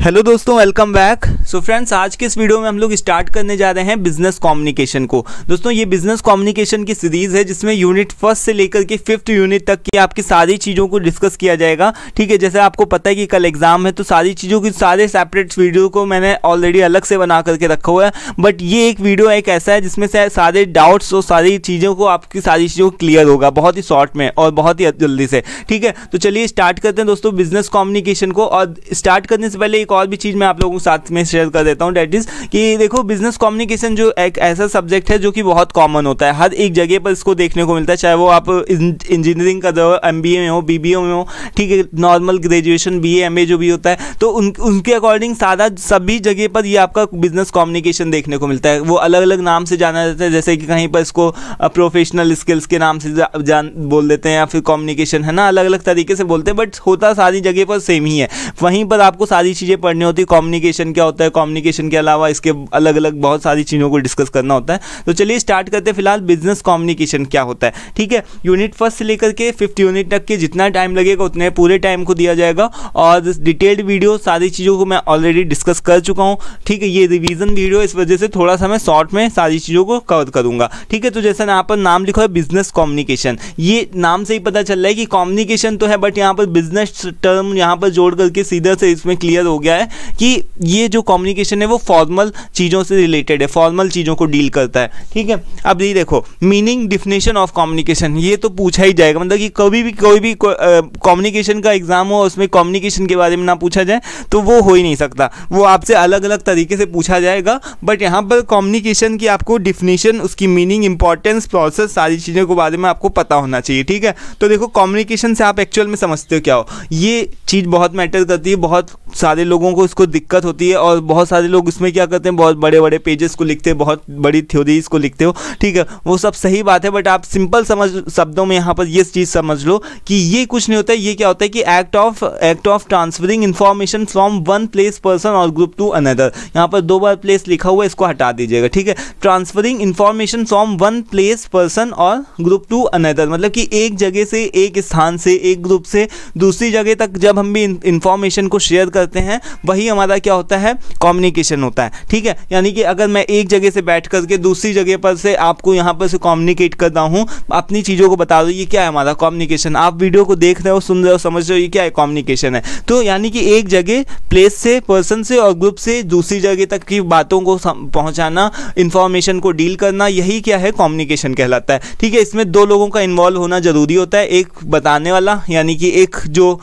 Hello दोस्तों, welcome back. So friends, आज के इस वीडियो में हम लोग स्टार्ट करने जा रहे हैं बिजनेस कम्युनिकेशन को। दोस्तों, ये बिजनेस कम्युनिकेशन की सीरीज है जिसमें यूनिट फर्स्ट से लेकर के 5th यूनिट तक की आपकी सारी चीज़ों को डिस्कस किया जाएगा। ठीक है, जैसे आपको पता है कि कल एग्जाम है, तो सारी चीज़ों की सारे सेपरेट वीडियो को मैंने ऑलरेडी अलग से बना करके रखा हुआ है। बट ये एक वीडियो एक ऐसा है जिसमें से सारे डाउट्स और सारी चीज़ों को आपकी सारी चीज़ों को क्लियर होगा बहुत ही शॉर्ट में और बहुत ही जल्दी से। ठीक है, तो चलिए स्टार्ट करते हैं दोस्तों बिजनेस कम्युनिकेशन को। और स्टार्ट करने से पहले एक और भी चीज़ मैं आप लोगों के साथ में शेयर कर देता हूँ, डेट इज कि देखो, बिजनेस कम्युनिकेशन जो एक ऐसा सब्जेक्ट है जो कि बहुत कॉमन होता है, हर एक जगह पर इसको देखने को मिलता है, चाहे वो आप इंजीनियरिंग कर रहे हो, MBA में हो, BBA में हो, ठीक है, नॉर्मल ग्रेजुएशन BA MA जो भी होता है, तो उनके अकॉर्डिंग सभी जगह पर ये आपका बिजनेस कम्युनिकेशन देखने को मिलता है। वो अलग अलग नाम से जाना जाता है, जैसे कि कहीं पर इसको प्रोफेशनल स्किल्स के नाम से बोल देते हैं, या फिर कम्युनिकेशन, है ना, अलग अलग तरीके से बोलते हैं, बट होता सारी जगह पर सेम ही है। वहीं पर आपको सारी चीज़ें पढ़नी होती है, कम्युनिकेशन क्या होता है, कम्युनिकेशन के अलावा इसके अलग अलग बहुत सारी चीज़ों को डिस्कस करना होता है। तो चलिए स्टार्ट करते हैं फिलहाल बिजनेस कम्युनिकेशन क्या होता है। ठीक है, यूनिट फर्स्ट से लेकर के 5th यूनिट तक के जितना टाइम लगेगा उतने पूरे टाइम को दिया जाएगा, और डिटेल्ड वीडियो सारी चीज़ों को मैं ऑलरेडी डिस्कस कर चुका हूँ। ठीक है, ये रिवीजन वीडियो, इस वजह से थोड़ा सा मैं शॉर्ट में सारी चीज़ों को कवर करूँगा। ठीक है, तो जैसा यहाँ पर नाम लिखा है बिजनेस कम्युनिकेशन, ये नाम से ही पता चल रहा है कि कम्युनिकेशन तो है, बट यहाँ पर बिजनेस टर्म यहाँ पर जोड़ करके सीधा से इसमें क्लियर हो गया है कि ये जो कम्युनिकेशन है वो फॉर्मल चीज़ों से रिलेटेड है, फॉर्मल चीज़ों को डील करता है। ठीक है, अब ये देखो, मीनिंग डिफिनेशन ऑफ कम्युनिकेशन, ये तो पूछा ही जाएगा, मतलब कि कोई भी कम्युनिकेशन का एग्जाम हो, उसमें कम्युनिकेशन के बारे में ना पूछा जाए तो वो हो ही नहीं सकता, वो आपसे अलग अलग तरीके से पूछा जाएगा। बट यहाँ पर कम्युनिकेशन की आपको डिफिनेशन, उसकी मीनिंग, इंपॉर्टेंस, प्रोसेस, सारी चीज़ों के बारे में आपको पता होना चाहिए। ठीक है, तो देखो, कम्युनिकेशन से आप एक्चुअल में समझते हो क्या हो, ये चीज़ बहुत मैटर करती है, बहुत सारे लोगों को इसको दिक्कत होती है, और बहुत सारे लोग इसमें क्या करते हैं, बहुत बड़े बड़े पेजेस को लिखते हैं, बहुत बड़ी थ्योरीज को लिखते हो। ठीक है, वो सब सही बात है, बट आप सिंपल शब्दों में यहाँ पर ये चीज़ समझ लो कि ये कुछ नहीं होता है। ये क्या होता है कि act of transferring information from one place, person और ग्रुप टू अनदर। यहाँ पर 2 बार प्लेस लिखा हुआ है, इसको हटा दीजिएगा। ठीक है, transferring information from one place, person और ग्रुप टू अनदर, मतलब कि एक जगह से, एक स्थान से, एक ग्रुप से दूसरी जगह तक जब हम भी इंफॉर्मेशन को शेयर करते हैं, वही हमारा क्या होता है, कम्युनिकेशन होता है। ठीक है, यानी कि अगर मैं एक जगह से बैठ करके दूसरी जगह पर से आपको यहाँ पर से कम्युनिकेट कर रहा हूँ, अपनी चीज़ों को बता दो, ये क्या है हमारा कम्युनिकेशन। आप वीडियो को देख रहे हो, सुन रहे हो, समझ रहे हो, ये क्या है, कम्युनिकेशन है। तो यानी कि एक जगह, प्लेस से, पर्सन से और ग्रुप से दूसरी जगह तक की बातों को पहुँचाना, इंफॉर्मेशन को डील करना, यही क्या है, कम्युनिकेशन कहलाता है। ठीक है, इसमें 2 लोगों का इन्वॉल्व होना जरूरी होता है, एक बताने वाला, यानी कि एक जो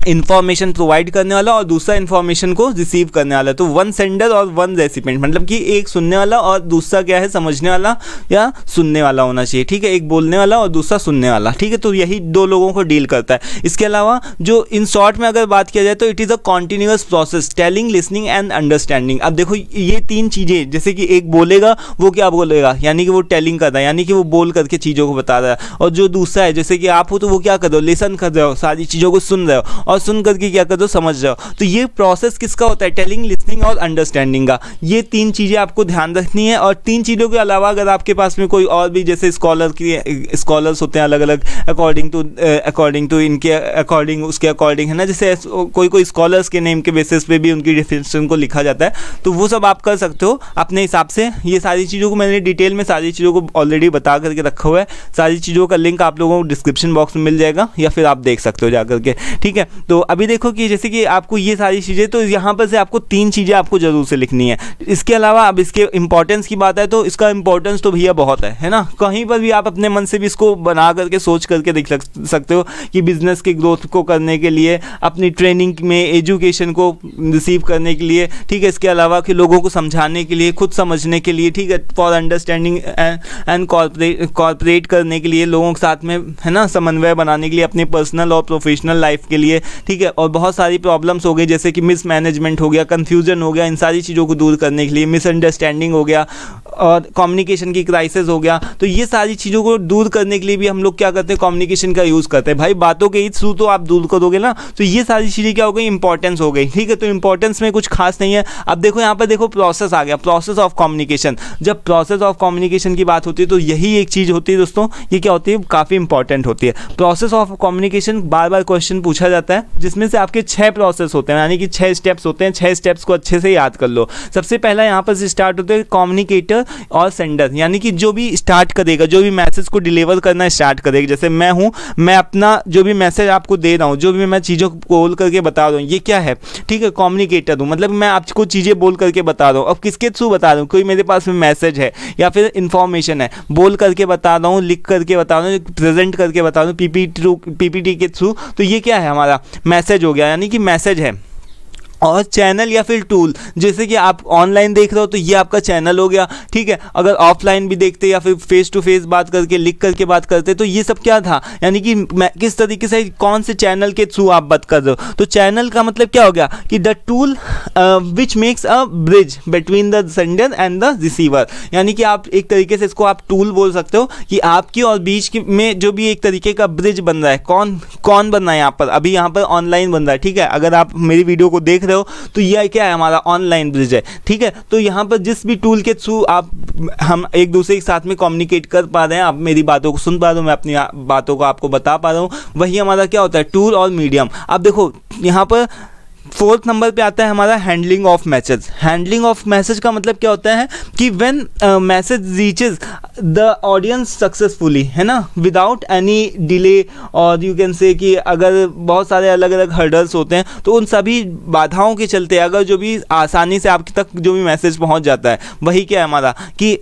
इन्फॉर्मेशन प्रोवाइड करने वाला, और दूसरा इन्फॉर्मेशन को रिसीव करने वाला। तो वन सेंडर और वन रेसिपिएंट, मतलब कि एक सुनने वाला और दूसरा क्या है, समझने वाला या सुनने वाला होना चाहिए। ठीक है, एक बोलने वाला और दूसरा सुनने वाला। ठीक है, तो यही 2 लोगों को डील करता है। इसके अलावा जो इन शॉर्ट में अगर बात किया जाए तो it is a continuous process, telling, listening and understanding. अब देखो, ये 3 चीज़ें, जैसे कि एक बोलेगा, वो क्या बोलेगा, यानी कि वो टेलिंग कर रहा है, यानी कि वो बोल करके चीज़ों को बता रहा है। और जो दूसरा है, जैसे कि आप हो, तो वो क्या कर रहे हो, लिसन कर रहे हो, सारी चीज़ों को सुन रहे हो, और सुन करके क्या कर दो, समझ रहे हो। तो ये प्रोसेस किसका होता है, टेलिंग, लिसनिंग और अंडरस्टैंडिंग का। ये 3 चीज़ें आपको ध्यान रखनी है। और 3 चीज़ों के अलावा अगर आपके पास में कोई और भी, जैसे स्कॉलर्स होते हैं अलग अलग, अकॉर्डिंग टू इनके अकॉर्डिंग, उसके अकॉर्डिंग, है ना, जैसे कोई स्कॉलर्स के नेम के बेसिस पे भी उनकी डिफिनेशन को लिखा जाता है, तो वो सब आप कर सकते हो अपने हिसाब से। ये सारी चीज़ों को मैंने डिटेल में सारी चीज़ों को ऑलरेडी बता करके रखा हुआ है। सारी चीज़ों का लिंक आप लोगों को डिस्क्रिप्शन बॉक्स में मिल जाएगा, या फिर आप देख सकते हो जा करके। ठीक है, तो अभी देखो कि जैसे कि आपको ये सारी चीज़ें, तो यहाँ पर से आपको 3 चीज़ें आपको जरूर से लिखनी है। इसके अलावा अब इसके इंपॉर्टेंस की बात है, तो इसका इंपॉर्टेंस तो भैया बहुत है ना। कहीं पर भी आप अपने मन से भी इसको बना करके, सोच करके देख सकते हो कि बिजनेस की ग्रोथ को करने के लिए, अपनी ट्रेनिंग में, एजुकेशन को रिसीव करने के लिए, ठीक है, इसके अलावा कि लोगों को समझाने के लिए, खुद समझने के लिए, ठीक है, फॉर अंडरस्टैंडिंग एंड कॉर्पोरेट करने के लिए, लोगों के साथ में, है ना, समन्वय बनाने के लिए, अपनी पर्सनल और प्रोफेशनल लाइफ के लिए। ठीक है, और बहुत सारी प्रॉब्लम्स हो गई, जैसे कि मिसमैनेजमेंट हो गया, कंफ्यूजन हो गया, इन सारी चीज़ों को दूर करने के लिए, मिसअंडरस्टैंडिंग हो गया, और कम्युनिकेशन की क्राइसिस हो गया। तो ये सारी चीज़ों को दूर करने के लिए भी हम लोग क्या करते हैं, कम्युनिकेशन का यूज़ करते हैं। भाई, बातों के ही थ्रू तो आप दूर करोगे ना, तो ये सारी चीज़ें क्या हो गई, इंपॉर्टेंस हो गई। ठीक है, तो इंपॉर्टेंस में कुछ खास नहीं है। अब देखो, यहाँ पर देखो, प्रोसेस आ गया, प्रोसेस ऑफ कम्युनिकेशन। जब प्रोसेस ऑफ कम्युनिकेशन की बात होती है, तो यही एक चीज़ होती है दोस्तों, ये क्या होती है, काफ़ी इंपॉर्टेंट होती है। Process of communication bar bar question पूछा जाता है, है जिसमें से आपके 6 प्रोसेस होते हैं, यानी कि 6 स्टेप्स होते हैं। 6 स्टेप्स को अच्छे से याद कर लो। सबसे पहला यहाँ पर से स्टार्ट होते हैं कम्युनिकेटर और सेंडर, यानी कि जो भी स्टार्ट करेगा, जो भी मैसेज को डिलीवर करना स्टार्ट करेगा। जैसे मैं हूँ, मैं अपना जो भी मैसेज आपको दे रहा हूँ, जो भी मैं चीज़ों को बोल करके बता रहा हूँ, ये क्या है, ठीक है, कम्युनिकेटर हूँ, मतलब मैं आपको चीज़ें बोल करके बता रहा हूँ। अब किसके थ्रू बता रहा हूँ, कोई मेरे पास में मैसेज है या फिर इंफॉर्मेशन है, बोल करके बता रहा हूँ, लिख करके बता रहा हूँ, प्रेजेंट करके बता रहा हूँ पीपीटी के थ्रू, तो ये क्या है, हमारा मैसेज हो गया, यानी कि मैसेज है। और चैनल या फिर टूल, जैसे कि आप ऑनलाइन देख रहे हो तो ये आपका चैनल हो गया, ठीक है। अगर ऑफलाइन भी देखते या फिर फेस टू फेस बात करके, लिख करके बात करते, तो ये सब क्या था, यानी कि किस तरीके से, कौन से चैनल के थ्रू आप बात कर रहे हो। तो चैनल का मतलब क्या हो गया कि the tool which makes a bridge between the sender and the receiver, यानी कि आप एक तरीके से इसको आप टूल बोल सकते हो कि आपकी और बीच में जो भी एक तरीके का ब्रिज बन रहा है, कौन बन रहा है यहाँ पर, अभी यहाँ पर ऑनलाइन बन रहा है, ठीक है। अगर आप मेरी वीडियो को देख रहे हो तो यह क्या है, हमारा ऑनलाइन ब्रिज है, ठीक है। तो यहाँ पर जिस भी टूल के थ्रू हम एक दूसरे के साथ में कम्युनिकेट कर पा रहे हैं, आप मेरी बातों को सुन पा रहे हो, मैं अपनी बातों को आपको बता पा रहा हूँ, वही हमारा क्या होता है, टूल और मीडियम। अब देखो यहाँ पर 4th नंबर पे आता है हमारा handling of message. Handling of message का मतलब क्या होता है कि when message reaches the audience successfully, है ना, विदाउट एनी डिले, और यू कैन से कि अगर बहुत सारे अलग अलग हर्डल्स होते हैं तो उन सभी बाधाओं के चलते अगर जो भी आसानी से आपके तक जो भी मैसेज पहुंच जाता है, वही क्या है हमारा कि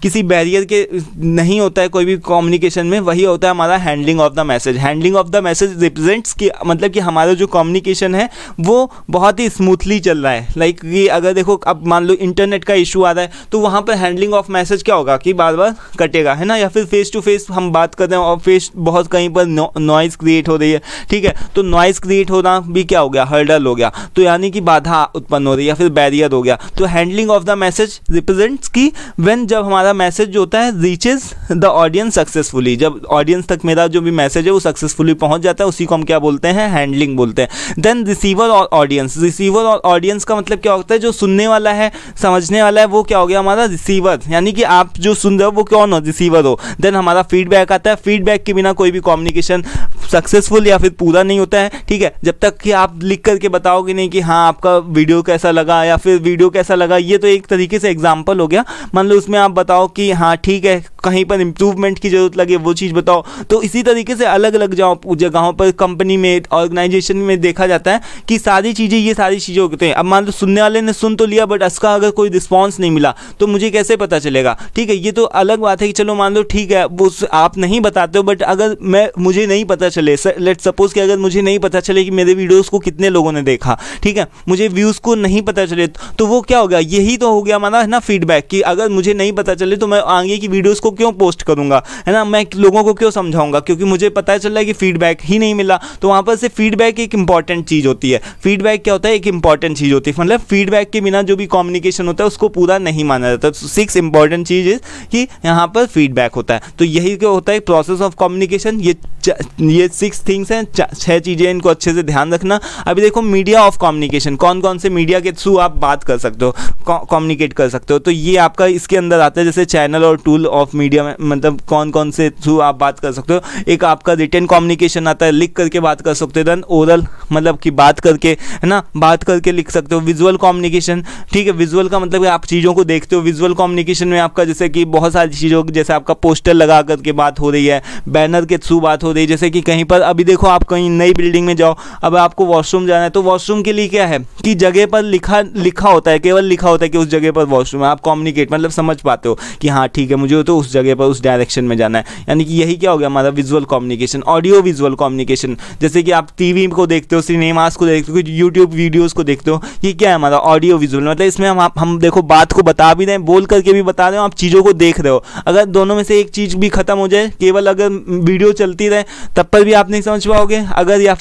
किसी बैरियर के नहीं होता है कोई भी कम्युनिकेशन में, वही होता है हमारा handling of the message. Handling of the message represents कि मतलब कि हमारा जो कम्युनिकेशन है वो बहुत ही स्मूथली चल रहा है। लाइक कि अगर देखो अब मान लो इंटरनेट का इशू आ रहा है तो वहाँ पर हैंडलिंग ऑफ मैसेज क्या होगा कि बार बार कटेगा, है ना, या फिर फेस टू फेस हम बात कर रहे हैं और फेस बहुत कहीं पर नॉइज़ क्रिएट हो रही है, ठीक है, तो नॉइज़ क्रिएट होना भी क्या हो गया, हर्डल हो गया, तो यानी कि बाधा उत्पन्न हो रही है या फिर बैरियर हो गया। तो handling of the message represents कि व्हेन जब हमारा मैसेज जो होता है रीचेज द ऑडियंस सक्सेसफुली, जब ऑडियंस तक मेरा जो भी मैसेज है वो सक्सेसफुली पहुंच जाता है, उसी को हम क्या बोलते हैं, हैंडलिंग बोलते हैं। देन रिसीवर और ऑडियंस। रिसीवर और ऑडियंस का मतलब क्या होता है, जो सुनने वाला है, समझने वाला है, वो क्या हो गया हमारा रिसीवर, यानी कि आप जो सुन रहे हो वो कौन हो, रिसीवर हो। देन हमारा फीडबैक आता है। फीडबैक के बिना कोई भी कम्युनिकेशन सक्सेसफुल या फिर पूरा नहीं होता है, ठीक है, जब तक कि आप लिख करके बताओगे नहीं कि हाँ आपका वीडियो कैसा लगा या फिर वीडियो कैसा लगा। ये तो एक तरीके से एग्जाम्पल हो गया, मान लो उसमें आप बताओ कि हाँ ठीक है, कहीं पर इंप्रूवमेंट की जरूरत लगे वो चीज़ बताओ। तो इसी तरीके से अलग अलग जगहों पर, कंपनी में, ऑर्गेनाइजेशन में देखा जाता है कि सारी चीज़ें, ये सारी चीज़ें होती हैं। अब मान लो सुनने वाले ने सुन तो लिया बट उसका अगर कोई रिस्पॉन्स नहीं मिला तो मुझे कैसे पता चलेगा, ठीक है। ये तो अलग बात है कि चलो मान लो ठीक है वो आप नहीं बताते हो, बट अगर मुझे नहीं पता चले, लेट सपोज कि अगर मुझे नहीं पता चले कि मेरे वीडियोज़ को कितने लोगों ने देखा, ठीक है, मुझे व्यूज़ को नहीं पता चले, तो वो क्या होगा, यही तो हो गया हमारा, है ना, फीडबैक। कि अगर मुझे नहीं पता चले तो मैं आगे की वीडियोस को क्यों पोस्ट करूंगा, है ना, मैं लोगों को क्यों समझाऊंगा, क्योंकि मुझे पता चल रहा है कि फीडबैक ही नहीं मिला। तो वहां पर से फीडबैक एक इंपॉर्टेंट चीज़ होती है। फीडबैक क्या होता है, एक इंपॉर्टेंट चीज़ होती है, मतलब फीडबैक के बिना जो भी कम्युनिकेशन होता है उसको पूरा नहीं माना जाता। 6 इंपॉर्टेंट चीज़ कि यहाँ पर फीडबैक होता है। तो यही क्या होता है, प्रोसेस ऑफ कम्युनिकेशन। ये 6 थिंग्स हैं, 6 चीज़ें, इनको अच्छे से ध्यान रखना। अभी देखो मीडिया ऑफ कम्युनिकेशन, कौन कौन से मीडिया के थ्रू आप बात कर सकते हो, कम्युनिकेट कर सकते हो। तो ये आपका इसके अंदर आता है, जैसे चैनल और टूल ऑफ मीडिया में, मतलब कौन कौन से थ्रू आप बात कर सकते हो। एक आपका रिटन कम्युनिकेशन आता है, लिख करके बात कर सकते हो। देन ओरल, मतलब कि बात करके, है ना, बात करके लिख सकते हो। विजुअल कम्युनिकेशन, ठीक है, विजुअल का मतलब आप चीज़ों को देखते हो। विजुअल कम्युनिकेशन में आपका जैसे कि बहुत सारी चीज़ों, जैसे आपका पोस्टर लगा करके बात हो रही है, बैनर के थ्रू बात हो रही है। जैसे कि कहीं पर अभी देखो आप कहीं नई बिल्डिंग में जाओ, अब आपको वॉशरूम जाना है, तो वॉशरूम के लिए क्या है कि जगह पर लिखा होता है, केवल लिखा होता है कि उस जगह पर वॉशरूम है। आप कम्युनिकेट मतलब समझ पाते हो कि हाँ ठीक है, मुझे तो उस जगह पर उस डायरेक्शन में जाना है, यानी कि यही क्या हो गया हमारा visual communication. Audio visual communication, जैसे कि आप टीवी को देखते हो, सिनेमास को देखते हो, यूट्यूब वीडियोस को देखते हो, ये क्या है हमारा ऑडियो विजुअल। मतलब इसमें हम देखो बात को बता भी रहे हैं, बोल करके भी बता रहे हो, आप चीज़ों को देख रहे हो। अगर दोनों में से एक चीज़ भी खत्म हो जाए, केवल अगर वीडियो चलती रहे तब पर भी आप नहीं समझ पाओगे, अगर या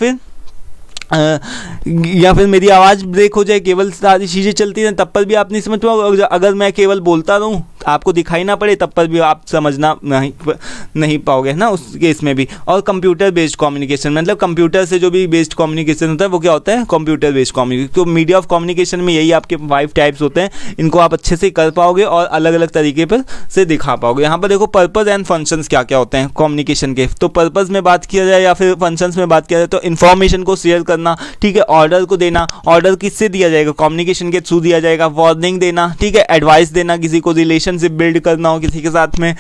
फिर मेरी आवाज़ ब्रेक हो जाए, केवल सारी चीज़ें चलती हैं तब पर भी आप नहीं समझ पाओगे। अगर मैं केवल बोलता रहूँ आपको दिखाई ना पड़े तब पर भी आप समझना नहीं पाओगे ना उस केस में भी। और कंप्यूटर बेस्ड कम्युनिकेशन, मतलब कंप्यूटर से जो भी बेस्ड कम्युनिकेशन होता है वो क्या होता है, कंप्यूटर बेस्ड कम्युनिकेशन। तो मीडिया ऑफ कम्युनिकेशन में यही आपके 5 टाइप्स होते हैं, इनको आप अच्छे से कर पाओगे और अलग अलग तरीके पर से दिखा पाओगे। यहाँ पर देखो पर्पस एंड फंक्शंस क्या क्या होते हैं कम्युनिकेशन के। तो पर्पस में बात किया जाए या फिर फंक्शंस में बात किया जाए तो इन्फॉर्मेशन को शेयर करना, ठीक है, ऑर्डर को देना, ऑर्डर किससे दिया जाएगा, कम्युनिकेशन के थ्रू दिया जाएगा, वार्निंग देना, ठीक है, एडवाइस देना, किसी को रिलेशनशिप बिल्ड करना हो किसी के साथ में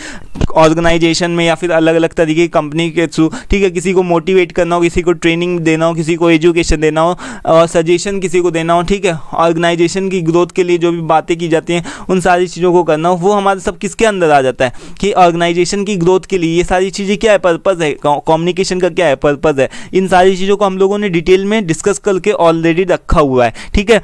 ऑर्गेनाइजेशन में या फिर अलग अलग तरीके की कंपनी के थ्रू, ठीक है, किसी को मोटिवेट करना हो, किसी को ट्रेनिंग देना हो, किसी को एजुकेशन देना हो और सजेशन किसी को देना हो, ठीक है, ऑर्गेनाइजेशन की ग्रोथ के लिए जो भी बातें की जाती हैं उन सारी चीज़ों को करना हो, वो हमारे सब किसके अंदर आ जाता है कि ऑर्गेनाइजेशन की ग्रोथ के लिए ये सारी चीज़ें क्या है, पर्पस है, कम्युनिकेशन का क्या है, पर्पस है। इन सारी चीज़ों को हम लोगों ने डिटेल में डिस्कस करके ऑलरेडी रखा हुआ है, ठीक है।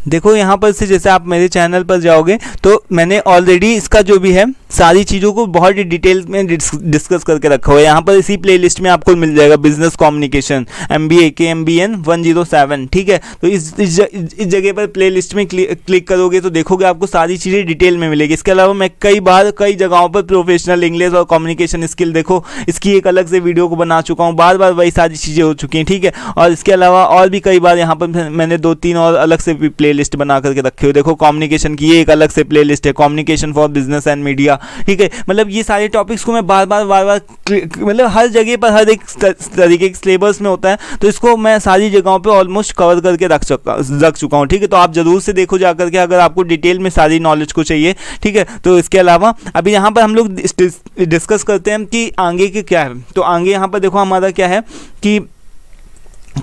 देखो यहाँ पर से जैसे आप मेरे चैनल पर जाओगे तो मैंने ऑलरेडी इसका जो भी है सारी चीज़ों को बहुत ही डिटेल में डिस्कस करके रखा हुआ है। यहाँ पर इसी प्लेलिस्ट में आपको मिल जाएगा बिजनेस कम्युनिकेशन MBA KMBN 107, ठीक है। तो इस जगह पर प्लेलिस्ट में क्लिक करोगे तो देखोगे आपको सारी चीज़ें डिटेल में मिलेगी। इसके अलावा मैं कई जगहों पर प्रोफेशनल इंग्लिश और कम्युनिकेशन स्किल, देखो इसकी एक अलग से वीडियो को बना चुका हूँ, बार बार वही सारी चीज़ें हो चुकी हैं, ठीक है। और इसके अलावा और भी कई बार यहाँ पर मैंने 2-3 और अलग से प्लेलिस्ट बना करके रखे हुए। देखो कम्युनिकेशन की ये एक अलग से प्लेलिस्ट है, communication for business and media, ठीक है। मतलब ये सारे टॉपिक्स को मैं बार बार मतलब हर जगह पर हर एक तरीके के सिलेबस में होता है, तो इसको मैं सारी जगहों पे ऑलमोस्ट कवर करके रख चुका हूँ, ठीक है। तो आप जरूर से देखो जाकर के अगर आपको डिटेल में सारी नॉलेज को चाहिए, ठीक है। तो इसके अलावा अभी यहाँ पर हम लोग डिस्कस करते हैं कि आगे के क्या है। तो आगे यहाँ पर देखो हमारा क्या है कि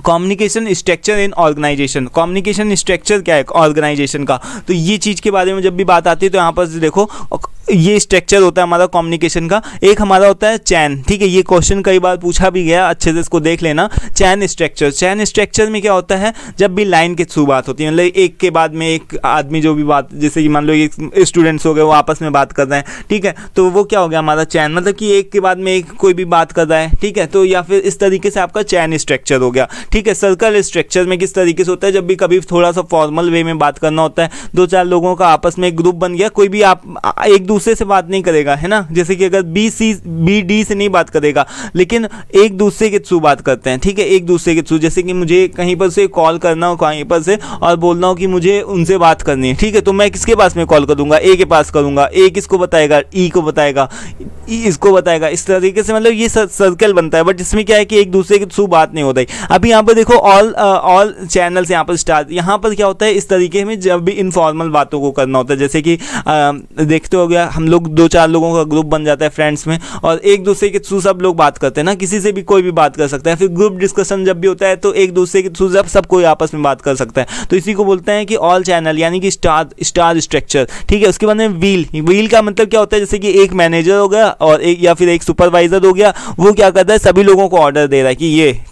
communication structure in organisation. Communication structure क्या है ऑर्गेनाइजेशन का, तो ये चीज़ के बारे में जब भी बात आती है तो यहाँ पर देखो ये स्ट्रक्चर होता है हमारा कम्युनिकेशन का। एक हमारा होता है चैन, ठीक है, ये क्वेश्चन कई बार पूछा भी गया, अच्छे से इसको देख लेना। चैन स्ट्रक्चर में क्या होता है, जब भी लाइन के थ्रू बात होती है, मतलब एक के बाद में एक आदमी जो भी बात, जैसे कि मान लो एक स्टूडेंट्स हो गए वो आपस में बात कर रहे हैं, ठीक है, तो वो क्या हो गया हमारा चैन, मतलब कि एक के बाद में एक कोई भी बात कर रहा है, ठीक है। तो या फिर इस तरीके से आपका चैन स्ट्रक्चर हो गया, ठीक है। सर्कल स्ट्रक्चर में किस तरीके से होता है, जब भी कभी थोड़ा सा फॉर्मल वे में बात करना होता है, 2-4 लोगों का आपस में एक ग्रुप बन गया, कोई भी आप एक दूसरे से बात नहीं करेगा, है ना, जैसे कि अगर BD से नहीं बात करेगा लेकिन एक दूसरे के थ्रू बात करते हैं, ठीक है, एक दूसरे के थ्रू। जैसे कि मुझे कहीं पर से कॉल करना हो कहीं पर से और बोलना हो कि मुझे उनसे बात करनी है, ठीक है, तो मैं किसके पास में कॉल करूंगा, A के पास करूंगा, A किसको बताएगा, E को बताएगा, E इसको बताएगा, इस तरीके से मतलब ये सर्कल बनता है। बट इसमें क्या है कि एक दूसरे के थ्रू बात नहीं होता है। अभी यहाँ पर देखो ऑल चैनल्स यहाँ पर स्टार्ट, यहाँ पर क्या होता है इस तरीके में जब भी इनफॉर्मल बातों को करना होता है, जैसे कि देखते हो गया हम लोग 2-4 लोगों का ग्रुप बन जाता है फ्रेंड्स में और एक दूसरे के थ्रू सब लोग बात करते हैं ना, किसी से भी कोई भी बात कर सकता है। फिर ग्रुप डिस्कशन जब भी होता है तो एक दूसरे के थ्रू सब कोई आपस में बात कर सकता है, तो इसी को बोलते हैं कि ऑल चैनल यानी कि स्टार स्ट्रक्चर, ठीक है। उसके बाद में व्हील का मतलब क्या होता है, जैसे कि एक मैनेजर हो गया और एक या फिर एक सुपरवाइजर हो गया, वो क्या करता है सभी लोगों को ऑर्डर दे रहा है कि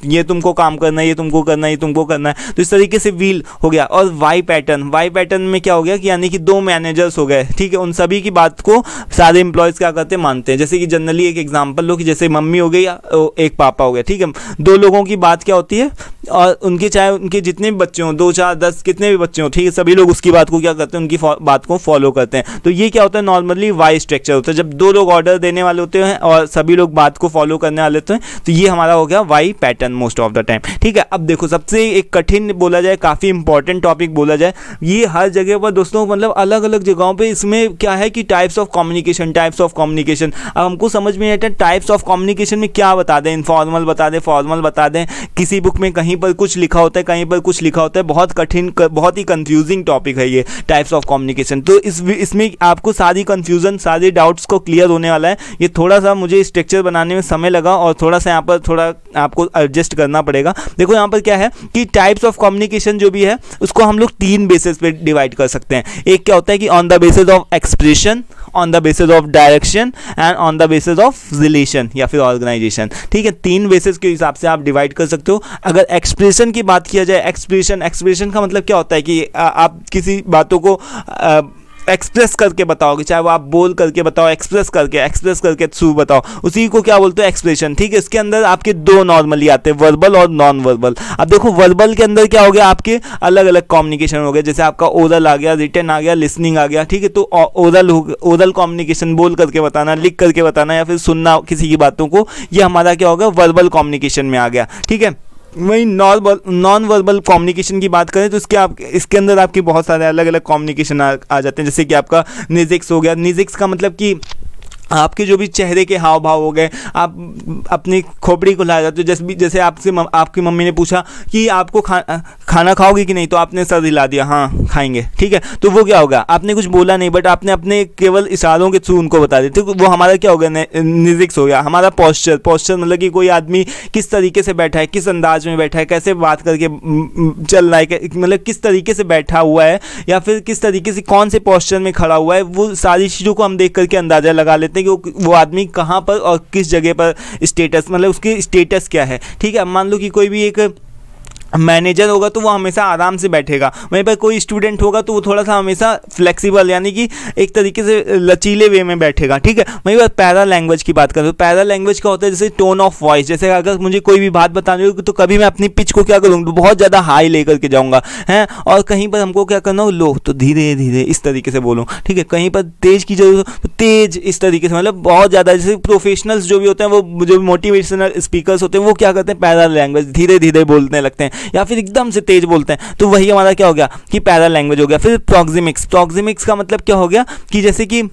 ये तुमको काम करना है, ये तुमको करना है, ये तुमको करना है, तो इस तरीके से व्हील हो गया। और वाई पैटर्न में क्या हो गया कि यानी कि 2 मैनेजर्स हो गए, ठीक है, उन सभी की बात को सारे एम्प्लॉयज़ क्या करते हैं मानते हैं। जैसे कि जनरली एक एग्जांपल लो कि जैसे मम्मी हो गई या एक पापा हो गया, ठीक है, 2 लोगों की बात क्या होती है और उनके चाहे उनके जितने भी बच्चे हों, 2, 4, 10 कितने भी बच्चे हों, ठीक है, सभी लोग उसकी बात को क्या करते हैं, उनकी बात को फॉलो करते हैं। तो ये क्या होता है नॉर्मली वाई स्ट्रक्चर होता है, जब 2 लोग ऑर्डर देने वाले होते हैं और सभी लोग बात को फॉलो करने वाले होते हैं, तो ये हमारा हो गया Y pattern most of the time, ठीक है। अब देखो सबसे एक कठिन बोला जाए, काफ़ी इंपॉर्टेंट टॉपिक बोला जाए, ये हर जगह पर दोस्तों मतलब अलग अलग जगहों पे इसमें क्या है कि टाइप्स ऑफ कम्युनिकेशन। अब हमको समझ में आता है टाइप्स ऑफ कम्युनिकेशन में क्या बता दें, इनफॉर्मल बता दें, फॉर्मल बता दें, किसी बुक में कहीं पर कुछ लिखा होता है, कहीं पर कुछ लिखा होता है, बहुत कठिन बहुत ही कंफ्यूजिंग टॉपिक है ये टाइप्स ऑफ कम्युनिकेशन। तो इसमें आपको सारी कंफ्यूजन सारे डाउट्स को क्लियर होने वाला है। ये थोड़ा सा मुझे स्ट्रक्चर बनाने में समय लगा और थोड़ा सा यहाँ पर थोड़ा आपको एडजस्ट करना पड़ेगा। देखो यहाँ पर क्या है कि टाइप्स ऑफ कम्युनिकेशन जो भी है उसको हम लोग 3 बेसिस पे डिवाइड कर सकते हैं। एक क्या होता है कि on the basis of expression, on the basis of direction and on the basis of relation या फिर ऑर्गेनाइजेशन, ठीक है, 3 बेसिस के हिसाब से आप डिवाइड कर सकते हो। अगर एक्सप्रेशन की बात किया जाए, एक्सप्रेशन का मतलब क्या होता है कि आप किसी बातों को एक्सप्रेस करके बताओगे, चाहे वो आप बोल करके बताओ, एक्सप्रेस करके थ्रू बताओ, उसी को क्या बोलते हो एक्सप्रेशन। ठीक है, इसके अंदर आपके दो नॉर्मली आते हैं, वर्बल और नॉन वर्बल। अब देखो वर्बल के अंदर क्या हो गया, आपके अलग अलग कम्युनिकेशन हो गया, जैसे आपका ओरल आ गया, रिटन आ गया, लिसनिंग आ गया। ठीक है, तो ओरल कम्युनिकेशन बोल करके बताना, लिख करके बताना या फिर सुनना किसी की बातों को, ये हमारा क्या होगा वर्बल कम्युनिकेशन में आ गया। ठीक है, वही नॉन वर्बल कम्युनिकेशन की बात करें तो इसके अंदर आपके बहुत सारे अलग अलग कम्युनिकेशन आ जाते हैं, जैसे कि आपका निजिक्स हो गया। निजिक्स का मतलब कि आपके जो भी चेहरे के हाव भाव हो गए, आप अपनी खोपड़ी को ला जाते हो, जैसे आपकी मम्मी ने पूछा कि आपको खाना खाओगे कि नहीं, तो आपने सर हिला दिया, हाँ खाएंगे। ठीक है, तो वो क्या होगा, आपने कुछ बोला नहीं बट आपने अपने केवल इशारों के थ्रू उनको बता दिया, तो वो हमारा क्या हो गया निजिक्स हो गया। हमारा पोस्चर मतलब कि कोई आदमी किस तरीके से बैठा है, किस अंदाज में बैठा है, कैसे बात करके चल रहा है, मतलब किस तरीके से बैठा हुआ है या फिर किस तरीके से कौन से पोस्चर में खड़ा हुआ है, वो सारी चीज़ों को हम देख करके अंदाज़ा लगा लेते कि वो आदमी कहाँ पर और किस जगह पर स्टेटस, मतलब उसके स्टेटस क्या है। ठीक है, अब मान लो कि कोई भी एक मैनेजर होगा तो वो हमेशा आराम से बैठेगा, वहीं पर कोई स्टूडेंट होगा तो वो थोड़ा सा हमेशा फ्लेक्सिबल यानी कि एक तरीके से लचीले वे में बैठेगा। ठीक है, वहीं पर पैरा लैंग्वेज की बात करूँ तो पैरा लैंग्वेज का होता है जैसे टोन ऑफ वॉइस, जैसे अगर मुझे कोई भी बात बतानी होगी तो कभी मैं अपनी पिच को क्या करूँगा, बहुत ज़्यादा हाई लेकर के जाऊँगा हैं, और कहीं पर हमको क्या करना हो लो तो धीरे धीरे इस तरीके से बोलूँ। ठीक है, कहीं पर तेज की जरूरत तो तेज इस तरीके से, मतलब बहुत ज़्यादा, जैसे प्रोफेशनल्स जो भी होते हैं वो जो मोटिवेशनल स्पीकर्स होते हैं वो क्या करते हैं पैरा लैंग्वेज धीरे धीरे बोलने लगते हैं या फिर एकदम से तेज बोलते हैं, तो वही हमारा क्या हो गया कि पैरा लैंग्वेज हो गया। फिर प्रॉक्सिमिक्स का मतलब क्या हो गया कि जैसे कि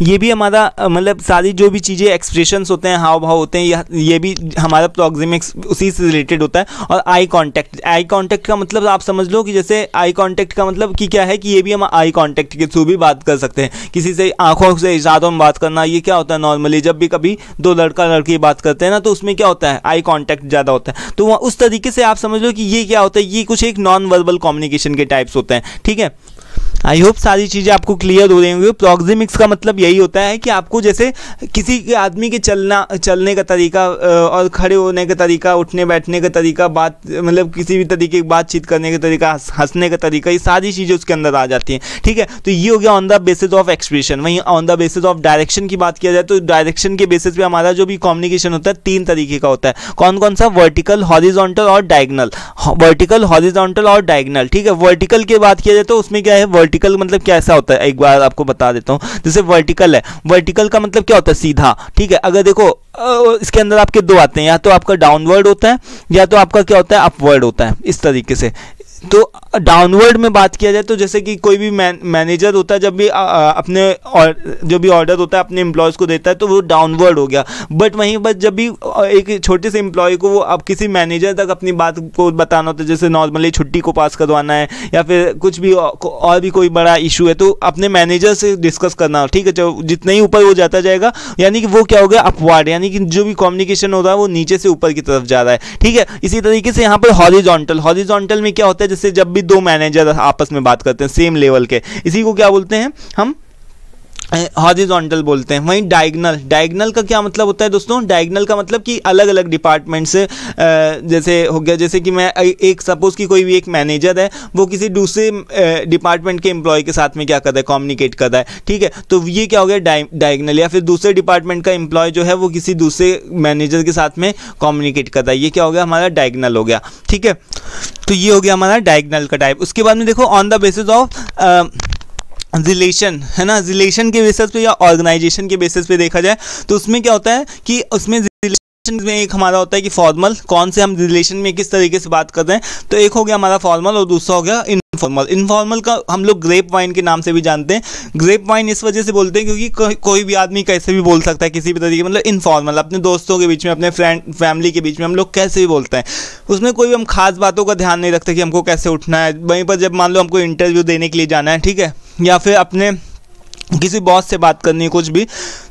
ये भी हमारा मतलब सारी जो भी चीज़ें एक्सप्रेशंस होते हैं, हाव भाव होते हैं, ये भी हमारा प्रॉक्सिमिक्स उसी से रिलेटेड होता है। और आई कांटेक्ट का मतलब आप समझ लो कि जैसे आई कांटेक्ट का मतलब कि क्या है कि ये भी हम आई कांटेक्ट के थ्रू भी बात कर सकते हैं, किसी से आंखों से इशारों में बात करना। ये क्या होता है नॉर्मली जब भी कभी दो लड़का लड़की बात करते हैं ना, तो उसमें क्या होता है आई कॉन्टैक्ट ज़्यादा होता है, तो वह उस तरीके से आप समझ लो कि ये क्या होता है, ये कुछ एक नॉन वर्बल कम्युनिकेशन के टाइप्स होते हैं। ठीक है, आई होप सारी चीज़ें आपको क्लियर हो रही होंगी। प्रॉक्सिमिक्स का मतलब यही होता है कि आपको जैसे किसी के आदमी के चलने का तरीका और खड़े होने का तरीका, उठने बैठने का तरीका, बात मतलब किसी भी तरीके की बातचीत करने का तरीका, हंसने का तरीका, ये सारी चीज़ें उसके अंदर आ जाती हैं। ठीक है, तो ये हो गया on the basis of expression. वहीं on the basis of direction की बात किया जाए तो डायरेक्शन के बेसिस पे हमारा जो भी कम्युनिकेशन होता है 3 तरीके का होता है। कौन कौन सा, वर्टिकल, हॉरिजॉन्टल और डायगोनल। वर्टिकल, हॉरिजॉन्टल और डायगोनल। ठीक है, वर्टिकल की बात किया जाए तो उसमें क्या है, वर्टिकल मतलब क्या ऐसा होता है, एक बार आपको बता देता हूँ। जैसे वर्टिकल है, वर्टिकल का मतलब क्या होता है, सीधा। ठीक है, अगर देखो इसके अंदर आपके दो आते हैं, या तो आपका डाउनवर्ड होता है या तो आपका क्या होता है अपवर्ड होता है, इस तरीके से। तो डाउनवर्ड में बात किया जाए तो जैसे कि कोई भी मैनेजर होता है जब भी अपने जो भी ऑर्डर होता है अपने एम्प्लॉयज़ को देता है तो वो डाउनवर्ड हो गया। बट वहीं पर जब भी एक छोटे से एम्प्लॉय को वो अब किसी मैनेजर तक अपनी बात को बताना होता है, जैसे नॉर्मली छुट्टी को पास करवाना है या फिर कुछ भी और भी कोई बड़ा इशू है, तो अपने मैनेजर से डिस्कस करना हो। ठीक है, जो जितना ही ऊपर वो जाता जाएगा यानी कि वो क्या हो गया अपवर्ड, यानी कि जो भी कम्युनिकेशन हो रहा है वो नीचे से ऊपर की तरफ जा रहा है। ठीक है, इसी तरीके से यहाँ पर हॉरिजॉन्टल में क्या होता है, जैसे जब भी दो मैनेजर आपस में बात करते हैं सेम लेवल के, इसी को क्या बोलते हैं हम, हॉरिजॉन्टल बोलते हैं। वहीं डायगोनल का क्या मतलब होता है दोस्तों, डायगोनल का मतलब कि अलग अलग डिपार्टमेंट से जैसे हो गया, जैसे कि मैं एक सपोज कि कोई भी एक मैनेजर है वो किसी दूसरे डिपार्टमेंट के एम्प्लॉय के साथ में क्या कर रहा है, कम्युनिकेट कर रहा है। ठीक है, तो ये क्या हो गया डायगोनल, या फिर दूसरे डिपार्टमेंट का एम्प्लॉय जो है वो किसी दूसरे मैनेजर के साथ में कम्युनिकेट कर रहा है, ये क्या हो गया हमारा डायगोनल हो गया। ठीक है, तो ये हो गया हमारा डायगोनल का टाइप। उसके बाद में देखो on the basis of relation, है ना, रिलेशन के बेसिस पे या ऑर्गेनाइजेशन के बेसिस पे देखा जाए तो उसमें क्या होता है कि उसमें रिलेशन में एक हमारा होता है कि फॉर्मल, कौन से हम रिलेशन में किस तरीके से बात कर रहे हैं, तो एक हो गया हमारा फॉर्मल और दूसरा हो गया इनफॉर्मल का हम लोग ग्रेप वाइन के नाम से भी जानते हैं। ग्रेप वाइन इस वजह से बोलते हैं क्योंकि कोई भी आदमी कैसे भी बोल सकता है किसी भी तरीके, मतलब इनफॉर्मल, अपने दोस्तों के बीच में, अपने फैमिली के बीच में हम लोग कैसे भी बोलते हैं, उसमें कोई भी हम खास बातों का ध्यान नहीं रखते कि हमको कैसे उठना है। वहीं पर जब मान लो हमको इंटरव्यू देने के लिए जाना है, ठीक है, या फिर अपने किसी बॉस से बात करनी है कुछ भी,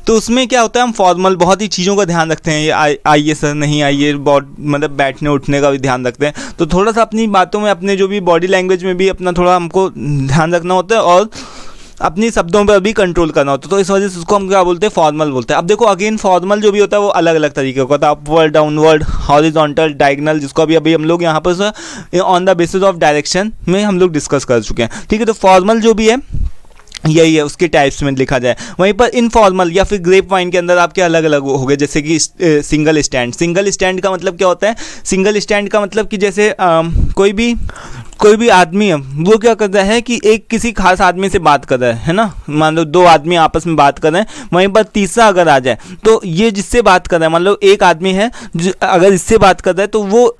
तो उसमें क्या होता है हम फॉर्मल बहुत ही चीज़ों का ध्यान रखते हैं, ये आइए सर, नहीं आइए, मतलब बैठने उठने का भी ध्यान रखते हैं। तो थोड़ा सा अपनी बातों में, अपने जो भी बॉडी लैंग्वेज में भी अपना थोड़ा हमको ध्यान रखना होता है और अपनी शब्दों पर भी कंट्रोल करना होता है। तो इस वजह से उसको हम क्या बोलते हैं, फॉर्मल बोलते हैं। अब देखो अगेन फॉर्मल जो भी होता है वो अलग अलग तरीके का होता है, अपवर्ड, डाउनवर्ड, हॉरिजॉन्टल, डायगोनल, जिसको अभी हम लोग यहाँ पर on the basis of direction में हम लोग डिस्कस कर चुके हैं। ठीक है, तो फॉर्मल जो भी है यही है उसके टाइप्स में लिखा जाए। वहीं पर इनफॉर्मल या फिर ग्रेप वाइन के अंदर आपके अलग अलग हो गए, जैसे कि सिंगल स्टैंड। सिंगल स्टैंड का मतलब क्या होता है? सिंगल स्टैंड का मतलब कि जैसे कोई भी आदमी है वो क्या करता है कि एक किसी खास आदमी से बात कर रहा है ना, मान लो दो आदमी आपस में बात कर रहे हैं, वहीं पर तीसरा अगर आ जाए तो ये जिससे बात कर रहा है, मान लो एक आदमी है अगर इससे बात कर रहा है तो वो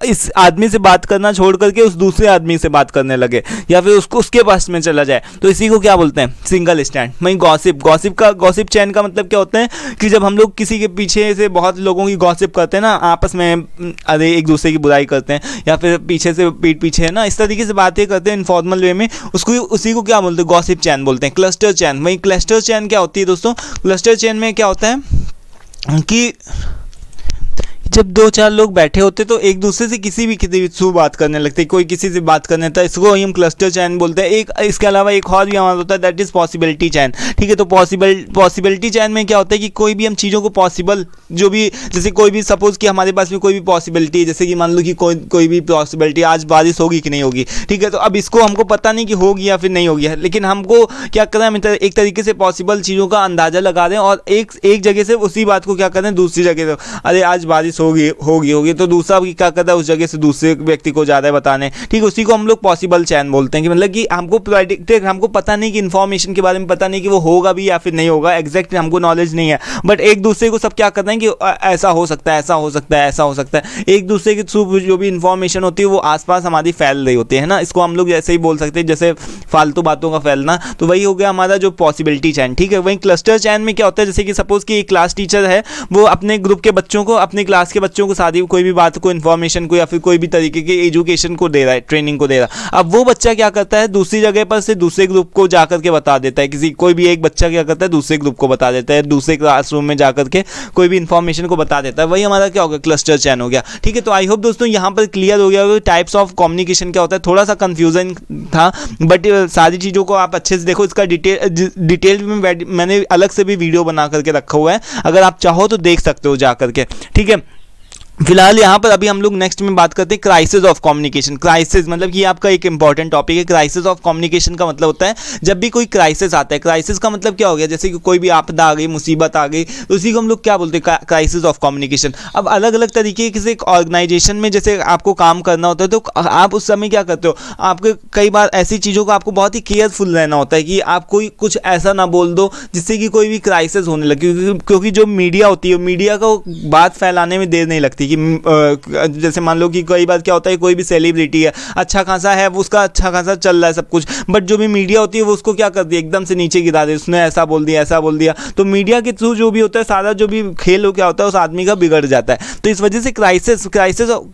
इस आदमी से बात करना छोड़ करके उस दूसरे आदमी से बात करने लगे या फिर उसके पास में चला जाए, तो इसी को क्या बोलते हैं? Single stand. वहीं गॉसिप चैन का मतलब क्या होता है कि जब हम लोग किसी के पीछे से बहुत लोगों की गॉसिप करते हैं ना, आपस में अरे एक दूसरे की बुराई करते हैं या फिर पीछे से पीठ पीछे है ना, इस तरीके से बातें करते हैं इनफॉर्मल वे में, उसी को क्या बोलते हैं? गॉसिप चैन बोलते हैं। क्लस्टर चैन। वहीं क्लस्टर चैन क्या होती है दोस्तों? क्लस्टर चैन में क्या होता है कि जब दो चार लोग बैठे होते तो एक दूसरे से किसी भी थ्रू बात करने लगते, कोई किसी से बात करने था, इसको हम क्लस्टर चैन बोलते हैं। एक इसके अलावा एक और भी हमारा होता है, दैट इज पॉसिबिलिटी चैन। ठीक है, तो पॉसिबिलिटी चैन में क्या होता है कि कोई भी हम चीज़ों को पॉसिबल, जो भी जैसे कोई भी सपोज कि हमारे पास में कोई भी पॉसिबिलिटी है, जैसे कि मान लो कि कोई भी पॉसिबिलिटी आज बारिश होगी कि नहीं होगी, ठीक है, तो अब इसको हमको पता नहीं कि होगी या फिर नहीं होगी, लेकिन हमको क्या कर रहे हैं, हम एक तरीके से पॉसिबल चीज़ों का अंदाजा लगा रहे हैं और एक जगह से उसी बात को क्या कर रहे हैं दूसरी जगह से, अरे आज बारिश होगी तो दूसरा क्या करता है उस जगह से दूसरे व्यक्ति को ज़्यादा बताने। ठीक है, उसी को हम लोग पॉसिबल चैन बोलते हैं कि मतलब कि हमको पता नहीं कि इन्फॉर्मेशन के बारे में पता नहीं कि वो होगा भी या फिर नहीं होगा, एग्जैक्ट हमको नॉलेज नहीं है, बट एक दूसरे को सब क्या करते हैं कि ऐसा हो सकता है, ऐसा हो सकता है, ऐसा हो सकता है। एक दूसरे के थ्रू जो भी इन्फॉर्मेशन होती है वो आसपास हमारी फैल रही होती है ना, इसको हम लोग ऐसे ही बोल सकते हैं जैसे फालतू बातों का फैलना, तो वही हो गया हमारा जो पॉसिबिलिटी चैन। ठीक है, वहीं क्लस्टर चैन में क्या होता है, जैसे कि सपोज कि एक क्लास टीचर है, वो अपने ग्रुप के बच्चों को, अपने क्लास के बच्चों को सारी कोई भी बात को, इन्फॉर्मेशन को या फिर कोई भी तरीके की एजुकेशन को दे रहा है, ट्रेनिंग को दे रहा है। अब वो बच्चा क्या करता है दूसरी जगह पर से दूसरे ग्रुप को जाकर के बता देता है, कोई भी एक बच्चा क्या करता है दूसरे ग्रुप को बता देता है, दूसरे क्लासरूम में जाकर के कोई भी इन्फॉर्मेशन को बता देता है, वही हमारा क्या हो गया? क्लस्टर चैन हो गया। ठीक है, तो आई होप दोस्तों यहाँ पर क्लियर हो गया टाइप्स ऑफ कम्युनिकेशन क्या होता है। थोड़ा सा कंफ्यूजन था बट सारी चीज़ों को आप अच्छे से देखो, इसका डिटेल में मैंने अलग से भी वीडियो बना करके रखा हुआ है, अगर आप चाहो तो देख सकते हो जा करके। ठीक है, फिलहाल यहाँ पर अभी हम लोग नेक्स्ट में बात करते हैं क्राइसिस ऑफ कम्युनिकेशन। क्राइसिस मतलब कि आपका एक इंपॉर्टेंट टॉपिक है। क्राइसिस ऑफ कम्युनिकेशन का मतलब होता है जब भी कोई क्राइसिस आता है। क्राइसिस का मतलब क्या हो गया? जैसे कि कोई भी आपदा आ गई, मुसीबत आ गई, तो उसी को हम लोग क्या बोलते हैं? Crisis of communication. अब अलग अलग तरीके से एक ऑर्गेनाइजेशन में जैसे आपको काम करना होता है तो आप उस समय क्या करते हो, आपके कई बार ऐसी चीज़ों को आपको बहुत ही केयरफुल रहना होता है कि आप कोई कुछ ऐसा ना बोल दो जिससे कि कोई भी क्राइसिस होने लगे, क्योंकि जो मीडिया होती है, मीडिया को बात फैलाने में देर नहीं लगती। कि जैसे मान लो कि कई बार क्या होता है, कोई भी सेलिब्रिटी है, अच्छा खासा है, उसका अच्छा खासा चल रहा है सब कुछ, बट जो भी मीडिया होती है वो उसको क्या करती है, एकदम से नीचे गिरा दे, उसने ऐसा बोल दिया, ऐसा बोल दिया। तो मीडिया के थ्रू जो भी होता है, सारा जो भी खेल हो क्या होता है उस आदमी का बिगड़ जाता है। तो इस वजह से क्राइसिस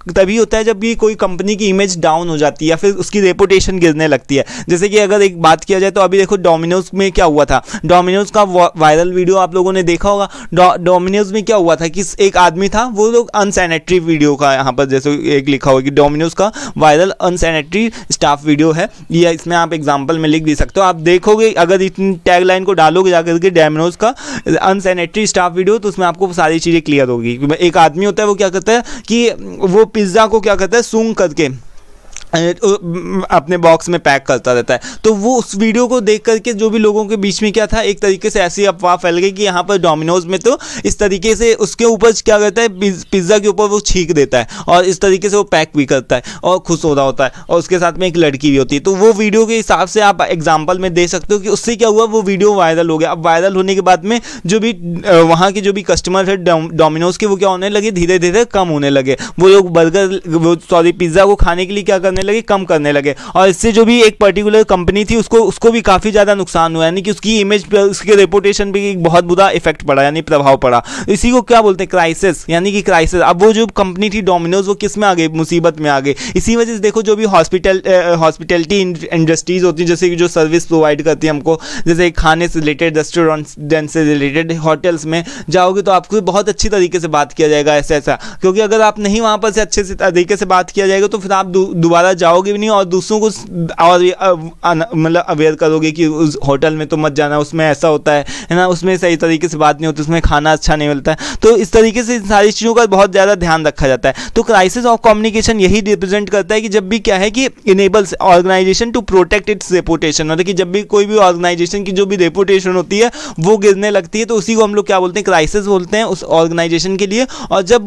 तभी होता है जब भी कोई कंपनी की इमेज डाउन हो जाती है या फिर उसकी रेपुटेशन गिरने लगती है। जैसे कि अगर एक बात किया जाए तो अभी देखो डोमिनोज में क्या हुआ था, डोमिनोज का वायरल वीडियो आप लोगों ने देखा होगा। डोमिनोज में क्या हुआ था कि एक आदमी था, वो लोग अनसैनिटरी वीडियो का, यहाँ पर जैसे एक लिखा हुआ कि डोमिनोज का वायरल अनसैनिटरी स्टाफ वीडियो है, या इसमें आप एग्जांपल में लिख भी सकते हो। आप देखोगे अगर इतनी टैगलाइन को डालोगे जाकर के डोमिनोज का अनसैनिटरी स्टाफ वीडियो, तो उसमें आपको सारी चीज़ें क्लियर होगी। एक आदमी होता है वो क्या करता है कि वो पिज्ज़ा को क्या करता है, सूंघ करके अपने बॉक्स में पैक करता रहता है। तो वो उस वीडियो को देख करके जो भी लोगों के बीच में क्या था, एक तरीके से ऐसी अफवाह फैल गई कि यहाँ पर डोमिनोज में तो इस तरीके से उसके ऊपर क्या करता है, पिज्ज़ा के ऊपर वो छींक देता है और इस तरीके से वो पैक भी करता है और खुश हो रहा होता है, और उसके साथ में एक लड़की भी होती है। तो वो वीडियो के हिसाब से आप एग्जाम्पल में दे सकते हो कि उससे क्या हुआ, वो वीडियो वायरल हो गया। अब वायरल होने के बाद में जो भी वहाँ के जो भी कस्टमर है डोमिनोज के, वो क्या होने लगे, धीरे धीरे कम होने लगे। वो लोग पिज्ज़ा को खाने के लिए क्या करने लगे, कम करने लगे, और इससे जो भी एक पर्टिकुलर कंपनी थी उसको भी काफ़ी ज़्यादा नुकसान हुआ, यानी कि उसकी इमेज पे, उसके रेपुटेशन पे एक बहुत बुरा इफेक्ट पड़ा, यानी प्रभाव पड़ा। इसी को क्या बोलते हैं, क्राइसिस, यानी कि क्राइसिस। अब वो जो कंपनी थी डोमिनोज, वो किस में आ गई, मुसीबत में आ गई। इसी वजह से देखो जो भी हॉस्पिटैलिटी इंडस्ट्रीज होती है, जैसे कि जो सर्विस प्रोवाइड करती है हमको, जैसे खाने से रिलेटेड, रेस्टोरेंट से रिलेटेड, होटल्स में जाओगे तो आपको बहुत अच्छी तरीके से बात किया जाएगा, ऐसा, क्योंकि अगर आप नहीं वहाँ पर से अच्छे से तरीके से बात किया जाएगा तो फिर आप दोबारा दोबारा जाओगे भी नहीं और दूसरों को और मतलब अवेयर करोगे कि उस होटल में तो मत जाना, उसमें ऐसा होता है ना, उसमें सही तरीके से बात नहीं होती, उसमें खाना अच्छा नहीं मिलता है। तो इस तरीके से सारी चीज़ों का बहुत ज़्यादा ध्यान रखा जाता है। तो क्राइसिस ऑफ कम्युनिकेशन यही रिप्रेजेंट करता है कि जब भी क्या है कि enables organisation to protect its reputation, मतलब कि जब भी कोई भी ऑर्गेनाइजेशन की जो भी रेपुटेशन होती है वो गिरने लगती है तो उसी को हम लोग क्या बोलते हैं, क्राइसिस बोलते हैं उस ऑर्गेनाइजेशन के लिए। और जब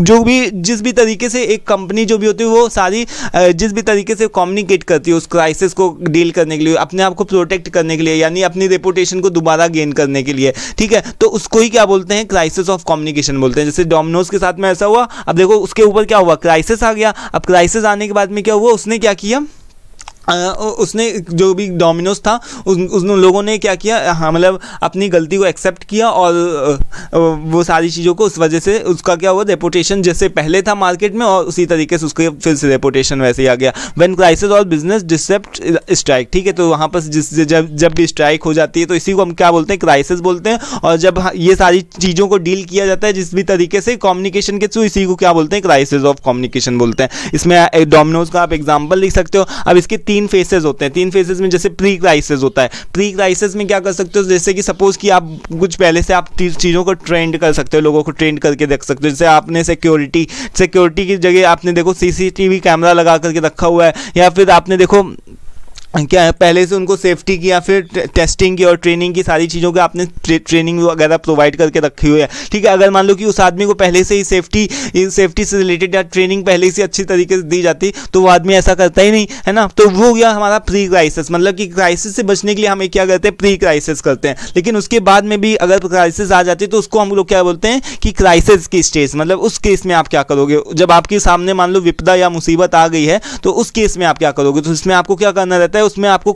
जो भी जिस भी तरीके से एक कंपनी जो भी होती है वो सारी जिस भी तरीके से कम्युनिकेट करती है उस क्राइसिस को डील करने के लिए, अपने आप को प्रोटेक्ट करने के लिए, यानी अपनी रेपुटेशन को दोबारा गेन करने के लिए, ठीक है, तो उसको ही क्या बोलते हैं, क्राइसिस ऑफ कम्युनिकेशन बोलते हैं। जैसे डोमिनोज के साथ में ऐसा हुआ। अब देखो उसके ऊपर क्या हुआ, क्राइसिस आ गया। अब क्राइसिस आने के बाद में क्या हुआ, उसने क्या किया, उसने जो भी डोमिनोज था उन लोगों ने क्या किया, हाँ मतलब अपनी गलती को एक्सेप्ट किया और वो सारी चीज़ों को उस वजह से उसका क्या हुआ, रेपुटेशन जैसे पहले था मार्केट में और उसी तरीके से उसके फिर से रेपुटेशन वैसे ही आ गया। व्हेन क्राइसिस और बिजनेस डिसेप्ट स्ट्राइक, ठीक है, तो वहाँ पर जब भी स्ट्राइक हो जाती है तो इसी को हम क्या बोलते हैं, क्राइसिस बोलते हैं। और जब ये सारी चीज़ों को डील किया जाता है जिस भी तरीके से कम्युनिकेशन के थ्रू, इसी को क्या बोलते हैं, क्राइसिस ऑफ कम्युनिकेशन बोलते हैं। इसमें डोमिनोज का आप एग्जाम्पल लिख सकते हो। अब इसके 3 फेसेस होते हैं। 3 फेसेस में जैसे प्री क्राइसिस होता है। प्री क्राइसिस में क्या कर सकते हो, जैसे कि सपोज कि आप कुछ पहले से आप चीज़ों को ट्रेंड कर सकते हो, लोगों को ट्रेंड करके देख सकते हो। जैसे आपने सिक्योरिटी की जगह आपने देखो सीसीटीवी कैमरा लगा करके रखा हुआ है, या फिर आपने देखो क्या है पहले से उनको सेफ्टी की या फिर टेस्टिंग की और ट्रेनिंग की सारी चीज़ों की आपने ट्रेनिंग वगैरह प्रोवाइड करके रखी हुई है, ठीक है। अगर मान लो कि उस आदमी को पहले से ही सेफ्टी से रिलेटेड या ट्रेनिंग पहले से अच्छी तरीके से दी जाती तो वो आदमी ऐसा करता ही नहीं, है ना। तो वो गया हमारा प्री क्राइसिस, मतलब कि क्राइसिस से बचने के लिए हमें क्या करते हैं, प्री क्राइसिस करते हैं। लेकिन उसके बाद में भी अगर क्राइसिस आ जाती है तो उसको हम लोग क्या बोलते हैं कि क्राइसिस की स्टेज, मतलब उस केस में आप क्या करोगे, जब आपके सामने मान लो विपदा या मुसीबत आ गई है तो उस केस में आप क्या करोगे। तो इसमें आपको क्या करना रहता है, उसमें आपको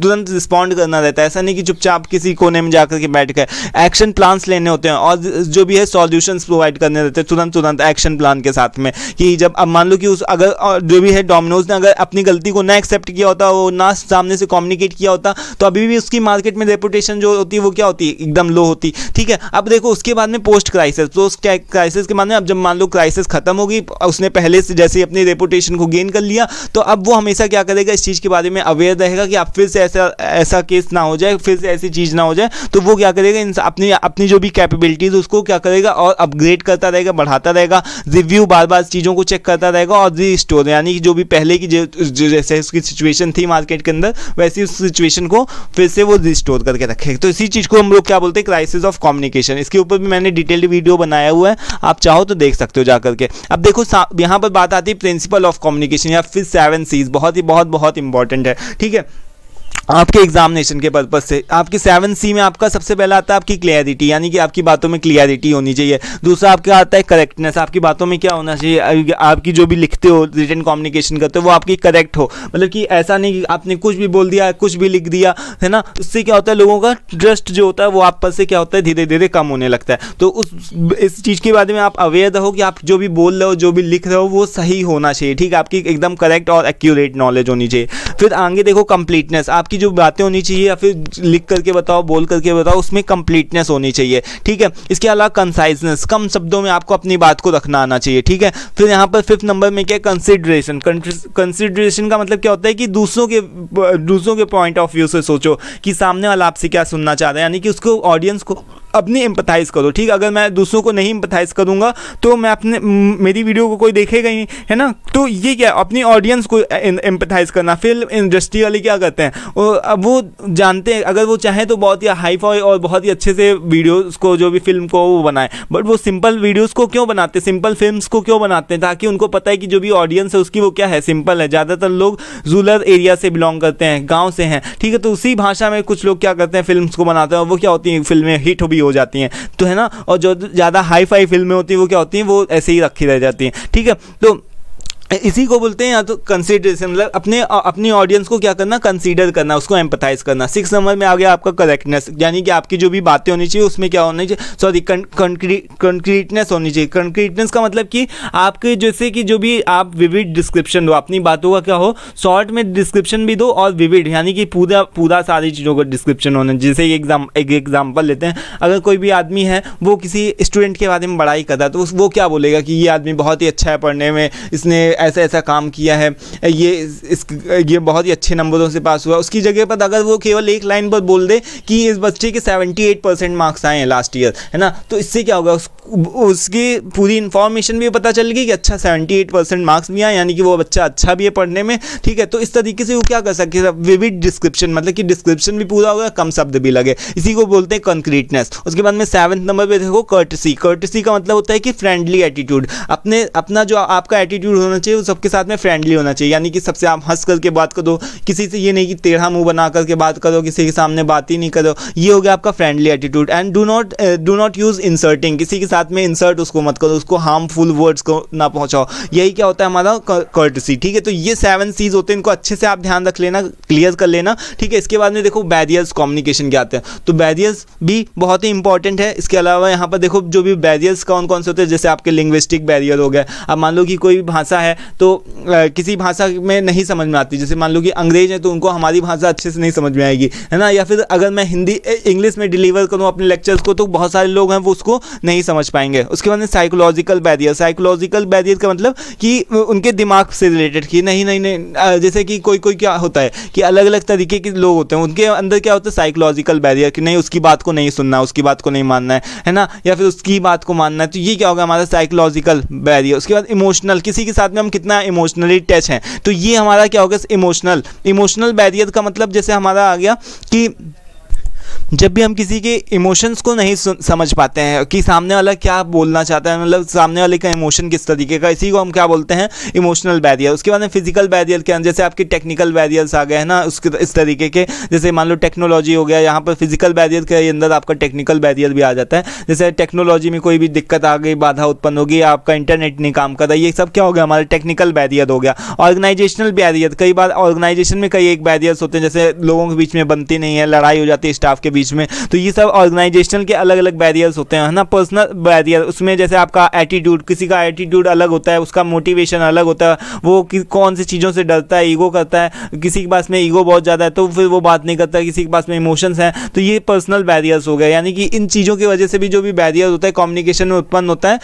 तुरंत रिस्पॉन्ड करना रहता है। ऐसा नहीं कि चुपचाप किसी कोने में जाकर के बैठ गए, एक्शन प्लान्स लेने होते हैं और जो भी है सॉल्यूशंस प्रोवाइड करने रहते हैं तुरंत एक्शन प्लान के साथ में। कि जब अब मान लो कि उस अगर जो भी है डोमिनोज ने अगर अपनी गलती को ना एक्सेप्ट किया होता, वो ना सामने से कम्युनिकेट किया होता, तो अभी भी उसकी मार्केट में रेपुटेशन जो होती है वो क्या होती है, एकदम लो होती, ठीक है। अब देखो उसके बाद में पोस्ट क्राइसिस के बाद में अब जब मान लो क्राइसिस खत्म होगी, उसने पहले से जैसे अपनी रेपुटेशन को गेन कर लिया, तो अब वो हमेशा क्या करेगा, इस चीज़ के बारे में अवेयर रहेगा कि आप फिर से ऐसा केस ना हो जाए, फिर से ऐसी चीज़ ना हो जाए। तो वो क्या करेगा, अपनी जो भी कैपेबिलिटीज उसको क्या करेगा और अपग्रेड करता रहेगा, बढ़ाता रहेगा, रिव्यू बार बार चीज़ों को चेक करता रहेगा और रिस्टोर, यानी कि जो भी पहले की जो जैसे उसकी सिचुएशन थी मार्केट के अंदर वैसी उस सिचुएशन को फिर से वो रिस्टोर करके रखेगा। तो इसी चीज़ को हम लोग क्या बोलते हैं, क्राइसिस ऑफ कम्युनिकेशन। इसके ऊपर भी मैंने डिटेल्ड वीडियो बनाया हुआ है, आप चाहो तो देख सकते हो जा करके। अब देखो यहाँ पर बात आती है प्रिंसिपल ऑफ कम्युनिकेशन या फिर 7 C's, बहुत इंपॉर्टेंट है, ठीक है। आपके एग्जामिनेशन के पर्पज से आपके 7C में आपका सबसे पहला आता है आपकी क्लियरिटी, यानी कि आपकी बातों में क्लियरिटी होनी चाहिए। दूसरा आपका आता है करेक्टनेस, आपकी बातों में क्या होना चाहिए, आपकी जो भी लिखते हो रिटन कम्युनिकेशन करते हो वो आपकी करेक्ट हो, मतलब कि ऐसा नहीं कि आपने कुछ भी बोल दिया, कुछ भी लिख दिया, है ना। उससे क्या होता है, लोगों का ट्रस्ट जो होता है वो आप पर से क्या होता है, धीरे धीरे कम होने लगता है। तो इस चीज़ के बारे में आप अवेयर रहो कि आप जो भी बोल रहे हो, जो भी लिख रहे हो वो सही होना चाहिए, ठीक है। आपकी एकदम करेक्ट और एक्यूरेट नॉलेज होनी चाहिए। फिर आगे देखो कंप्लीटनेस, आपकी जो बातें होनी चाहिए या फिर लिख करके बताओ, बोल करके बताओ, उसमें कंप्लीटनेस होनी चाहिए, ठीक है। इसके अलावा कंसाइजनेस, कम शब्दों में आपको अपनी बात को रखना आना चाहिए, ठीक है। फिर यहाँ पर 5th नंबर में क्या है, कंसिडरेशन। कंसिडरेशन का मतलब क्या होता है कि दूसरों के पॉइंट ऑफ व्यू से सोचो कि सामने वाला आपसे क्या सुनना चाह रहा है, यानी कि उसको ऑडियंस को अपनी एम्पथाइज करो, ठीक। अगर मैं दूसरों को नहीं एम्पथाइज करूंगा तो मैं मेरी वीडियो को कोई देखेगा ही, है ना। तो ये क्या, अपनी ऑडियंस को एम्पथाइज करना। फिल्म इंडस्ट्री वाले क्या करते हैं, वो जानते हैं, अगर वो चाहें तो बहुत ही हाई फाई और बहुत ही अच्छे से वीडियोस को, जो भी फिल्म को वो बनाए, बट वो सिंपल वीडियोस को क्यों बनाते हैं, सिंपल फिल्म्स को क्यों बनाते हैं, ताकि उनको पता है कि जो भी ऑडियंस है उसकी वो क्या है, सिंपल है। ज़्यादातर लोग रूरल एरिया से बिलोंग करते हैं, गाँव से हैं, ठीक है। तो उसी भाषा में कुछ लोग क्या करते हैं, फिल्म्स को बनाते हैं और वो क्या होती हैं, फिल्में हिट हो जाती हैं, तो है ना। और जो ज़्यादा हाई फाई फिल्में होती हैं वो क्या होती हैं, वो ऐसे ही रखी रह जाती हैं, ठीक है। तो इसी को बोलते हैं या तो कंसीडरेशन, मतलब अपनी ऑडियंस को क्या करना, कंसीडर करना, उसको एम्पथाइज करना। 6 नंबर में आ गया आपका करेक्टनेस, यानी कि आपकी जो भी बातें होनी चाहिए उसमें क्या होनी चाहिए, सॉरी कंक्रीटनेस होनी चाहिए। कंक्रीटनेस का मतलब कि आपके जैसे कि जो भी आप विविड डिस्क्रिप्शन दो, अपनी बातों का क्या हो, शॉर्ट में डिस्क्रिप्शन भी दो और विविड, यानी कि पूरा सारी चीज़ों का डिस्क्रिप्शन होना। जैसे एक एग्जाम्पल लेते हैं, अगर कोई भी आदमी है वो किसी स्टूडेंट के बारे में बड़ाई कर रहा है तो वो क्या बोलेगा कि ये आदमी बहुत ही अच्छा है पढ़ने में, इसने ऐसा ऐसा काम किया है, ये बहुत ही अच्छे नंबरों से पास हुआ, उसकी जगह पर अगर वो केवल एक लाइन पर बोल दे कि इस बच्चे के 78% मार्क्स आए हैं लास्ट ईयर, है ना, तो इससे क्या होगा, उसकी पूरी इन्फॉर्मेशन भी पता चल गई कि अच्छा 78% मार्क्स भी आए, यानी कि वो बच्चा अच्छा भी है पढ़ने में, ठीक है। तो इस तरीके से वो क्या कर सकते हैं, विविड डिस्क्रिप्शन, मतलब कि डिस्क्रिप्शन भी पूरा होगा, कम शब्द भी लगे, इसी को बोलते हैं कंक्रीटनेस। उसके बाद में 7वें नंबर पे देखो कर्टसी। कर्टसी का मतलब होता है कि फ्रेंडली एटीट्यूड, अपना जो आपका एटीट्यूड होना चाहिए वो सबके साथ में फ्रेंडली होना चाहिए, यानी कि सबसे आप हंस करके बात करो, किसी से ये नहीं कि टेढ़ा मुंह बना करके बात करो, किसी के सामने बात ही नहीं करो, ये हो गया आपका friendly attitude. And do not use inserting, किसी के साथ में इंसर्ट उसको मत करो, उसको हार्मफुल वर्ड्स को ना पहुंचाओ, यही क्या होता है हमारा कर्टसी, ठीक है। तो ये 7 C's होते हैं, इनको अच्छे से आप ध्यान रख लेना, क्लियर कर लेना, ठीक है। इसके बाद में देखो बैरियर्स कम्युनिकेशन के आते हैं, तो बैरियर्स भी बहुत ही इंपॉर्टेंट है। इसके अलावा यहाँ पर देखो जो भी बैरियर्स कौन कौन से होते हैं, जैसे आपके लिंग्विस्टिक बैरियर हो गया। अब मान लो कि कोई भाषा है तो किसी भाषा में नहीं समझ में आती, जैसे मान लो कि अंग्रेज है तो उनको हमारी भाषा अच्छे से नहीं समझ में आएगी, है ना, या फिर अगर मैं इंग्लिश में डिलीवर करूँ अपने लेक्चर्स को तो बहुत सारे लोग हैं वो उसको नहीं समझ पाएंगे। उसके बाद में साइकोलॉजिकल बैरियर। साइकोलॉजिकल बैरियर का मतलब कि उनके दिमाग से रिलेटेड, कि नहीं जैसे कि कोई क्या होता है कि अलग अलग तरीके के लोग होते हैं, उनके अंदर क्या होता है साइकोलॉजिकल बैरियर, कि नहीं उसकी बात को नहीं सुनना, उसकी बात को नहीं मानना है ना, या फिर उसकी बात को मानना है, तो ये क्या होगा हमारा साइकोलॉजिकल बैरियर। उसके बाद इमोशनल, किसी के साथ में हम कितना इमोशनली टच हैं, तो ये हमारा क्या होगा इमोशनल बैरियर का मतलब जैसे हमारा आ गया कि जब भी हम किसी के इमोशंस को नहीं समझ पाते हैं कि सामने वाला क्या बोलना चाहता है, मतलब सामने वाले का इमोशन किस तरीके का, इसी को हम क्या बोलते हैं इमोशनल बैरियर। उसके बाद में फिजिकल बैरियर के जैसे आपके टेक्निकल बैरियर्स आ गए हैं ना, उसके इस तरीके के, जैसे मान लो टेक्नोलॉजी हो गया, यहाँ पर फिजिकल बैरियर के अंदर आपका टेक्निकल बैरियर भी आ जाता है। जैसे टेक्नोलॉजी में कोई भी दिक्कत आ गई, बाधा उत्पन्न होगी, आपका इंटरनेट नहीं काम कर रहा, ये सब क्या हो गया हमारा टेक्निकल बैरियर हो गया। ऑर्गेनाइजेशनल बैरियर, कई बार ऑर्गेनाइजेशन में कई एक बैरियर्स होते हैं, जैसे लोगों के बीच में बनती नहीं है, लड़ाई हो जाती है स्टाफ के बीच में, तो ये सब ऑर्गेनाइजेशनल के अलग अलग बैरियर्स होते हैं, है ना। पर्सनल बैरियर, उसमें जैसे आपका एटीट्यूड, किसी का एटीट्यूड अलग होता है, उसका मोटिवेशन अलग होता है, वो कौन सी चीज़ों से डरता है, ईगो करता है, किसी के पास में ईगो बहुत ज़्यादा है तो फिर वो बात नहीं करता, किसी के पास में इमोशंस हैं, तो ये पर्सनल बैरियर्स हो गए। यानी कि इन चीज़ों की वजह से भी जो भी बैरियर होता है कम्युनिकेशन में उत्पन्न होता है,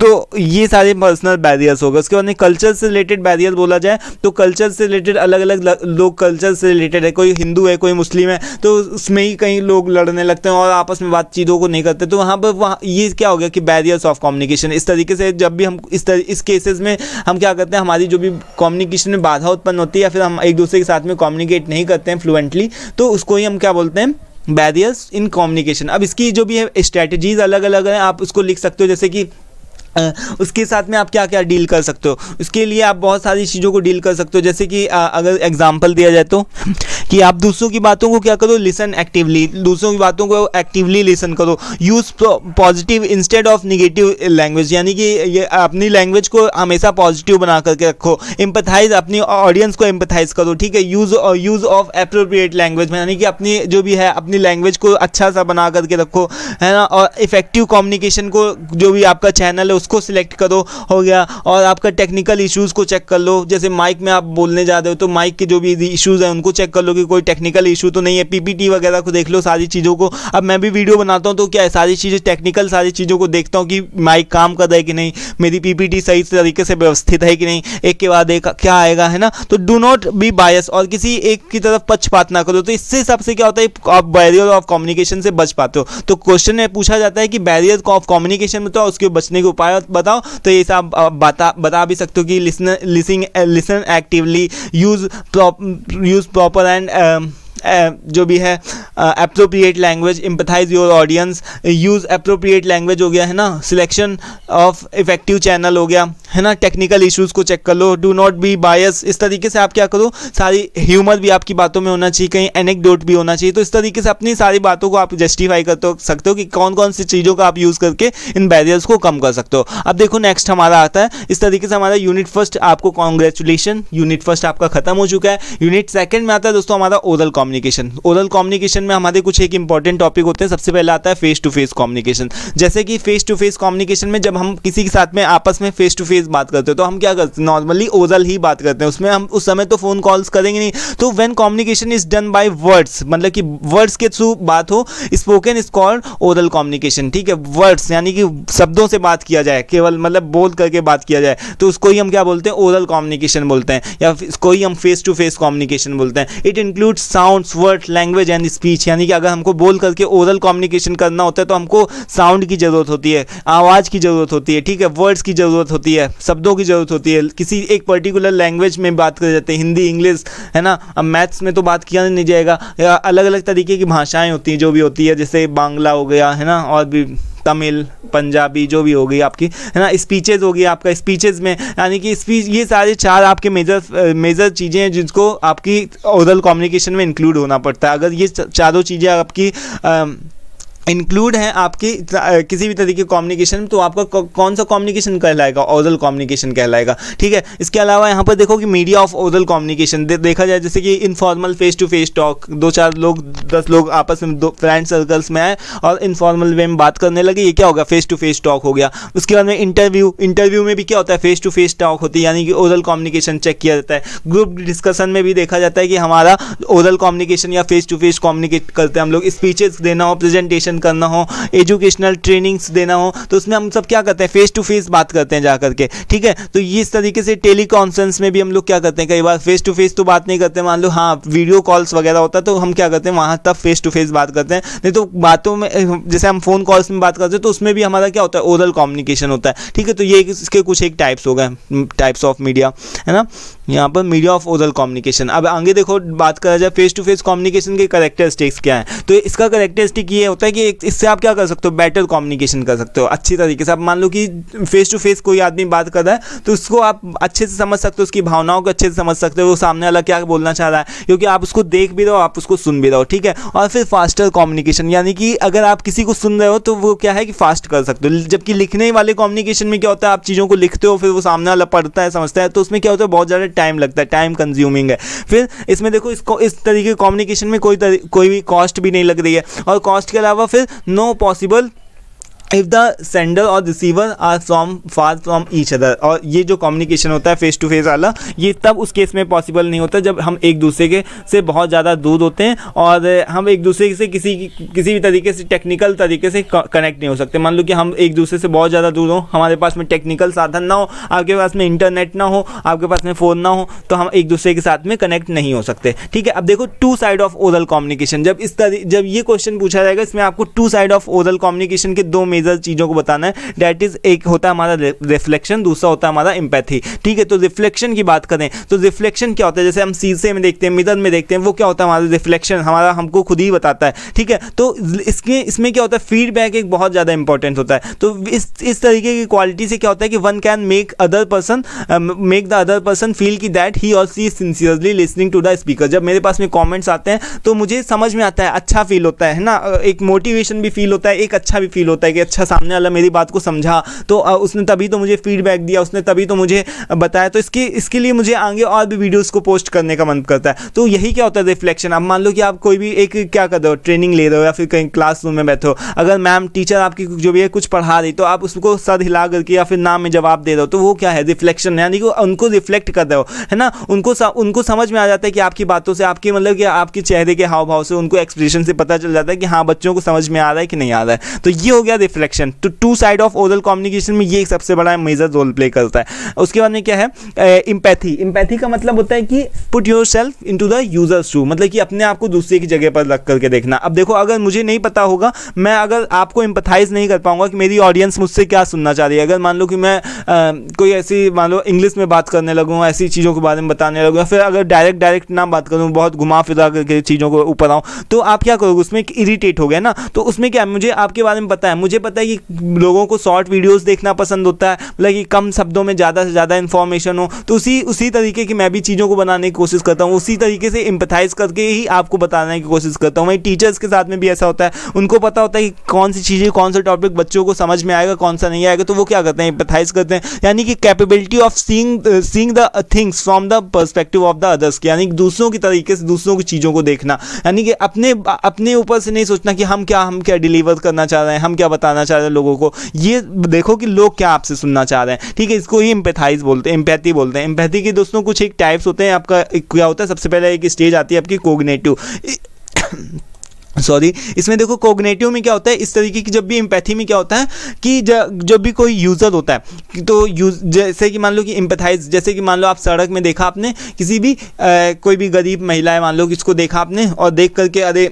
तो ये सारे पर्सनल बैरियर्स हो गए। उसके बाद में कल्चर से रिलेटेड बैरियर बोला जाए तो कल्चर से रिलेटेड अलग अलग लोग कल्चर से रिलेटेड है, कोई हिंदू है कोई मुस्लिम है, तो उसमें ही कई लोग लड़ने लगते हैं और आपस में बातचीतों को नहीं करते, तो वहाँ ये क्या हो गया कि बैरियर्स ऑफ कम्युनिकेशन। इस तरीके से जब भी हम इस केसेस में हम क्या करते हैं, हमारी जो भी कम्युनिकेशन में बाधा उत्पन्न होती है या फिर हम एक दूसरे के साथ में कम्युनिकेट नहीं करते हैं फ्लुएंटली, तो उसको ही हम क्या बोलते हैं बैरियर्स इन कम्युनिकेशन। अब इसकी जो भी है स्ट्रैटेजीज अलग अलग हैं, आप उसको लिख सकते हो, जैसे कि उसके साथ में आप क्या क्या डील कर सकते हो, उसके लिए आप बहुत सारी चीज़ों को डील कर सकते हो। जैसे कि अगर एग्जांपल दिया जाए तो कि आप दूसरों की बातों को क्या करो, लिसन एक्टिवली, दूसरों की बातों को एक्टिवली लिसन करो। Use positive instead of negative language, यानी कि ये अपनी लैंग्वेज को हमेशा पॉजिटिव बना करके रखो। एम्पथाइज, अपनी ऑडियंस को एम्पथाइज करो, ठीक है। यूज़ ऑफ एप्रोप्रिएट लैंग्वेज, यानी कि अपनी जो भी है अपनी लैंग्वेज को अच्छा सा बना करके रखो, है ना। और इफेक्टिव कम्युनिकेशन को जो भी आपका चैनल है उसको सिलेक्ट करो, हो गया। और आपका टेक्निकल इश्यूज़ को चेक कर लो, जैसे माइक में आप बोलने जा रहे हो तो माइक के जो भी इश्यूज़ हैं उनको चेक कर लो कि कोई टेक्निकल इशू तो नहीं है। पीपीटी वगैरह को देख लो, सारी चीज़ों को। अब मैं भी वीडियो बनाता हूँ तो क्या है, सारी चीज़ें टेक्निकल सारी चीज़ों को देखता हूँ कि माइक काम कर रहा है कि नहीं, मेरी पीपीटी सही तरीके से व्यवस्थित है कि नहीं, एक के बाद एक क्या आएगा, है ना। तो डू नॉट बी बायस, और किसी एक की तरफ पक्षपात ना करो। तो इससे सबसे क्या होता है, आप बैरियर ऑफ कम्युनिकेशन से बच पाते हो। तो क्वेश्चन में पूछा जाता है कि बैरियर ऑफ कम्युनिकेशन में तो उसके बचने के उपाय बताओ, तो ये सब बता भी सकते हो कि listen actively, use proper and जो भी है appropriate language, empathise your audience, use appropriate language हो गया, है ना। सिलेक्शन ऑफ इफेक्टिव चैनल हो गया, है ना। टेक्निकल इश्यूज़ को चेक कर लो, डू नॉट बी बायस। इस तरीके से आप क्या करो, सारी ह्यूमर भी आपकी बातों में होना चाहिए, कहीं एनेक्डोट भी होना चाहिए। तो इस तरीके से अपनी सारी बातों को आप जस्टिफाई कर सकते हो कि कौन कौन सी चीज़ों का आप यूज़ करके इन बैरियर्स को कम कर सकते हो। अब देखो नेक्स्ट हमारा आता है, इस तरीके से हमारा यूनिट फर्स्ट, आपको कॉन्ग्रेचुलेशन, यूनिट फर्स्ट आपका खत्म हो चुका है। यूनिट सेकंड में आता है दोस्तों हमारा oral communication. Communication. Oral communication में हमारे कुछ एक इंपॉर्टेंट टॉपिक होते हैं। सबसे पहले आता है फेस टू फेस कम्युनिकेशन। जैसे कि फेस टू फेस कम्युनिकेशन में जब हम किसी के साथ में आपस में फेस टू फेस बात करते हैं तो हम क्या करते हैं, नॉर्मली ओरल ही बात करते हैं, उसमें हम उस समय तो फोन कॉल्स करेंगे नहीं। तो when communication is done by words, मतलब कि वर्ड्स के थ्रू बात हो, spoken is called oral communication. ठीक है, वर्ड्स यानी कि शब्दों से बात किया जाए, केवल मतलब बोल करके बात किया जाए, तो उसको ही हम क्या बोलते हैं, ओरल कम्युनिकेशन बोलते हैं, या इसको ही हम फेस टू फेस कम्युनिकेशन बोलते हैं। It includes sounds, words, language and speech, यानी कि अगर हमको बोल करके ओरल कम्युनिकेशन करना होता है तो हमको साउंड की जरूरत होती है, आवाज़ की जरूरत होती है, ठीक है, वर्ड्स की जरूरत होती है, शब्दों की जरूरत होती है, किसी एक पर्टिकुलर लैंग्वेज में बात कर जाते हैं, हिंदी, इंग्लिश, है ना। अब मैथ्स में तो बात किया नहीं जाएगा, या अलग अलग तरीके की भाषाएं होती हैं जो भी होती है, जैसे बांग्ला हो गया, है ना, और भी तमिल, पंजाबी जो भी हो गई आपकी, है ना, स्पीचेज हो गई आपका, स्पीचेज में यानी कि स्पीच, ये सारे चार आपके मेजर चीज़ें हैं जिसको आपकी ओरल कम्युनिकेशन में इंक्लूड होना पड़ता है। अगर ये चारों चीज़ें आपकी इंक्लूड है आपकी किसी भी तरीके के कम्युनिकेशन में, तो आपका कौन सा कम्युनिकेशन कहलाएगा, ओरल कम्युनिकेशन कहलाएगा। ठीक है, इसके अलावा यहाँ पर देखो कि मीडिया ऑफ ओरल कम्युनिकेशन देखा जाए, जैसे कि informal face to face talk, 2-4 लोग 10 लोग आपस में फ्रेंड सर्कल्स में आए और इनफॉर्मल वे में बात करने लगे, ये क्या होगा, फेस टू फेस टॉक हो गया। उसके बाद में इंटरव्यू में भी क्या होता है, फेस टू फेस टॉक होती है, यानी कि ओरल कम्युनिकेशन चेक किया जाता है। ग्रुप डिस्कशन में भी देखा जाता है कि हमारा ओरल कम्युनिकेशन या फेस टू फेस कम्युनिकेट करते हैं हम लोग, स्पीचेस देना हो, प्रेजेंटेशन करना हो, एजुकेशनल ट्रेनिंग्स देना हो, तो उसमें हम सब क्या करते हैं, फेस टू फेस बात करते हैं जा करके। ठीक है, तो ये इस तरीके से टेली कॉन्फ्रेंस में भी हम लोग क्या करते हैं, कई बार फेस टू फेस तो बात नहीं करते, मान लो हाँ वीडियो कॉल्स वगैरह होता है तो हम क्या करते हैं वहाँ तब फेस टू फेस बात करते हैं। नहीं तो बातों में जैसे हम फोन कॉल्स में बात करते हैं तो उसमें भी हमारा क्या होता है, ओरल कम्युनिकेशन होता है। ठीक है, तो ये इसके कुछ एक टाइप्स हो गए, टाइप्स ऑफ मीडिया, है ना, यहाँ पर मीडिया ऑफ ओरल कम्युनिकेशन। अब आगे देखो बात करा जाए फेस टू फेस कम्युनिकेशन के कैरेक्टरिस्टिक्स क्या है, तो इसका कैरेक्टरिस्टिक ये होता है कि इससे आप क्या कर सकते हो, बेटर कम्युनिकेशन कर सकते हो अच्छी तरीके से। आप मान लो कि फेस टू फेस कोई आदमी बात कर रहा है तो उसको आप अच्छे से समझ सकते हो, उसकी भावनाओं को अच्छे से समझ सकते हो, वो सामने वाला क्या बोलना चाह रहा है, क्योंकि आप उसको देख भी रहो, आप उसको सुन भी रहो। ठीक है, और फिर फास्टर कम्युनिकेशन, यानी कि अगर आप किसी को सुन रहे हो तो वो क्या है कि फास्ट कर सकते हो, जबकि लिखने वाले कम्युनिकेशन में क्या होता है, आप चीज़ों को लिखते हो, फिर वो सामने वाला पढ़ता है, समझता है, तो उसमें क्या होता है, बहुत ज़्यादा टाइम लगता है, टाइम कंज्यूमिंग है। फिर इसमें देखो इसको इस तरीके के कम्युनिकेशन में कोई भी कॉस्ट भी नहीं लग रही है, और कॉस्ट के अलावा फिर no possible if the sender और receiver are far from each other. और ये जो कम्युनिकेशन होता है फेस टू फेस वाला, ये तब उस केस में पॉसिबल नहीं होता जब हम एक दूसरे के से बहुत ज़्यादा दूर होते हैं और हम एक दूसरे से किसी भी तरीके से टेक्निकल तरीके से कनेक्ट नहीं हो सकते। मान लो कि हम एक दूसरे से बहुत ज़्यादा दूर हो, हमारे पास में टेक्निकल साधन ना हो, आपके पास में इंटरनेट ना हो, आपके पास में फ़ोन ना हो, तो हम एक दूसरे के साथ में कनेक्ट नहीं हो सकते। ठीक है, अब देखो two side of oral communication, जब ये क्वेश्चन पूछा जाएगा इसमें आपको two side of oral communication के दो मेजर चीज़ों को बताना है। दैट इज, एक होता है हमारा रिफ्लेक्शन, दूसरा होता है हमारा एम्पैथी। ठीक है, तो रिफ्लेक्शन की बात करें तो रिफ्लेक्शन क्या होता है, जैसे हम शीशे में देखते हैं, मिरर में देखते हैं, वो क्या होता है, हमारा रिफ्लेक्शन हमारा हमको खुद ही बताता है। ठीक है, तो इसमें क्या होता है, फीडबैक एक बहुत ज़्यादा इंपॉर्टेंट होता है। तो इस तरीके की क्वालिटी से क्या होता है कि one can make the other person feel कि that he or she sincerely listening to the speaker. जब मेरे पास में कमेंट्स आते हैं तो मुझे समझ में आता है, अच्छा फील होता है ना, एक मोटिवेशन भी फील होता है, एक अच्छा भी फील होता है कि अच्छा सामने वाला मेरी बात को समझा, तो उसने तभी तो मुझे फीडबैक दिया, उसने तभी तो मुझे बताया, तो इसके लिए मुझे आगे और भी वीडियोस को पोस्ट करने का मन करता है। तो यही क्या होता है रिफ्लेक्शन। अब मान लो कि आप कोई भी एक क्या कर रहे हो, ट्रेनिंग ले रहे हो या फिर कहीं क्लासरूम में बैठे हो, अगर मैम टीचर आपकी जो भी है कुछ पढ़ा रही तो आप उसको सर हिला करके या फिर नाम में जवाब दे रहे हो, तो वो क्या है, रिफ्लेक्शन, यानी कि उनको रिफ्लेक्ट कर रहे हो, है ना। उनको समझ में आ जाता है कि आपकी बातों से, आपकी मतलब कि आपके चेहरे के हाव भाव से, उनको एक्सप्रेशन से पता चल जाता है कि हाँ बच्चों को समझ में आ रहा है कि नहीं आ रहा है। तो ये हो गया रिफ्लेक्शन। तो two side of oral communication में ये सबसे बड़ा मेजर रोल प्ले करता है। उसके बाद में क्या है, एम्पैथी का मतलब होता है कि put yourself into the user's shoe, मतलब कि अपने आप को दूसरे की जगह पर रख करके देखना। अब देखो अगर मुझे नहीं पता होगा, मैं अगर आपको एम्पैथाइज नहीं कर पाऊंगा कि मेरी ऑडियंस मुझसे क्या सुनना चाह रही है। अगर मान लो कि मैं कोई ऐसी मान लो इंग्लिश में बात करने लगूँ, ऐसी चीज़ों के बारे में बताने लगूँ, फिर अगर डायरेक्ट ना बात करूँ, बहुत घुमा फिरा करके चीज़ों को ऊपर आऊँ, तो आप क्या करोगे, उसमें इरिटेट हो गया ना। तो उसमें क्या, मुझे आपके बारे में पता है, मुझे पता है कि लोगों को शॉर्ट वीडियोस देखना पसंद होता है, मतलब कि कम शब्दों में ज़्यादा से ज़्यादा इन्फॉर्मेशन हो, तो उसी तरीके की मैं भी चीज़ों को बनाने की कोशिश करता हूँ, उसी तरीके से एम्पैथाइज करके ही आपको बताने की कोशिश करता हूँ। वहीं टीचर्स के साथ में भी ऐसा होता है, उनको पता होता है कि कौन सी चीज़ें, कौन सा टॉपिक बच्चों को समझ में आएगा, कौन सा नहीं आएगा, तो वो क्या करते हैं, एम्पैथाइज करते हैं, यानी कि capability of seeing the things from the perspective of the others, यानी दूसरों की तरीके से दूसरों की चीज़ों को देखना, यानी कि अपने ऊपर से नहीं सोचना कि हम क्या डिलीवर करना चाह रहे हैं, हम क्या बताना चाह रहे हैं लोगों को, ये देखो कि लोग क्या आपसे सुनना चाह रहे हैं। ठीक है, इसको ही एम्पैथाइज बोलते हैं, एम्पैथी बोलते हैं। एम्पैथी के दोस्तों कुछ एक टाइप्स होते हैं। आपका क्या होता है, सबसे पहले एक स्टेज आती है आपकी कोग्निटिव सॉरी, इसमें देखो कोग्निटिव में क्या होता है, इस तरीके की जब भी एम्पैथी में क्या होता है कि जब भी कोई यूज़र होता है तो जैसे कि मान लो कि एम्पैथाइज, जैसे कि मान लो आप सड़क में देखा आपने किसी भी कोई भी गरीब महिला है, मान लो कि इसको देखा आपने और देख करके अरे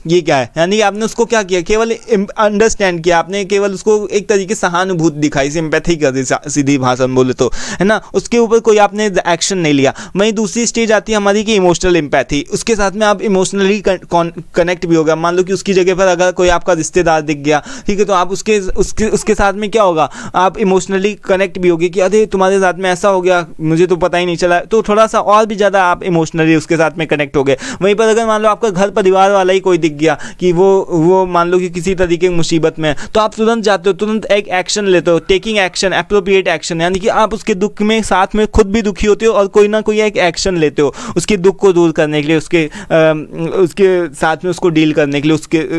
ये क्या है, यानी कि आपने उसको क्या किया, केवल अंडरस्टैंड किया आपने, केवल उसको एक तरीके से सहानुभूति दिखाई, सिंपैथी कर दी, सीधी भाषा में बोले तो, है ना, उसके ऊपर कोई आपने एक्शन नहीं लिया। वहीं दूसरी स्टेज आती है हमारी की इमोशनल एम्पैथी, उसके साथ में आप इमोशनली कनेक्ट भी हो गया। मान लो कि उसकी जगह पर अगर कोई आपका रिश्तेदार दिख गया, ठीक है, तो आप उसके साथ में क्या होगा, आप इमोशनली कनेक्ट भी होगी कि अरे तुम्हारे साथ में ऐसा हो गया, मुझे तो पता ही नहीं चला, तो थोड़ा सा और भी ज़्यादा आप इमोशनली उसके साथ में कनेक्ट हो गए। वहीं पर अगर मान लो आपका घर परिवार वाला ही कोई गया कि वो मान लो कि किसी तरीके की मुसीबत में है, तो आप तुरंत जाते हो, तुरंत एक एक्शन लेते हो, टेकिंग एक्शन, एप्रोप्रिएट एक्शन, यानी कि आप उसके दुख में साथ में खुद भी दुखी होते हो और कोई ना कोई एक एक्शन लेते हो उसके दुख को दूर करने के लिए, उसके साथ में उसको डील करने के लिए,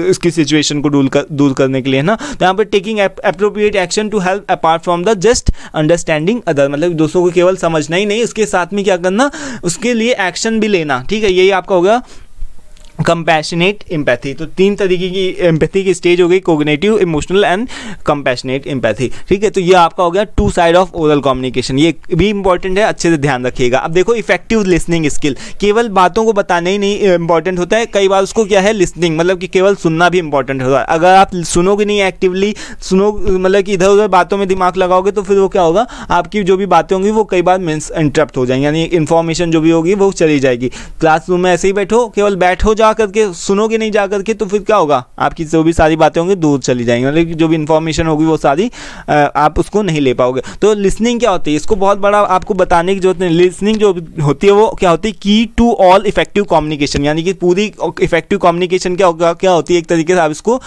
उसकी सिचुएशन को दूर करने के लिए, है ना। तो यहाँ पर taking appropriate action to help apart from the just understanding other, मतलब दोस्तों को केवल समझना ही नहीं, उसके साथ में क्या करना, उसके लिए एक्शन भी लेना। ठीक है, यही आपका होगा कंपैशनेट एम्पैथी। तो तीन तरीके की एम्पैथी की स्टेज हो गई, cognitive, emotional and compassionate empathy. ठीक है, तो ये आपका हो गया two side of oral communication, ये भी इंपॉर्टेंट है, अच्छे से ध्यान रखिएगा। अब देखो इफेक्टिव लिसनिंग स्किल, केवल बातों को बताना ही नहीं इंपॉर्टेंट होता है, कई बार उसको क्या है लिसनिंग, मतलब कि केवल सुनना भी इंपॉर्टेंट होता है। अगर आप सुनोगे नहीं, एक्टिवली सुनो, मतलब कि इधर उधर बातों में दिमाग लगाओगे, तो फिर वो क्या होगा, आपकी जो भी बातें होंगी वो कई बार मिस इंटरप्ट हो जाएंगी, यानी इन्फॉर्मेशन जो भी होगी वो चली जाएगी। क्लासरूम में ऐसे ही बैठो, केवल बैठो जा करके, सुनोगे नहीं जा करके, तो फिर क्या होगा, आपकी जो भी सारी बातें होंगी दूर चली जाएंगी, मतलब जो भी इन्फॉर्मेशन होगी वो सारी आप उसको नहीं ले पाओगे। तो लिसनिंग क्या होती है, इसको बहुत बड़ा आपको बताने की जरूरत नहीं। लिसनिंग जो होती है वो क्या होती है, की टू ऑल इफेक्टिव कम्युनिकेशन, यानी कि पूरी इफेक्टिव कम्युनिकेशन क्या होती है, एक तरीके से आप इसको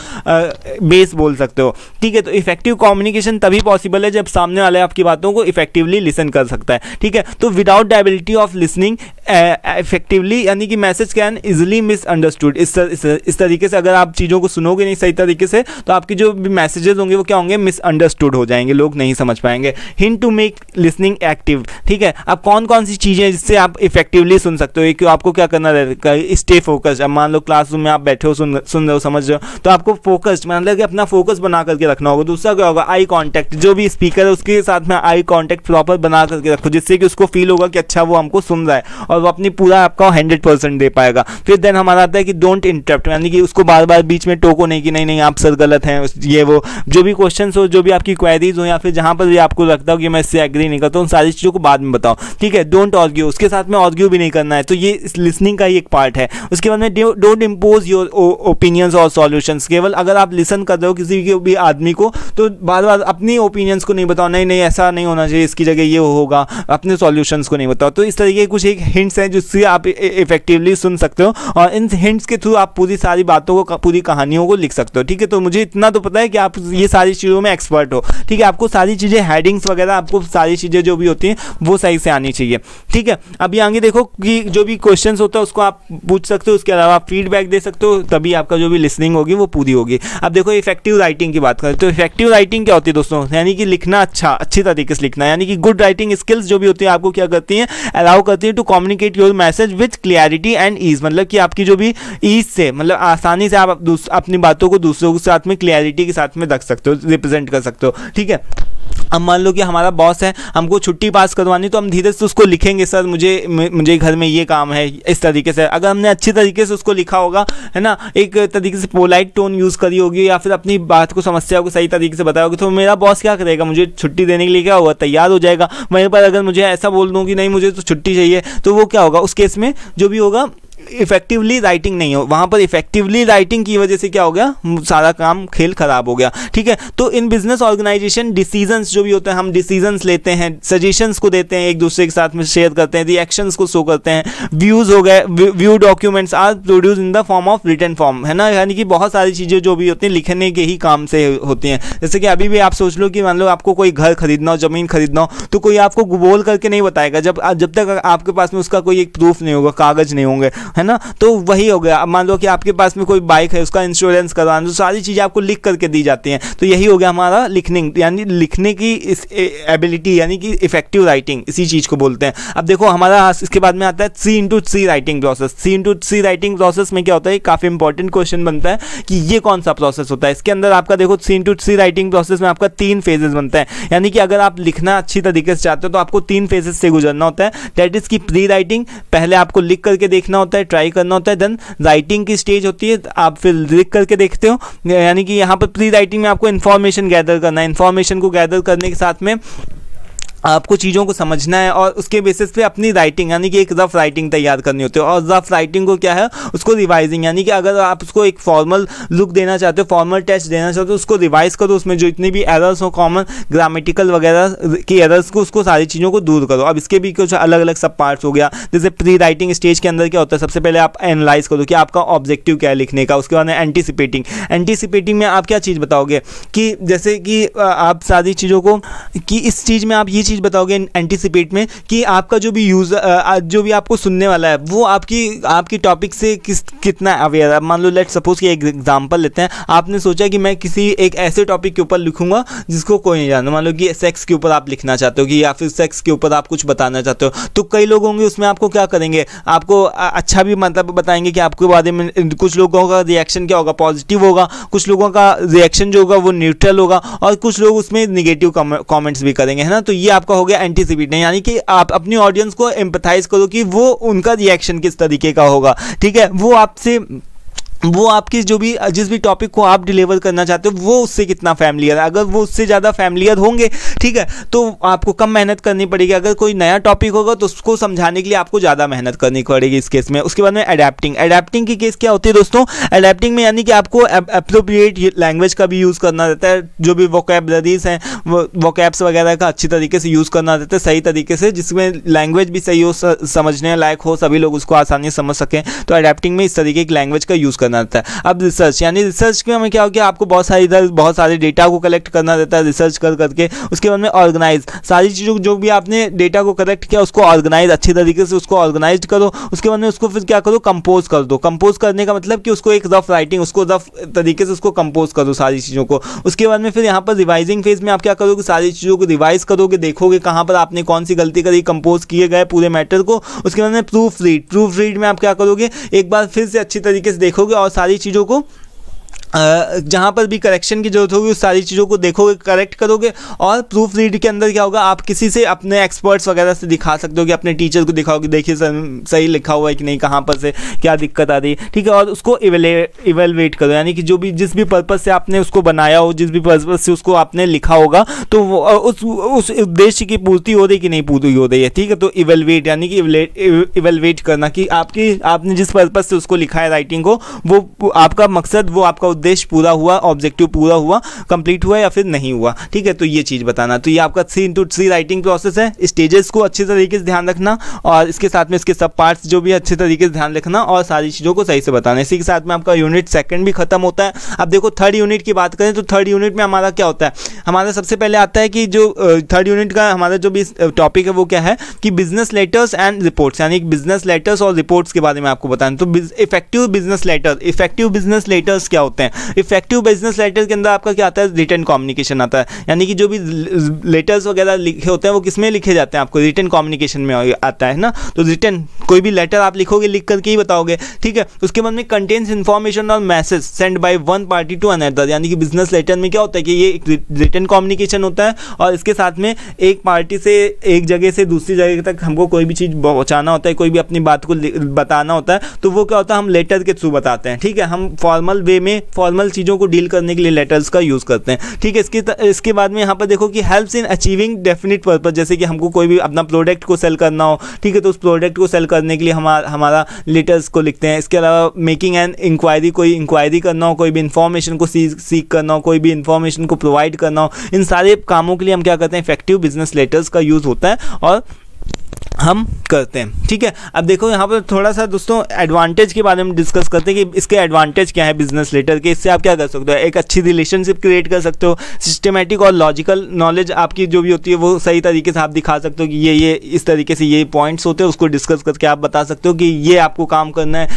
बेस बोल सकते हो। ठीक है, तो इफेक्टिव कम्युनिकेशन तभी पॉसिबल है जब सामने वाले आपकी बातों को इफेक्टिवली लिसन कर सकता है। ठीक है, तो without the ability of listening effectively, यानी कि मैसेज कैन इजिली मिसअंडरस्टूड, इस तरीके से अगर आप चीज़ों को सुनोगे नहीं सही तरीके से, तो आपके जो भी मैसेजेस होंगे वो क्या होंगे, मिसअंडरस्टूड हो जाएंगे, लोग नहीं समझ पाएंगे। Hint to make listening active. ठीक है, अब कौन कौन सी चीज़ें जिससे आप इफेक्टिवली सुन सकते हो, एक आपको क्या करना रहेगा, स्टे फोकस्ड। अब मान लो क्लासरूम में आप बैठे हो, सुन रहे हो, समझ रहे हो, तो आपको फोकस्ड, मतलब कि अपना फोकस बना करके रखना होगा। दूसरा क्या होगा, आई कॉन्टैक्ट, जो भी स्पीकर है उसके साथ में आई कॉन्टैक्ट प्रॉपर बना करके रखो, जिससे कि उसको फील होगा कि अच्छा वो हमको सुन रहा है और वो अपनी पूरा आपका 100% दे पाएगा। फिर देन हमारा आता है कि डोंट इंटरप्ट, यानी कि उसको बार बार बीच में टोको नहीं कि नहीं आप सर गलत हैं, ये वो जो भी क्वेश्चंस हो, जो भी आपकी क्वेरीज हो, या फिर जहां पर भी आपको लगता हो कि मैं इससे एग्री नहीं करता हूं, सारी चीज़ों को बाद में बताओ। ठीक है, डोंट आर्ग्यू, उसके साथ में आर्ग्यू भी नहीं करना है, तो ये लिसनिंग का ही एक पार्ट है। उसके बाद में डोंट इम्पोज योर ओपिनियंस और सॉल्यूशंस, केवल अगर आप लिसन कर रहे हो किसी भी आदमी को, तो बार बार अपनी ओपिनियंस को नहीं बताओ, नहीं ऐसा नहीं होना चाहिए, इसकी जगह ये होगा, अपने सॉल्यूशंस को नहीं बताओ। तो इस तरीके कुछ एक हिंट्स हैं जिससे आप इफेक्टिवली सुन सकते हो, और इन हिंट्स के थ्रू आप पूरी सारी बातों को, पूरी कहानियों को लिख सकते हो। ठीक है, तो मुझे इतना तो पता है कि आप ये सारी चीज़ों में एक्सपर्ट हो। ठीक है, आपको सारी चीज़ें, हेडिंग्स वगैरह, आपको सारी चीज़ें जो भी होती हैं वो सही से आनी चाहिए। ठीक है, अभी आगे देखो कि जो भी क्वेश्चंस होता है उसको आप पूछ सकते हो, उसके अलावा आप फीडबैक दे सकते हो, तभी आपका जो भी लिसनिंग होगी वो पूरी होगी। अब देखो इफेक्टिव राइटिंग की बात करें, तो इफेक्टिव राइटिंग क्या होती है दोस्तों, यानी कि लिखना अच्छी तरीके से लिखना, यानी कि गुड राइटिंग स्किल्स जो भी होती है आपको क्या करती हैं, अलाउ करती है to communicate your message with clarity and ease, मतलब कि आपकी जो भी ईज से, मतलब आसानी से आप अपनी बातों को दूसरों के साथ में क्लियरिटी के साथ में रख सकते हो, रिप्रेजेंट कर सकते हो। ठीक है, अब मान लो कि हमारा बॉस है, हमको छुट्टी पास करवानी, तो हम धीरे से उसको लिखेंगे, सर मुझे घर में ये काम है, इस तरीके से। अगर हमने अच्छी तरीके से उसको लिखा होगा, है ना, एक तरीके से पोलाइट टोन यूज़ करी होगी, या फिर अपनी बात को, समस्या को सही तरीके से बताया होगा, तो मेरा बॉस क्या करेगा, मुझे छुट्टी देने के लिए क्या होगा, तैयार हो जाएगा। वहीं पर अगर मुझे ऐसा बोल दूँ कि नहीं मुझे तो छुट्टी चाहिए, तो वो क्या होगा, उस केस में जो भी होगा इफेक्टिवली राइटिंग नहीं हो, वहाँ पर इफेक्टिवली राइटिंग की वजह से क्या हो गया, सारा काम खेल खराब हो गया। ठीक है, तो इन बिजनेस ऑर्गेनाइजेशन डिसीजंस जो भी होते हैं, हम डिसीजंस लेते हैं, सजेशंस को देते हैं, एक दूसरे के साथ में शेयर करते हैं, रिएक्शंस को शो करते हैं, व्यूज हो गए, view documents are produce in the form of written form, है ना, यानी कि बहुत सारी चीज़ें जो भी होती हैं लिखने के ही काम से होती हैं। जैसे कि अभी भी आप सोच लो कि मान लो आपको कोई घर खरीदना हो, ज़मीन खरीदना हो, तो कोई आपको बोल करके नहीं बताएगा जब तक आपके पास में उसका कोई एक प्रूफ नहीं होगा, कागज़ नहीं होंगे, है ना। तो वही हो गया, मान लो कि आपके पास में कोई बाइक है, उसका इंश्योरेंस करवाना, तो सारी चीज़ें आपको लिख करके दी जाती हैं। तो यही हो गया हमारा लिखनिंग, यानी लिखने की इस एबिलिटी, यानी कि इफेक्टिव राइटिंग, इसी चीज़ को बोलते हैं। अब देखो हमारा इसके बाद में आता है C/C writing process. C/C writing process में क्या होता है, काफ़ी इंपॉर्टेंट क्वेश्चन बनता है कि ये कौन सा प्रोसेस होता है। इसके अंदर आपका देखो C/C राइटिंग प्रोसेस में आपका 3 फेजेस बनता है, यानी कि अगर आप लिखना अच्छी तरीके से चाहते हो तो आपको 3 फेजेस से गुजरना होता है। दैट इज़ की प्री राइटिंग, पहले आपको लिख करके देखना होता है, ट्राई करना होता है। देन राइटिंग की स्टेज होती है, आप फिर लिख करके देखते हो, यानी कि यहाँ पर प्री राइटिंग में आपको इन्फॉर्मेशन गैदर करना है। इन्फॉर्मेशन को गैदर करने के साथ में आपको चीज़ों को समझना है और उसके बेसिस पे अपनी राइटिंग, यानी कि एक रफ राइटिंग तैयार करनी होती है। और रफ राइटिंग को क्या है, उसको रिवाइजिंग, यानी कि अगर आप उसको एक फॉर्मल लुक देना चाहते हो, फॉर्मल टेस्ट देना चाहते हो, उसको रिवाइज करो, उसमें जो इतनी भी एरर्स हो, कॉमन ग्रामेटिकल वगैरह की एरर्स को, उसको सारी चीज़ों को दूर करो। अब इसके भी कुछ अलग अलग सब पार्ट्स हो गया। जैसे प्री राइटिंग स्टेज के अंदर क्या होता है, सबसे पहले आप एनालाइज करो कि आपका ऑब्जेक्टिव क्या है लिखने का। उसके बाद में एंटीसिपेटिंग में आप क्या चीज़ बताओगे कि जैसे कि आप सारी चीज़ों को, कि इस चीज़ में आप ये चीज़ बताओगे एंटीसिपेट में कि आपका जो भी यूजर, जो भी आपको सुनने वाला है, वो आपकी टॉपिक से कितना अवेयर है। मान लो लेट सपोज कि एक एग्जांपल लेते हैं, आपने सोचा कि मैं किसी एक ऐसे टॉपिक के ऊपर लिखूंगा जिसको कोई नहीं जानता, मान लो कि सेक्स के ऊपर आप लिखना चाहते हो, कि या फिर सेक्स के ऊपर आप कुछ बताना चाहते हो, तो कई लोग होंगे उसमें आपको क्या करेंगे, आपको अच्छा भी मतलब बताएंगे कि आपके बारे में, कुछ लोगों का रिएक्शन क्या होगा, पॉजिटिव होगा, कुछ लोगों का रिएक्शन जो होगा वो न्यूट्रल होगा, और कुछ लोग उसमें निगेटिव कमेंट्स भी करेंगे, है ना। तो ये आपका हो गया एंटीसिपेट, यानी कि आप अपनी ऑडियंस को एम्पैथाइज करो कि वो उनका रिएक्शन किस तरीके का होगा। ठीक है, वो आपकी जिस भी टॉपिक को आप डिलीवर करना चाहते हो वो उससे कितना फैमिलियर है। अगर वो उससे ज़्यादा फैमिलियर होंगे, ठीक है, तो आपको कम मेहनत करनी पड़ेगी। अगर कोई नया टॉपिक होगा तो उसको समझाने के लिए आपको ज़्यादा मेहनत करनी पड़ेगी इस केस में। उसके बाद में एडेप्टिंग की केस क्या होती है दोस्तों, एडेप्टिंग में यानी कि आपको अप्रोप्रिएट लैंग्वेज का भी यूज़ करना रहता है, जो भी वोकैबलरीज हैं, वोकैब्स वगैरह का अच्छी तरीके से यूज़ करना रहता है, सही तरीके से, जिसमें लैंग्वेज भी सही हो, समझने लायक हो, सभी लोग उसको आसानी से समझ सकें। तो एडेप्टिंग में इस तरीके की लैंग्वेज का यूज़ करना रहता है। अब रिसर्च, यानी रिसर्च में हमें क्या हो गया, आपको बहुत सारे डेटा को कलेक्ट करना रहता है, रिसर्च करके उसके बाद में ऑर्गेनाइज, सारी चीज़ों जो भी आपने डेटा को कलेक्ट किया उसको ऑर्गेनाइज, अच्छी तरीके से उसको ऑर्गेनाइज करो। उसके बाद में उसको फिर क्या करो, कंपोज कर दो। कंपोज करने का मतलब कि उसको एक रफ राइटिंग, उसको रफ तरीके से उसको कंपोज करो सारी चीज़ों को। उसके बाद में फिर यहाँ पर रिवाइजिंग फेज में आप क्या करोगे, सारी चीज़ों को रिवाइज करोगे, देखोगे कहाँ पर आपने कौन सी गलती करी, कंपोज किए गए पूरे मैटर को। उसके बाद में प्रूफ रीड में आप क्या करोगे, एक बार फिर से अच्छी तरीके से देखोगे और सारी चीज़ों को जहाँ पर भी करेक्शन की जरूरत होगी उस सारी चीज़ों को देखोगे, करेक्ट करोगे। और प्रूफ रीड के अंदर क्या होगा, आप किसी से, अपने एक्सपर्ट्स वगैरह से दिखा सकते हो कि अपने टीचर को दिखाओगे, देखिए सही लिखा हुआ है कि नहीं, कहाँ पर से क्या दिक्कत आ रही है। ठीक है, और उसको इवेलुएट करो, यानी कि जिस भी पर्पज़ से आपने उसको बनाया हो, जिस भी पर्पज़ से उसको आपने लिखा होगा, तो उस उद्देश्य की पूर्ति हो रही कि नहीं पूरी हो रही है। ठीक है, तो इवेलुएट यानी कि इवेलुएट करना कि आपने जिस पर्पज़ से उसको लिखा है राइटिंग को, वो आपका मकसद, वो आपका उद्देश्य पूरा हुआ, ऑब्जेक्टिव पूरा हुआ, कंप्लीट हुआ या फिर नहीं हुआ। ठीक है, तो ये चीज़ बताना। तो ये आपका C/C राइटिंग प्रोसेस है। स्टेजेस को अच्छे तरीके से ध्यान रखना और इसके साथ में इसके सब पार्ट्स जो भी अच्छे तरीके से ध्यान रखना और सारी चीज़ों को सही से बताना। इसी के साथ में आपका यूनिट 2 भी खत्म होता है। अब देखो 3rd यूनिट की बात करें तो 3rd यूनिट में हमारा क्या होता है, हमारा सबसे पहले आता है कि जो 3rd यूनिट का हमारा जो भी टॉपिक है वो क्या है कि बिजनेस लेटर्स एंड रिपोर्ट्स, यानी बिजनेस लेटर्स और रिपोर्ट्स के बारे में आपको बताना। तो इफेक्टिव बिजनेस लेटर्स क्या होते हैं। इफेक्टिव बिजनेस लेटर के अंदर आपका क्या आता है, रिटन कम्युनिकेशन आता है, यानी कि जो भी लेटर्स वगैरह लिखे होते हैं वो किस में लिखे जाते हैं, आपको रिटन कम्युनिकेशन में आता है ना। तो रिटन कोई भी लेटर आप लिखोगे, लिख करके ही बताओगे। ठीक है, उसके बाद में कंटेन्स इन्फॉर्मेशन और message send by one party to another, यानी कि बिजनेस लेटर में क्या होता है कि ये एक रिटन कम्युनिकेशन होता है और इसके साथ में एक पार्टी से एक जगह से दूसरी जगह तक हमको कोई भी चीज़ पहुँचाना होता है, कोई भी अपनी बात को बताना होता है, तो वो क्या होता है, हम लेटर के थ्रू बताते हैं। ठीक है, हम फॉर्मल वे में फॉर्मल चीज़ों को डील करने के लिए लेटर्स का यूज़ करते हैं। ठीक है, इसके बाद में यहाँ पर देखो कि helps in achieving definite purpose, जैसे कि हमको कोई भी अपना प्रोडक्ट को सेल करना हो, ठीक है, तो उस प्रोडक्ट को सेल करने के लिए हमारा लेटर्स को लिखते हैं। इसके अलावा मेकिंग एन इंक्वायरी, कोई इंक्वायरी करना हो, कोई भी इंफॉर्मेशन को सीख करना हो, कोई भी इंफॉर्मेशन को प्रोवाइड करना हो, इन सारे कामों के लिए हम क्या करते हैं, इफेक्टिव बिजनेस लेटर्स का यूज़ होता है और हम करते हैं। ठीक है, अब देखो यहाँ पर थोड़ा सा दोस्तों एडवांटेज के बारे में डिस्कस करते हैं कि इसके एडवांटेज क्या है बिजनेस लेटर के। इससे आप क्या कर सकते हो, एक अच्छी रिलेशनशिप क्रिएट कर सकते हो, सिस्टमेटिक और लॉजिकल नॉलेज आपकी जो भी होती है वो सही तरीके से आप दिखा सकते हो कि ये इस तरीके से ये पॉइंट्स होते हैं, उसको डिस्कस करके आप बता सकते हो कि ये आपको काम करना है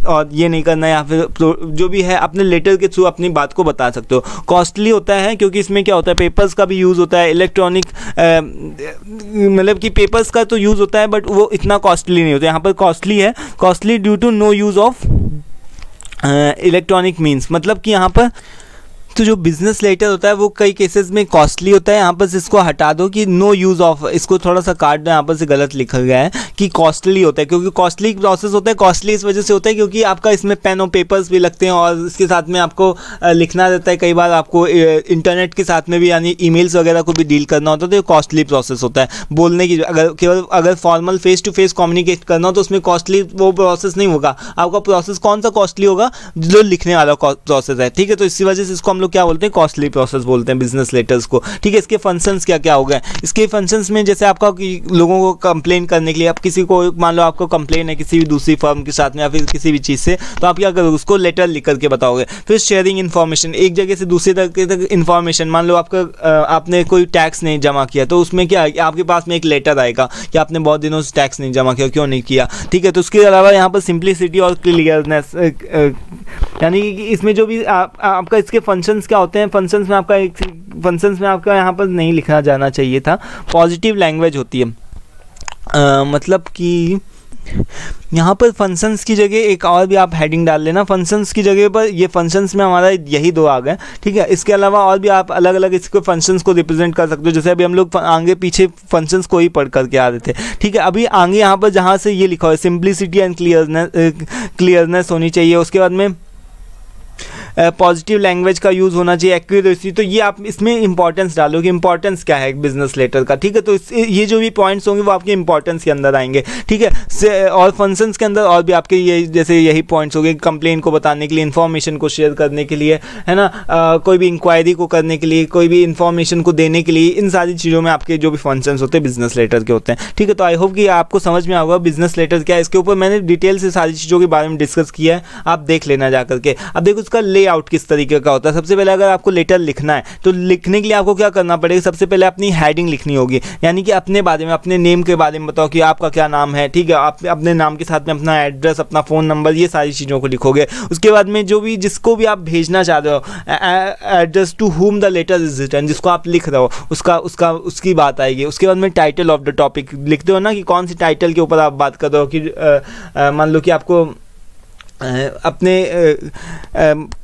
और ये नहीं करना है, या फिर जो भी है अपने लेटर के थ्रू अपनी बात को बता सकते हो। कॉस्टली होता है क्योंकि इसमें क्या होता है, पेपर्स का भी यूज़ होता है, इलेक्ट्रॉनिक मतलब कि पेपर्स का तो यूज़ होता है बट वो इतना कॉस्टली नहीं होता। यहाँ पर कॉस्टली है, costly due to no use of electronic means, मतलब कि यहाँ पर तो जो बिजनेस लेटर होता है वो कई केसेस में कॉस्टली होता है। यहाँ पर से इसको हटा दो कि नो यूज़ ऑफ, इसको थोड़ा सा काट दो, यहाँ पर से गलत लिखा गया है कि कॉस्टली होता है, क्योंकि कॉस्टली प्रोसेस होता है। कॉस्टली इस वजह से होता है क्योंकि आपका इसमें पेन और पेपर्स भी लगते हैं और इसके साथ में आपको लिखना रहता है, कई बार आपको इंटरनेट के साथ में भी यानी ईमेल्स वगैरह को भी डील करना होता है, तो ये कॉस्टली प्रोसेस होता है। बोलने की अगर formal face to face communicate करना हो तो उसमें कॉस्टली वो प्रोसेस नहीं होगा। आपका प्रोसेस कौन सा कॉस्टली होगा, जो लिखने वाला प्रोसेस है। ठीक है, तो इसी वजह से इसको हम लोग क्या बोलते हैं, कॉस्टली प्रोसेस बोलते हैं बिजनेस लेटर्स को। ठीक है, इसके फंक्शंस क्या क्या हो गए, इसके फंक्शंस में जैसे आपका लोगों को कंप्लेन करने के लिए, आप किसी को मान लो आपको कंप्लेन है किसी भी दूसरी फर्म के साथ में या फिर किसी भी चीज़ से, तो आप क्या करोगे, उसको लेटर लिख करके बताओगे। फिर शेयरिंग इन्फॉर्मेशन, एक जगह से दूसरी जगह तक इन्फॉर्मेशन, मान लो आपने कोई टैक्स नहीं जमा किया तो उसमें क्या है, आपके पास में एक लेटर आएगा कि आपने बहुत दिनों से टैक्स नहीं जमा किया, क्यों नहीं किया। ठीक है, तो उसके अलावा यहाँ पर सिंप्लिसिटी और क्लियरनेस, यानी कि इसमें जो भी आपका इसके फंक्शंस क्या होते हैं, फंक्शंस में आपका यहाँ पर नहीं लिखना जाना चाहिए था। पॉजिटिव लैंग्वेज होती है, मतलब कि यहाँ पर फंक्शंस की जगह एक और भी आप हेडिंग डाल लेना, फंक्शंस की जगह पर ये फंक्शंस में हमारा यही दो आ गए। ठीक है, इसके अलावा और भी आप अलग अलग इसको फंक्शंस को रिप्रेजेंट कर सकते हो, जैसे अभी हम लोग आगे पीछे फंक्शंस को ही पढ़ करके आ रहे थे। ठीक है, अभी आगे यहाँ पर जहाँ से ये लिखा हुआ है सिंप्लिसिटी एंड क्लियरनेस होनी चाहिए, उसके बाद में पॉजिटिव लैंग्वेज का यूज़ होना चाहिए, एक्यूरेसी, तो ये आप इसमें इंपॉर्टेंस डालो कि इंपॉर्टेंस क्या है बिजनेस लेटर का। ठीक है, तो ये जो भी पॉइंट्स होंगे वो आपके इंपॉर्टेंस के अंदर आएंगे। ठीक है, और फंक्शंस के अंदर और भी आपके ये जैसे यही पॉइंट्स हो गए, कंप्लेन को बताने के लिए, इन्फॉर्मेशन को शेयर करने के लिए, है ना, कोई भी इंक्वायरी को करने के लिए, कोई भी इन्फॉर्मेशन को देने के लिए, इन सारी चीज़ों में आपके जो भी फंक्शंस होते हैं बिजनेस लेटर के होते हैं। ठीक है, तो आई होप कि आपको समझ में आएगा बिजनेस लेटर क्या है। इसके ऊपर मैंने डिटेल से सारी चीज़ों के बारे में डिस्कस किया है, आप देख लेना जा करके। अब देखो इसका लेआउट किस तरीके का होता है। सबसे पहले अगर आपको लेटर लिखना है तो लिखने के लिए आपको क्या करना पड़ेगा, सबसे पहले अपनी हेडिंग लिखनी होगी, यानी कि अपने बारे में, अपने नेम के बारे में बताओ कि आपका क्या नाम है। ठीक है, आप अपने नाम के साथ में अपना एड्रेस, अपना फ़ोन नंबर, ये सारी चीज़ों को लिखोगे। उसके बाद में जो भी जिसको भी आप भेजना चाह रहे हो, address to whom the letter is written, जिसको आप लिख रहे हो उसकी बात आएगी। उसके बाद में टाइटल ऑफ द टॉपिक लिखते हो ना कि कौन सी टाइटल के ऊपर आप बात कर रहे हो, कि मान लो कि आपको अपने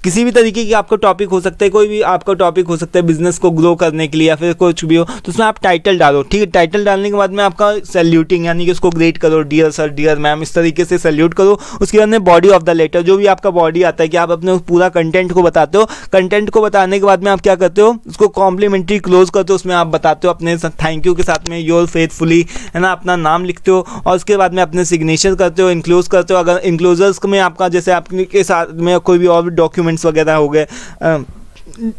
किसी भी तरीके की आपका टॉपिक हो सकता है, कोई भी आपका टॉपिक हो सकता है बिजनेस को ग्रो करने के लिए या फिर कुछ भी हो, तो उसमें आप टाइटल डालो। ठीक है, टाइटल डालने के बाद में आपका सैल्यूटिंग, यानी कि उसको ग्रेट करो, डियर सर, डियर मैम, इस तरीके से सैल्यूट करो। उसके बाद में बॉडी ऑफ द लेटर, जो भी आपका बॉडी आता है कि आप अपने पूरा कंटेंट को बताते हो। कंटेंट को बताने के बाद में आप क्या करते हो, उसको कॉम्प्लीमेंट्री क्लोज करते हो, उसमें आप बताते हो अपने थैंक यू के साथ में योर फेथफुली, है ना, अपना नाम लिखते हो और उसके बाद में अपने सिग्नेचर करते हो, इंक्लोज करते हो। अगर इंक्लोजर्स में आपका जैसे आपके साथ में कोई भी और डॉक्यूमेंट्स वगैरह हो गए,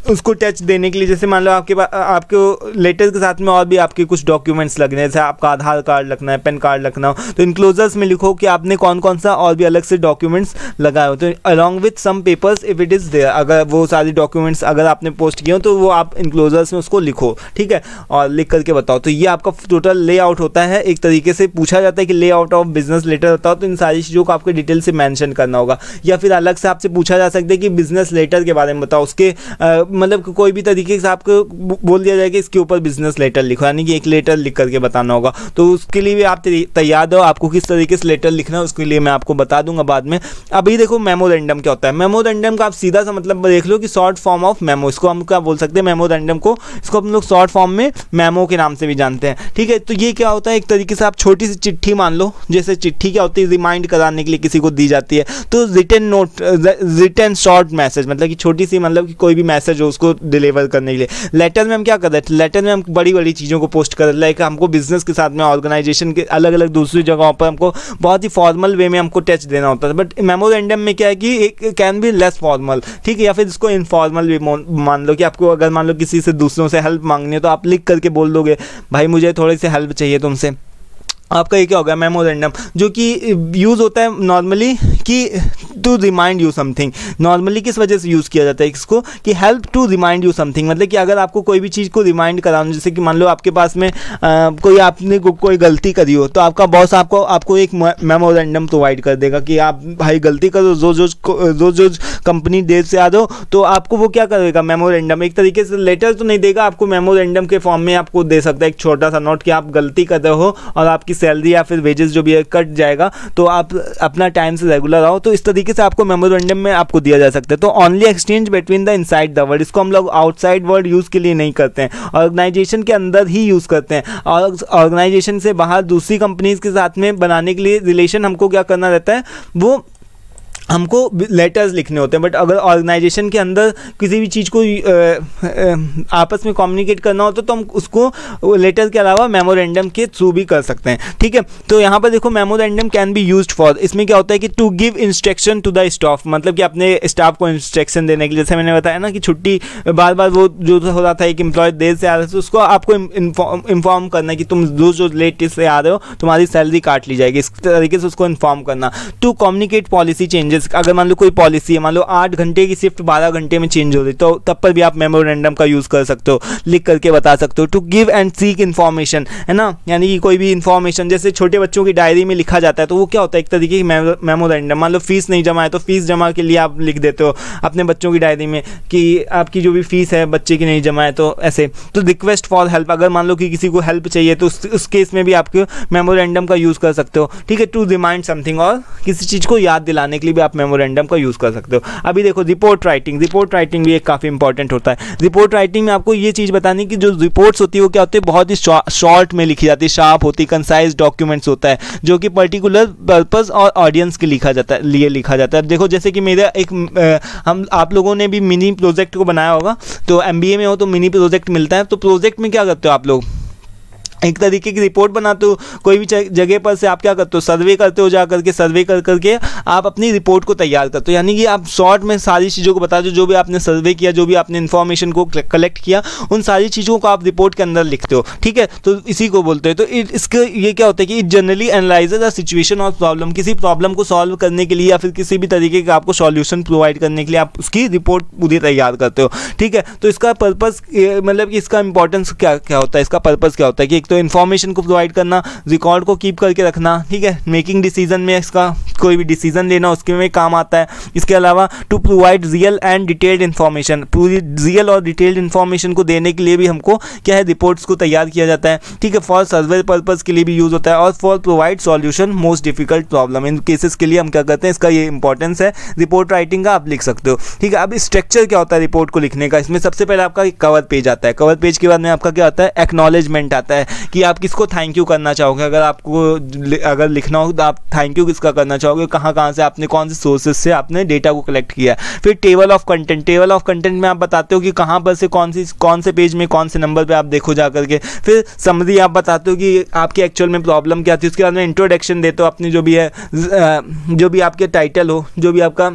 उसको टच देने के लिए, जैसे मान लो आपके लेटर के साथ में और भी आपके कुछ डॉक्यूमेंट्स लगने, जैसे आपका आधार कार्ड लगना है, पैन कार्ड लगना हो, तो इनक्लोजर्स में लिखो कि आपने कौन कौन सा और भी अलग से डॉक्यूमेंट्स लगाए हो, तो along with some papers if it is there, अगर वो सारी डॉक्यूमेंट्स अगर आपने पोस्ट किए हो तो वो आप इनक्लोजर्स में उसको लिखो। ठीक है, और लिख करके बताओ। तो ये आपका टोटल लेआउट होता है। एक तरीके से पूछा जाता है कि लेआउट ऑफ बिजनेस लेटर होता हो, तो इन सारी चीज़ों को आपको डिटेल से मैंशन करना होगा, या फिर अलग से आपसे पूछा जा सकता है कि बिजनेस लेटर के बारे में बताओ, उसके मतलब कोई भी तरीके से आपको बोल दिया जाए कि इसके ऊपर बिजनेस लेटर लिखो, यानी कि एक लेटर लिख करके बताना होगा, तो उसके लिए भी आप तैयार हो। आपको किस तरीके से लेटर लिखना है उसके लिए मैं आपको बता दूंगा बाद में। अभी देखो मेमोरेंडम क्या होता है। मेमोरेंडम का आप सीधा सा मतलब देख लो कि शॉर्ट फॉर्म ऑफ मेमो, इसको हम क्या बोल सकते हैं मेमोरेंडम को, इसको हम लोग शॉर्ट फॉर्म में मेमो के नाम से भी जानते हैं, ठीक है। तो ये क्या होता है, एक तरीके से आप छोटी सी चिट्ठी मान लो, जैसे चिट्ठी क्या होती है रिमाइंड कराने के लिए किसी को दी जाती है, तो written note, written short message, मतलब कि छोटी सी, मतलब कि कोई भी मैसेज हो उसको डिलीवर करने के लिए। लेटर में हम क्या कर रहे थे, लेटर में हम बड़ी बड़ी चीज़ों को पोस्ट कर रहे हैं, हमको बिजनेस के साथ में ऑर्गेनाइजेशन के अलग अलग दूसरी जगहों पर हमको बहुत ही फॉर्मल वे में हमको टच देना होता है। बट मेमोरेंडम में क्या है कि एक कैन बी लेस फॉर्मल, ठीक है, या फिर इसको इनफॉर्मल भी मान लो कि आपको अगर मान लो किसी से दूसरों से हेल्प मांगनी है तो आप लिख करके बोल दोगे भाई मुझे थोड़ी सी हेल्प चाहिए तुमसे, आपका ये क्या होगा मेमोरेंडम, जो कि यूज़ होता है नॉर्मली कि to remind you something. Normally किस वजह से यूज़ किया जाता है इसको, कि help to remind you something, मतलब कि अगर आपको कोई भी चीज़ को रिमाइंड कराना, जैसे कि मान लो आपके पास में कोई आपने कोई गलती करी हो, तो आपका बॉस आपको एक मेमोरेंडम प्रोवाइड कर देगा कि आप भाई गलती करो, जो कंपनी देर से आ दो, तो आपको वो क्या करेगा मेमोरेंडम, एक तरीके से लेटर तो नहीं देगा आपको, मेमोरेंडम के फॉर्म में आपको दे सकता है एक छोटा सा नोट कि आप गलती कर रहे हो और आपकी सैलरी या फिर वेजेस जो भी है कट जाएगा, तो आप अपना टाइम से रेगुलर आओ। तो इस तरीके से आपको मेमोरेंडम में आपको दिया जा सकता है। तो only exchange between the inside the word, इसको हम लोग आउटसाइड वर्ड यूज़ के लिए नहीं करते हैं, ऑर्गेनाइजेशन के अंदर ही यूज़ करते हैं। और ऑर्गेनाइजेशन से बाहर दूसरी कंपनीज के साथ में बनाने के लिए रिलेशन हमको क्या करना रहता है, वो हमको लेटर्स लिखने होते हैं। बट अगर ऑर्गेनाइजेशन के अंदर किसी भी चीज़ को आपस में कम्युनिकेट करना होता तो हम उसको लेटर के अलावा मेमोरेंडम के थ्रू भी कर सकते हैं, ठीक है। तो यहाँ पर देखो memorandum can be used for, इसमें क्या होता है कि to give instruction to the staff, मतलब कि अपने स्टाफ को इंस्ट्रक्शन देने के लिए, जैसे मैंने बताया ना कि छुट्टी बार बार वो जो हो रहा था एक एम्प्लॉय देर से आ रहा था, तो उसको आपको इन्फॉर्म करना कि तुम जो लेट से आ रहे हो तुम्हारी सैलरी काट ली जाएगी, इस तरीके से उसको इन्फॉर्म करना। टू कम्युनिकेट पॉलिसी चेंजेस, अगर मान लो कोई पॉलिसी है, मान लो 8 घंटे की शिफ्ट 12 घंटे में चेंज हो रही, तो तब पर भी आप मेमोरेंडम का यूज़ कर सकते हो, लिख करके बता सकते हो। To give and seek information, है ना, यानी कि कोई भी इन्फॉर्मेशन जैसे छोटे बच्चों की डायरी में लिखा जाता है, तो वो क्या होता है एक तरीके की मेमोरेंडम। मान लो फीस नहीं जमा है तो फीस जमा के लिए आप लिख देते हो अपने बच्चों की डायरी में कि आपकी जो भी फीस है बच्चे की नहीं जमा है, तो ऐसे। तो रिक्वेस्ट फॉर हेल्प, अगर मान लो कि किसी को हेल्प चाहिए तो उस केस में भी आपको मेमोरेंडम का यूज़ कर सकते हो, ठीक है। टू रिमाइंड समथिंग, और किसी चीज़ को याद दिलाने के लिए भी आप मेमोरेंडम का यूज़ कर सकते हो। अभी देखो रिपोर्ट राइटिंग, रिपोर्ट राइटिंग भी एक काफ़ी इंपॉर्टेंट होता है। रिपोर्ट राइटिंग में आपको ये चीज़ बतानी कि जो रिपोर्ट्स होती है वो क्या होती है, बहुत ही शॉर्ट में लिखी जाती है, शार्प होती है, कंसाइज डॉक्यूमेंट्स होता है, जो कि पर्टिकुलर पर्पस और ऑडियंस के लिखा जाता है, लिए लिखा जाता है। देखो जैसे कि मेरा एक हम आप लोगों ने भी मिनी प्रोजेक्ट को बनाया होगा, तो MBA में हो तो मिनी प्रोजेक्ट मिलता है, तो प्रोजेक्ट में क्या करते हो आप लोग, एक तरीके की रिपोर्ट बनाते हो, कोई भी जगह पर से आप क्या करते हो, सर्वे करते हो, जा करके सर्वे कर करके आप अपनी रिपोर्ट को तैयार करते हो, यानी कि आप शॉर्ट में सारी चीज़ों को बताते हो, जो भी आपने सर्वे किया, जो भी आपने इन्फॉर्मेशन को कलेक्ट किया, उन सारी चीज़ों को आप रिपोर्ट के अंदर लिखते हो, ठीक है। तो इसी को बोलते हैं। तो इसके ये क्या होता है कि it generally analyses a situation और प्रॉब्लम, किसी प्रॉब्लम को सॉल्व करने के लिए या फिर किसी भी तरीके का आपको सॉल्यूशन प्रोवाइड करने के लिए आप उसकी रिपोर्ट पूरी तैयार करते हो, ठीक है। तो इसका पर्पस मतलब कि इसका इंपॉर्टेंस क्या क्या होता है, इसका पर्पस क्या होता है कि एक तो इन्फॉर्मेशन को प्रोवाइड करना, रिकॉर्ड को कीप करके रखना, ठीक है। मेकिंग डिसीजन में इसका कोई भी डिसीजन लेना उसके में काम आता है। इसके अलावा to provide real and detailed information, पूरी रियल और डिटेल्ड इन्फॉर्मेशन को देने के लिए भी हमको क्या है रिपोर्ट्स को तैयार किया जाता है, ठीक है। फॉर सर्वे पर्पस के लिए भी यूज़ होता है, और for provide solution most difficult problem, in cases के लिए हम क्या करते हैं, इसका ये इंपॉर्टेंस है रिपोर्ट राइटिंग का, आप लिख सकते हो, ठीक है। अब स्ट्रक्चर क्या होता है रिपोर्ट को लिखने का, इसमें सबसे पहले आपका एक कवर पेज आता है, कवर पेज के बाद में आपका क्या आता है एक्नॉलेजमेंट आता है कि आप किसको थैंक यू करना चाहोगे, अगर आपको अगर लिखना हो तो आप थैंक यू किसका करना चाहोगे, कहाँ कहाँ से आपने कौन से सोर्सेज से आपने डेटा को कलेक्ट किया है। फिर table of content, table of content में आप बताते हो कि कहाँ पर से कौन से पेज में कौन से नंबर पे आप देखो जा करके। फिर समरी आप बताते हो कि आपकी एक्चुअल में प्रॉब्लम क्या थी। उसके बाद में इंट्रोडक्शन देते हो अपनी जो भी है, जो भी आपके टाइटल हो, जो भी आपका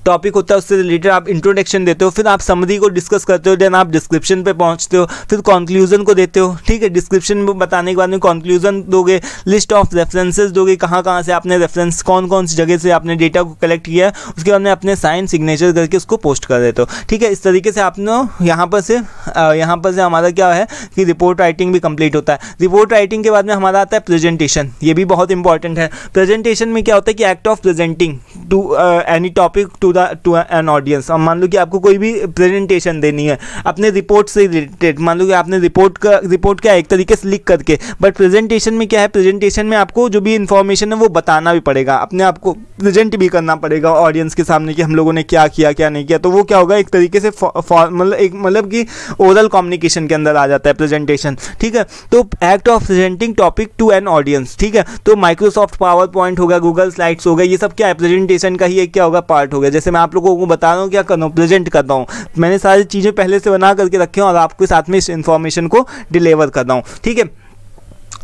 टॉपिक होता है उससे रिलेटेड आप इंट्रोडक्शन देते हो। फिर आप समरी को डिस्कस करते हो, देन आप डिस्क्रिप्शन पे पहुंचते हो, फिर कंक्लूजन को देते हो, ठीक है। डिस्क्रिप्शन में बताने के बाद में कंक्लूजन दोगे, लिस्ट ऑफ रेफरेंसेस दोगे, कहाँ कहाँ से आपने रेफरेंस, कौन कौन सी जगह से आपने डेटा को कलेक्ट किया है, उसके बाद में अपने साइन सिग्नेचर करके उसको पोस्ट कर देते हो, ठीक है। इस तरीके से आपने यहाँ पर से हमारा क्या है कि रिपोर्ट राइटिंग भी कंप्लीट होता है। रिपोर्ट राइटिंग के बाद में हमारा आता है प्रेजेंटेशन, ये भी बहुत इंपॉर्टेंट है। प्रेजेंटेशन में क्या होता है कि act of presenting to any topic to an audience. अब मान लो कि आपको कोई भी प्रेजेंटेशन देनी है अपने रिपोर्ट से रिलेटेड, मान लो कि आपने रिपोर्ट का एक तरीके से लिख करके, बट प्रेजेंटेशन में क्या है, प्रेजेंटेशन में आपको जो भी इंफॉर्मेशन है वो बताना भी पड़ेगा, अपने आप को प्रेजेंट भी करना पड़ेगा ऑडियंस के सामने कि हम लोगों ने क्या किया क्या नहीं किया। तो वो क्या होगा, एक तरीके से मतलब कि ओरल कम्युनिकेशन के अंदर आ जाता है प्रेजेंटेशन, ठीक है। तो act of presenting topic to an audience, ठीक है। तो माइक्रोसॉफ्ट पावर पॉइंट होगा, गूगल स्लाइड्स हो गए, ये सब क्या है, प्रेजेंटेशन का ही एक क्या होगा पार्ट हो गया। जैसे मैं आप लोगों को बता रहा हूँ क्या कर रहा हूँ, प्रेजेंट कर रहा हूँ, मैंने सारी चीज़ें पहले से बना करके रखे हैं और आपके साथ में इस इन्फॉर्मेशन को डिलीवर कर रहा हूँ, ठीक है।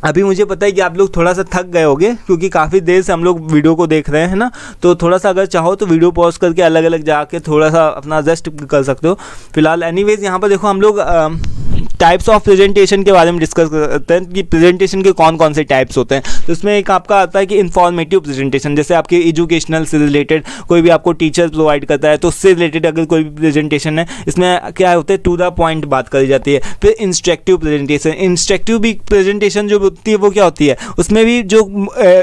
अभी मुझे पता है कि आप लोग थोड़ा सा थक गए होंगे क्योंकि काफ़ी देर से हम लोग वीडियो को देख रहे हैं ना, तो थोड़ा सा अगर चाहो तो वीडियो पॉज करके अलग अलग जाके थोड़ा सा अपना रेस्ट कर सकते हो फिलहाल। एनीवेज यहाँ पर देखो हम लोग टाइप्स ऑफ प्रेजेंटेशन के बारे में डिस्कस करते हैं कि प्रेजेंटेशन के कौन कौन से टाइप्स होते हैं। तो इसमें एक आपका आता है कि इन्फॉर्मेटिव प्रेजेंटेशन, जैसे आपके एजुकेशनल से रिलेटेड कोई भी आपको टीचर प्रोवाइड करता है तो उससे रिलेटेड अगर कोई भी प्रेजेंटेशन है, इसमें क्या होता है टू द पॉइंट बात करी जाती है। फिर इंस्ट्रक्टिव प्रेजेंटेशन, इंस्ट्रक्टिव भी प्रेजेंटेशन जो होती है वो क्या होती है, उसमें भी जो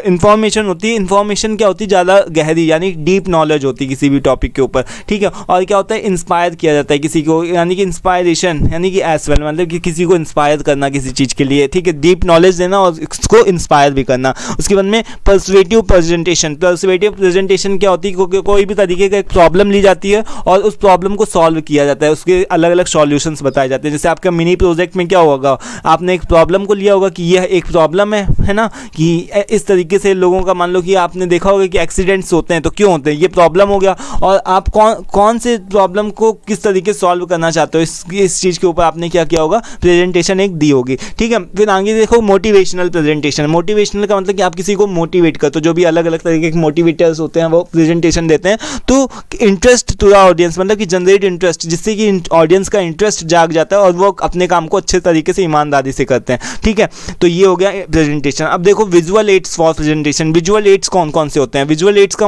इन्फॉर्मेशन होती है, इन्फॉर्मेशन क्या होती है ज़्यादा गहरी यानी डीप नॉलेज होती है किसी भी टॉपिक के ऊपर, ठीक है। और क्या होता है, इंस्पायर किया जाता है किसी को, यानी कि इंस्पायरेशन यानी कि एज वेल, मतलब कि किसी को इंस्पायर करना किसी चीज़ के लिए, ठीक है, डीप नॉलेज देना और इसको इंस्पायर भी करना। उसके बाद में पर्सुएटिव प्रेजेंटेशन, पर्सुएटिव प्रेजेंटेशन क्या होती है, कोई भी तरीके का एक प्रॉब्लम ली जाती है और उस प्रॉब्लम को सॉल्व किया जाता है, उसके अलग अलग सॉल्यूशंस बताए जाते हैं। जैसे आपका मिनी प्रोजेक्ट में क्या होगा, आपने एक प्रॉब्लम को लिया होगा कि यह एक प्रॉब्लम है ना, कि इस तरीके से लोगों का, मान लो कि आपने देखा होगा कि एक्सीडेंट्स होते हैं तो क्यों होते हैं, ये प्रॉब्लम हो गया, और आप कौन से प्रॉब्लम को किस तरीके से सॉल्व करना चाहते हो, इस चीज़ के ऊपर आपने क्या किया होगा, प्रेजेंटेशन एक दी होगी, ठीक है। फिर आगे देखो मोटिवेशनल प्रेजेंटेशन, मोटिवेशनल का मतलब कि आप किसी को मोटिवेट करते हो, जो भी अलग अलग तरीके के मोटिवेटर्स होते हैं वो प्रेजेंटेशन देते हैं, तो इंटरेस्ट टू द ऑडियंस, मतलब कि जनरेट इंटरेस्ट, जिससे कि ऑडियंस का इंटरेस्ट जाग जाता है और वो अपने काम को अच्छे तरीके से ईमानदारी से करते हैं, ठीक है। तो ये हो गया प्रेजेंटेशन। अब देखो visual aids for presentation, visual aids कौन कौन से होते हैं, विजुअल एड्स का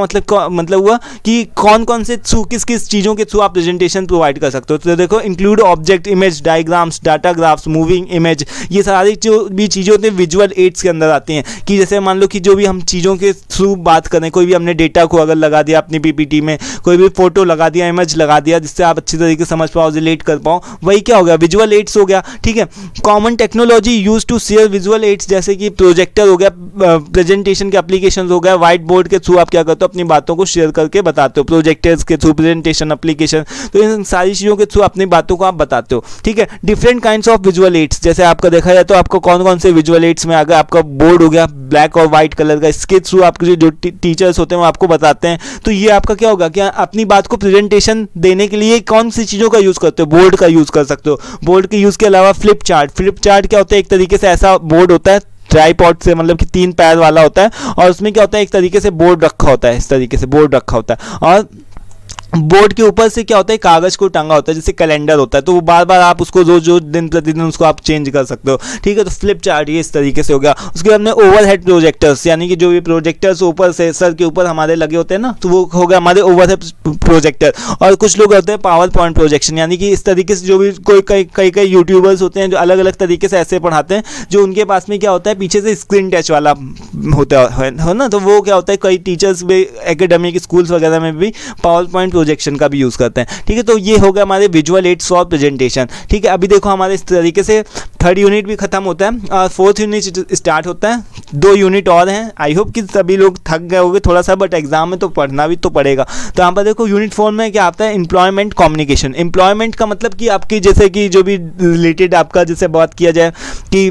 मतलब हुआ कि कौन कौन से थ्रू, किस किस चीज़ों के थ्रू आप प्रेजेंटेशन प्रोवाइड कर सकते हो। तो देखो include object, image, diagrams, data graphs, moving image, ये सारी जो भी चीज़ें होती हैं विजुअल एड्स के अंदर आती हैं। कि जैसे मान लो कि जो भी हम चीज़ों के थ्रू बात करें, कोई भी हमने डेटा को अगर लगा दिया अपनी पीपीटी में, कोई भी फोटो लगा दिया, इमेज लगा दिया, जिससे आप अच्छी तरीके से समझ पाओ, रिलेट कर पाओ, वही क्या हो गया, विजुअल एड्स हो गया, ठीक है। Common technology use to share visual aids, जैसे कि प्रोजेक्टर हो गया, प्रेजेंटेशन के एप्लीकेशन हो गया, व्हाइट बोर्ड के थ्रू आप क्या करते हो, अपनी बातों को शेयर करके बताते हो, प्रोजेक्टर्स के थ्रू, प्रेजेंटेशन एप्लीकेशन, तो इन सारी चीज़ों के थ्रू अपनी बातों को आप बताते हो, ठीक है। Different kinds of visual aids, जैसे आपका देखा जाए तो आपको कौन कौन से विजुअल एड्स में आ गया, आपका बोर्ड हो गया ब्लैक और व्हाइट कलर का, इसके थ्रू आपके जो टीचर्स होते हैं वो आपको बताते हैं। तो ये आपका क्या होगा, क्या अपनी बात को प्रेजेंटेशन देने के लिए कौन सी चीज़ों का यूज़ करते हो, बोर्ड का यूज़ कर सकते हो। बोर्ड के यूज़ के अलावा फ्लिप चार्ट, फ्लिप चार्ट क्या होता है, एक तरीके से ऐसा बोर्ड होता है ट्राइपॉड से, मतलब कि 3 पैर वाला होता है, और उसमें क्या होता है, एक तरीके से बोर्ड रखा होता है, इस तरीके से बोर्ड रखा होता है, और बोर्ड के ऊपर से क्या होता है, कागज को टांगा होता है, जैसे कैलेंडर होता है, तो वो बार बार आप उसको रोज दिन प्रतिदिन उसको आप चेंज कर सकते हो, ठीक है। तो फ्लिप चार्ट ये इस तरीके से हो गया। उसके बाद में ओवरहेड प्रोजेक्टर्स, यानी कि जो भी प्रोजेक्टर्स ऊपर से सर के ऊपर हमारे लगे होते हैं ना, तो वो हो गया हमारे ओवरहेड प्रोजेक्टर। और कुछ लोग होते हैं पावर पॉइंट प्रोजेक्शन, यानी कि इस तरीके से जो भी कई यूट्यूबर्स होते हैं जो अलग अलग तरीके से ऐसे पढ़ाते हैं, जो उनके पास में क्या होता है, पीछे से स्क्रीन टच वाला होता है ना, तो वो क्या होता है, कई टीचर्स भी एकेडमिक स्कूल्स वगैरह में भी पावर पॉइंट प्रोजेक्शन का भी यूज़ करते हैं, ठीक है। तो ये हो गया हमारे विजुअल एड्स फॉर प्रेजेंटेशन, ठीक है। अभी देखो हमारे इस तरीके से 3rd यूनिट भी खत्म होता है और 4th यूनिट स्टार्ट होता है, 2 यूनिट और हैं। आई होप कि सभी लोग थक गए होंगे थोड़ा सा, बट एग्जाम में तो पढ़ना भी तो पड़ेगा। तो यहाँ पर देखो यूनिट 4 में क्या आता है, एम्प्लॉयमेंट कम्युनिकेशन। एम्प्लॉयमेंट का मतलब कि आपकी जैसे कि जो भी रिलेटेड आपका जैसे बात किया जाए कि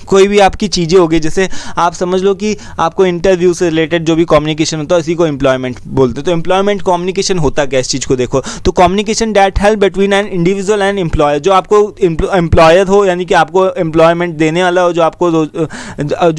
कोई भी आपकी चीज़ें होगी, जैसे आप समझ लो कि आपको इंटरव्यू से रिलेटेड जो भी कम्युनिकेशन होता है उसी को एम्प्लॉयमेंट बोलते हैं। तो एम्प्लॉयमेंट कम्युनिकेशन होता क्या, इस चीज़ को देखो, तो communication that help between an individual and employer, जो आपको एम्प्लॉयर हो यानी कि आपको एम्प्लॉयमेंट देने वाला हो, जो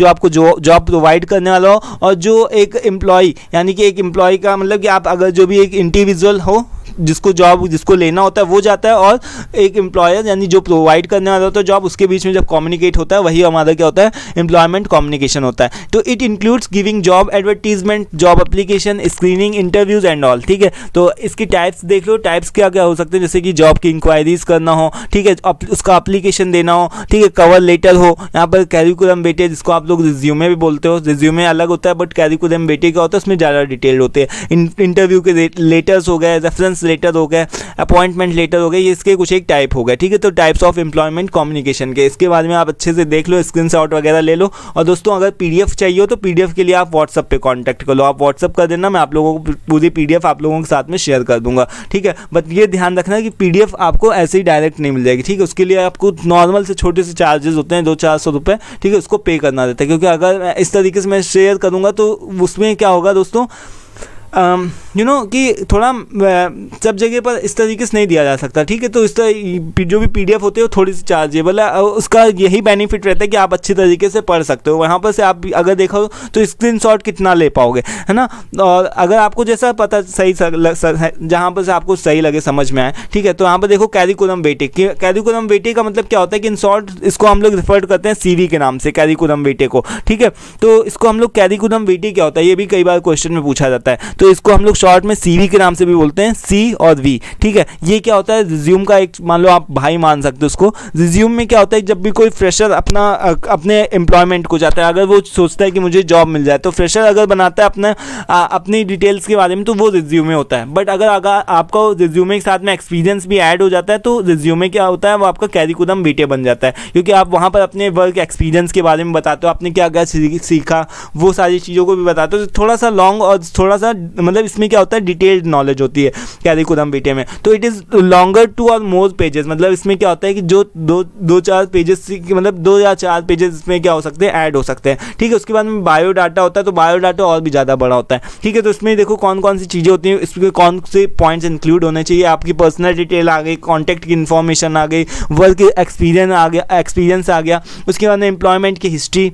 आपको जॉब प्रोवाइड करने वाला हो, और जो एक एम्प्लॉय यानी कि एक एम्प्लॉय का मतलब कि आप अगर जो भी एक इंडिविजुअल हो जिसको जॉब जिसको लेना होता है वो जाता है, और एक एम्प्लॉयर यानी जो प्रोवाइड करने वाला होता है जॉब, उसके बीच में जब कम्युनिकेट होता है वही हमारा क्या होता है, एम्प्लॉयमेंट कम्युनिकेशन होता है। तो it includes giving job advertisement, job application, screening, interviews and all. ठीक है, तो इसकी टाइप्स देख लो, टाइप्स क्या क्या हो सकते हैं, जैसे कि जॉब की इंक्वायरीज करना हो, ठीक है, उसका एप्लीकेशन देना हो, ठीक है, कवर लेटर हो, यहाँ पर कैरिकुलम वेटे जिसको आप लोग रिज्यूमे भी बोलते हो, रिज्यूमे अलग होता है बट कैरिकुलम वेटे क्या होता है उसमें ज़्यादा डिटेल्ड होते हैं। इंटरव्यू के लेटर्स हो गए, रेफरेंस लेटर हो गए, अपॉइंटमेंट लेटर हो गए, ये इसके कुछ एक टाइप हो गए। ठीक है, तो टाइप्स ऑफ एम्प्लॉयमेंट कम्युनिकेशन के, इसके बारे में आप अच्छे से देख लो, स्क्रीनशॉट वगैरह ले लो। और दोस्तों अगर पीडीएफ चाहिए हो तो पीडीएफ के लिए आप व्हाट्सएप पे कांटेक्ट कर लो, आप व्हाट्सएप कर देना, मैं आप लोगों को पूरी पीडीएफ आप लोगों के साथ में शेयर कर दूंगा। ठीक है, बट ये ध्यान रखना कि पीडीएफ आपको ऐसे ही डायरेक्ट नहीं मिल जाएगी। ठीक है, उसके लिए आपको नॉर्मल से छोटे से चार्जेस होते हैं, 200-400 रुपये, ठीक है, उसको पे करना रहता है, क्योंकि अगर इस तरीके से मैं शेयर करूँगा तो उसमें क्या होगा दोस्तों, कि थोड़ा सब जगह पर इस तरीके से नहीं दिया जा सकता। ठीक है, तो इस तरह जो भी पीडीएफ होते हैं वो थोड़ी सी चार्जेबल है, उसका यही बेनिफिट रहता है कि आप अच्छी तरीके से पढ़ सकते हो। वहाँ पर से आप अगर देखो तो स्क्रीनशॉट कितना ले पाओगे, है ना। और अगर आपको जैसा पता सही जहाँ पर से आपको सही लगे, समझ में आए, ठीक है, तो यहाँ पर देखो कैरिकुलम वेटे। कैरिकुलम वेटे का मतलब क्या होता है कि इन शॉर्ट इसको हम लोग रेफर करते हैं सीवी के नाम से, कैरिकुलम वेटे को। ठीक है, तो इसको हम लोग कैरिकुलम वेटे क्या होता है ये भी कई बार क्वेश्चन में पूछा जाता है, तो इसको हम लोग शॉर्ट में सीवी के नाम से भी बोलते हैं, सी और वी। ठीक है, ये क्या होता है, रिज्यूम का एक मान लो आप भाई मान सकते हो उसको। रिज्यूम में क्या होता है, जब भी कोई फ्रेशर अपने एम्प्लॉयमेंट को जाता है, अगर वो सोचता है कि मुझे जॉब मिल जाए, तो फ्रेशर अगर बनाता है अपनी डिटेल्स के बारे में तो वो रिज्यूमे होता है। बट अगर आपका रिज्यूमे के साथ में एक्सपीरियंस भी ऐड हो जाता है तो रिज्यूमे क्या होता है, वो आपका कैरिकुलम वेटे बन जाता है, क्योंकि आप वहाँ पर अपने वर्क एक्सपीरियंस के बारे में बताते हो, आपने क्या क्या सीखा, वो सारी चीज़ों को भी बताते हो। तो थोड़ा सा लॉन्ग और थोड़ा सा मतलब इसमें क्या होता है, डिटेल्ड नॉलेज होती है कैरिकुलम वेटे में। तो इट इज़ लॉन्गर 2 और मोर पेजेस, मतलब इसमें क्या होता है कि जो दो चार पेजेस, मतलब 2 या 4 पेजेस इसमें क्या हो सकते हैं, ऐड हो सकते हैं। ठीक है, उसके बाद में बायोडाटा होता है, तो बायोडाटा और भी ज़्यादा बड़ा होता है। ठीक है, तो इसमें देखो कौन कौन सी चीज़ें होती हैं, इसमें कौन से पॉइंट्स इंक्लूड होने चाहिए, आपकी पर्सनल डिटेल आ गई, कॉन्टैक्ट की इन्फॉर्मेशन आ गई, वर्क एक्सपीरियंस आ गया, उसके बाद में एम्प्लॉयमेंट की हिस्ट्री,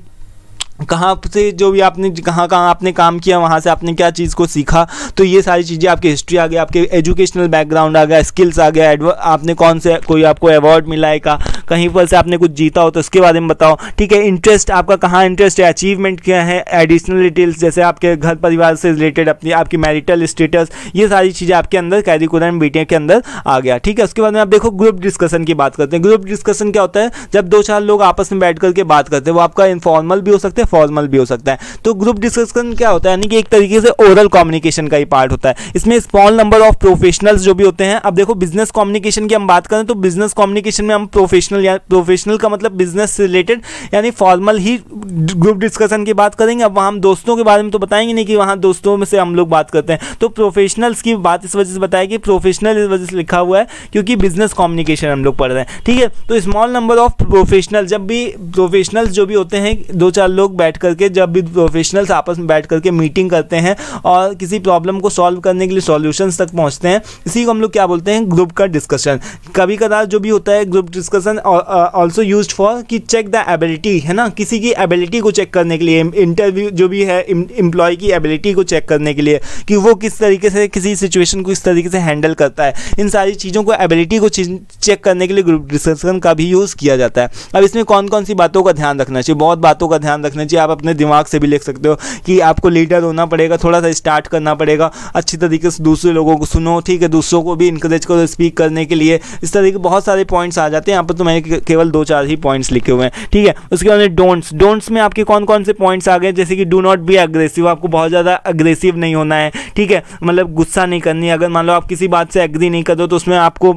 कहाँ से जो भी आपने कहाँ आपने काम किया, वहाँ से आपने क्या चीज़ को सीखा, तो ये सारी चीज़ें आपकी हिस्ट्री आ गई, आपके एजुकेशनल बैकग्राउंड आ गया, स्किल्स आ गया, आपने कौन से कोई आपको अवार्ड मिला है का, कहीं पर से आपने कुछ जीता हो तो उसके बारे में बताओ। ठीक है, इंटरेस्ट आपका कहाँ इंटरेस्ट है, अचीवमेंट क्या है, एडिशनल डिटेल्स जैसे आपके घर परिवार से रिलेटेड आपकी मैरिटल स्टेटस, ये सारी चीज़ें आपके अंदर कैरिकुलम वेटे के अंदर आ गया। ठीक है, उसके बाद में आप देखो ग्रुप डिस्कशन की बात करते हैं। ग्रुप डिस्कशन क्या होता है, जब 2-4 लोग आपस में बैठ करके बात करते हैं, वो आपका इनफॉर्मल भी हो सकता है, फॉर्मल भी हो सकता है। तो ग्रुप डिस्कशन क्या होता है, यानी कि एक तरीके से ओरल कम्युनिकेशन का ही पार्ट होता है। इसमें स्मॉल नंबर ऑफ प्रोफेशनल्स जो भी होते हैं, अब देखो बिजनेस कम्युनिकेशन की हम बात करें तो बिजनेस कम्युनिकेशन में हम प्रोफेशनल का मतलब बिजनेस से रिलेटेड यानी फॉर्मल ही ग्रुप डिस्कशन की बात करेंगे। अब वहाँ हम दोस्तों के बारे में तो बताएंगे नहीं कि वहाँ दोस्तों में से हम लोग बात करते हैं। तो प्रोफेशनल्स की बात इस वजह से बताएगी, प्रोफेशनल इस वजह से लिखा हुआ है क्योंकि बिजनेस कम्युनिकेशन हम लोग पढ़ रहे हैं। ठीक है, तो स्मॉल नंबर ऑफ प्रोफेशनल, जब भी प्रोफेशनल्स जो भी होते हैं 2-4 लोग बैठ करके, जब भी प्रोफेशनल्स आपस में बैठ करके मीटिंग करते हैं और किसी प्रॉब्लम को सॉल्व करने के लिए सॉल्यूशंस तक पहुंचते हैं, इसी को हम लोग क्या बोलते हैं, ग्रुप का डिस्कशन। कभी कदार जो भी होता है group discussion also used for कि चेक द एबिलिटी, है ना, किसी की एबिलिटी को चेक करने के लिए, इंटरव्यू जो भी है एम्प्लॉय की एबिलिटी को चेक करने के लिए कि वो किस तरीके से किसी सिचुएशन को इस तरीके से हैंडल करता है, इन सारी चीज़ों को एबिलिटी को चेक करने के लिए ग्रुप डिस्कशन का भी यूज़ किया जाता है। अब इसमें कौन कौन सी बातों का ध्यान रखना चाहिए, बहुत बातों का ध्यान रखना चाहिए। आप अपने दिमाग से भी लिख सकते हो कि आपको लीडर होना पड़ेगा, थोड़ा सा स्टार्ट करना पड़ेगा, अच्छी तरीके से दूसरे लोगों को सुनो, ठीक है, दूसरों को भी इंकरेज करो स्पीक करने के लिए। इस तरह के बहुत सारे पॉइंट्स आ जाते हैं। यहाँ पर तो मैंने केवल 2-4 ही पॉइंट्स लिखे हुए हैं। ठीक है, उसके बाद डोंट्स में आपके कौन कौन से पॉइंट्स आ गए, जैसे कि डू नॉट बी अग्रेसिव, आपको बहुत ज़्यादा अग्रेसिव नहीं होना है। ठीक है, मतलब गुस्सा नहीं करनी, अगर मान लो आप किसी बात से एग्री नहीं कर दो तो उसमें आपको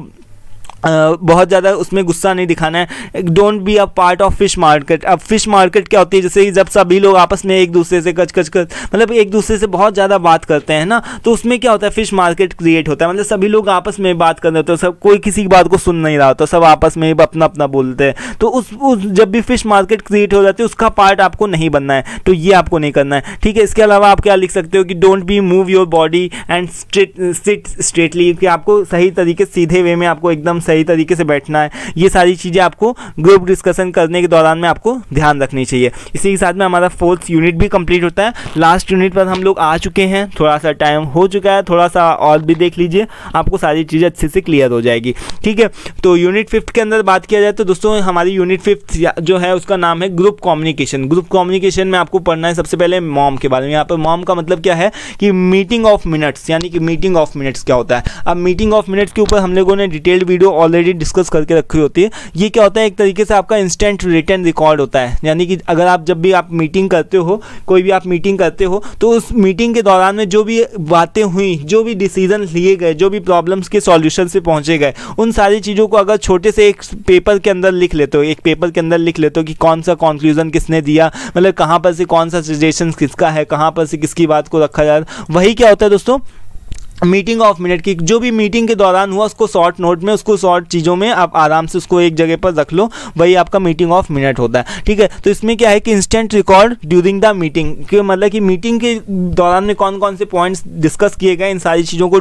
बहुत ज़्यादा उसमें गुस्सा नहीं दिखाना है। Don't be a part of fish market. अब फिश मार्केट क्या होती है, जैसे जब सभी लोग आपस में एक दूसरे से कच मतलब एक दूसरे से बहुत ज़्यादा बात करते हैं ना, तो उसमें क्या होता है, फिश मार्केट क्रिएट होता है। मतलब सभी लोग आपस में बात कर रहे होते हैं, सब कोई किसी की बात को सुन नहीं रहा होता, सब आपस में अपना अपना बोलते हैं। तो उस जब भी फिश मार्केट क्रिएट हो जाती है उसका पार्ट आपको नहीं बनना है, तो ये आपको नहीं करना है। ठीक है, इसके अलावा आप क्या लिख सकते हो कि don't be move your body and sit straightly, कि आपको सही तरीके सीधे वे में आपको एकदम सही सही तरीके से बैठना है, ये सारी चीज़ें आपको ग्रुप डिस्कशन करने के दौरान में आपको ध्यान रखनी चाहिए। इसी के साथ में हमारा 4th यूनिट भी कंप्लीट होता है। लास्ट यूनिट पर हम लोग आ चुके हैं, थोड़ा सा टाइम हो चुका है, थोड़ा सा और भी देख लीजिए, आपको सारी चीज़ें अच्छे से क्लियर हो जाएगी। ठीक है, तो यूनिट 5th के अंदर बात किया जाए तो दोस्तों हमारी यूनिट 5th जो है उसका नाम है ग्रुप कम्युनिकेशन। ग्रुप कम्युनिकेशन में आपको पढ़ना है सबसे पहले मॉम के बारे में। यहाँ पर मॉम का मतलब क्या है कि मीटिंग ऑफ मिनट्स, यानी कि मीटिंग ऑफ मिनट्स क्या होता है। अब मीटिंग ऑफ मिनट्स के ऊपर हम लोगों ने डिटेल्ड वीडियो ऑलरेडी डिस्कस करके रखी होती है। ये क्या होता है, एक तरीके से आपका इंस्टेंट रिटन रिकॉर्ड होता है, यानी कि अगर आप जब भी आप मीटिंग करते हो, कोई भी आप मीटिंग करते हो, तो उस मीटिंग के दौरान में जो भी बातें हुई, जो भी डिसीजन लिए गए, जो भी प्रॉब्लम्स के सॉल्यूशन से पहुंचे गए, उन सारी चीज़ों को अगर छोटे से एक पेपर के अंदर लिख लेते हो, एक पेपर के अंदर लिख लेते हो कि कौन सा कंक्लूजन किसने दिया, मतलब कहाँ पर से कौन सा सजेशन किसका है, कहाँ पर से किसकी बात को रखा जाए, वही क्या होता है दोस्तों मीटिंग ऑफ मिनट की। जो भी मीटिंग के दौरान हुआ उसको शॉर्ट नोट में, उसको शॉर्ट चीज़ों में आप आराम से उसको एक जगह पर रख लो, वही आपका मीटिंग ऑफ मिनट होता है। ठीक है, तो इसमें क्या है कि instant record during the meeting, कि मतलब कि मीटिंग के दौरान में कौन कौन से पॉइंट्स डिस्कस किए गए, इन सारी चीज़ों को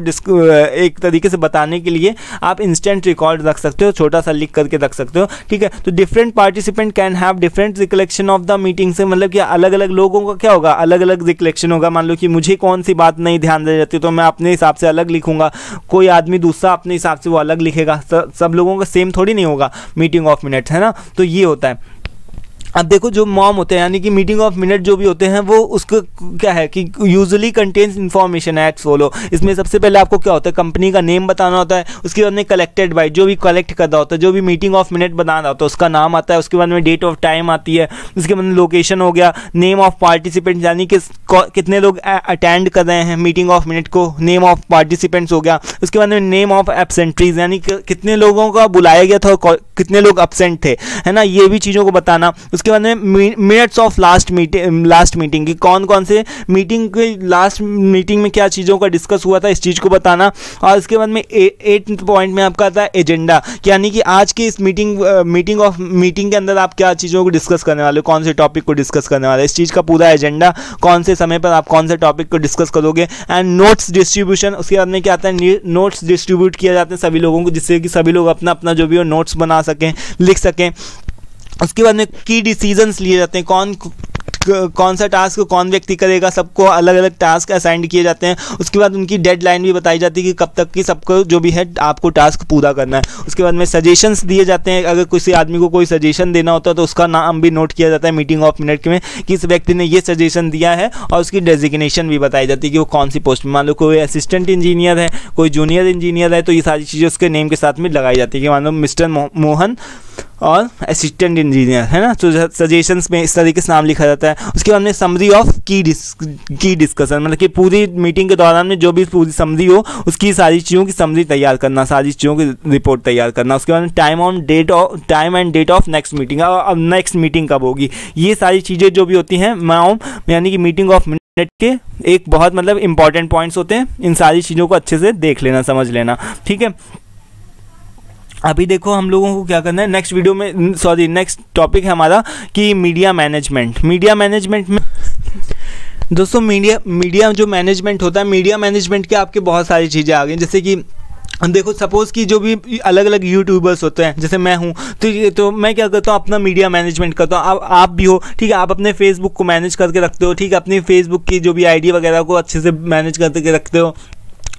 एक तरीके से बताने के लिए आप इंस्टेंट रिकॉर्ड रख सकते हो, छोटा सा लिख करके रख सकते हो। ठीक है, तो different participant can have different recollection of the meeting से, मतलब कि अलग अलग लोगों का क्या होगा, अलग अलग रिकलेक्शन होगा। मान लो कि मुझे कौन सी बात नहीं ध्यान दे जाती तो मैं अपने हिसाब से अलग लिखूंगा, कोई आदमी दूसरा अपने हिसाब से वो अलग लिखेगा, सब लोगों का सेम थोड़ी नहीं होगा मीटिंग ऑफ मिनट्स, है ना। तो ये होता है। अब देखो जो मॉम होते हैं, यानी कि मीटिंग ऑफ मिनट जो भी होते हैं, वो उसको क्या है कि usually contains information at follow. इसमें सबसे पहले आपको क्या होता है, कंपनी का नेम बताना होता है, उसके बाद में कलेक्टेड बाय, जो भी कलेक्ट कर रहा होता है, जो भी मीटिंग ऑफ मिनट बनाना होता है उसका नाम आता है, उसके बाद में डेट ऑफ टाइम आती है, उसके बाद में लोकेशन हो गया, नेम ऑफ पार्टिसिपेंट, यानी कि कितने लोग अटेंड कर रहे हैं मीटिंग ऑफ मिनट को, नेम ऑफ पार्टिसिपेंट्स हो गया, उसके बाद में नेम ऑफ एब्सेंट्रीज, यानी कितने लोगों का बुलाया गया था और कितने लोग एब्सेंट थे, है ना, ये भी चीज़ों को बताना। उसके बाद में मिनट्स ऑफ लास्ट मीटिंग की कौन कौन से मीटिंग के लास्ट मीटिंग में क्या चीज़ों का डिस्कस हुआ था, इस चीज़ को बताना। और उसके बाद में 8th पॉइंट में आपका आता है एजेंडा, यानी कि आज के इस मीटिंग के अंदर आप क्या चीज़ों को डिस्कस करने वाले हो, कौन से टॉपिक को डिस्कस करने वाले, इस चीज़ का पूरा एजेंडा, कौन से समय पर आप कौन से टॉपिक को डिस्कस करोगे। एंड नोट्स डिस्ट्रीब्यूशन, उसके बाद में क्या आता है, नोट्स डिस्ट्रीब्यूट किया जाते हैं सभी लोगों को, जिससे कि सभी लोग अपना अपना जो भी हो नोट्स बना सकें, लिख सकें। उसके बाद में की डिसीजंस लिए जाते हैं, कौन सा टास्क कौन व्यक्ति करेगा, सबको अलग अलग टास्क असाइन किए जाते हैं। उसके बाद उनकी डेडलाइन भी बताई जाती है कि कब तक की सबको जो भी है आपको टास्क पूरा करना है। उसके बाद में सजेशंस दिए जाते हैं, अगर किसी आदमी को कोई सजेशन देना होता है तो उसका नाम भी नोट किया जाता है मीटिंग ऑफ मिनट में कि इस व्यक्ति ने ये सजेशन दिया है, और उसकी डेजिग्नेशन भी बताई जाती है कि वो कौन सी पोस्ट में, मान लो कोई असिस्टेंट इंजीनियर है, कोई जूनियर इंजीनियर है, तो ये सारी चीज़ें उसके नेम के साथ में लगाई जाती है कि मान लो मिस्टर मोहन और असिस्टेंट इंजीनियर, है ना। तो सजेशंस में इस तरीके से नाम लिखा जाता है। उसके बाद में समरी ऑफ की डिस्कशन, मतलब कि पूरी मीटिंग के दौरान में जो भी पूरी समरी हो उसकी सारी चीज़ों की समरी तैयार करना, सारी चीज़ों की रिपोर्ट तैयार करना। उसके बाद में time and date of next meeting, अब नेक्स्ट मीटिंग कब होगी, ये सारी चीज़ें जो भी होती हैं मॉम यानी कि मीटिंग ऑफ मिनट के एक बहुत मतलब इंपॉर्टेंट पॉइंट्स होते हैं। इन सारी चीज़ों को अच्छे से देख लेना, समझ लेना, ठीक है। अभी देखो हम लोगों को क्या करना है, नेक्स्ट टॉपिक है हमारा कि मीडिया मैनेजमेंट। मीडिया मैनेजमेंट में दोस्तों मीडिया जो मैनेजमेंट होता है, मीडिया मैनेजमेंट के आपके बहुत सारी चीज़ें आ गई। जैसे कि देखो सपोज़ कि जो भी अलग अलग यूट्यूबर्स होते हैं, जैसे मैं हूँ, तो मैं क्या करता हूँ, अपना मीडिया मैनेजमेंट करता हूँ। आप भी हो, ठीक है, आप अपने फेसबुक को मैनेज करके रखते हो, ठीक है, अपनी फेसबुक की जो भी आईडी वगैरह को अच्छे से मैनेज करके रखते हो,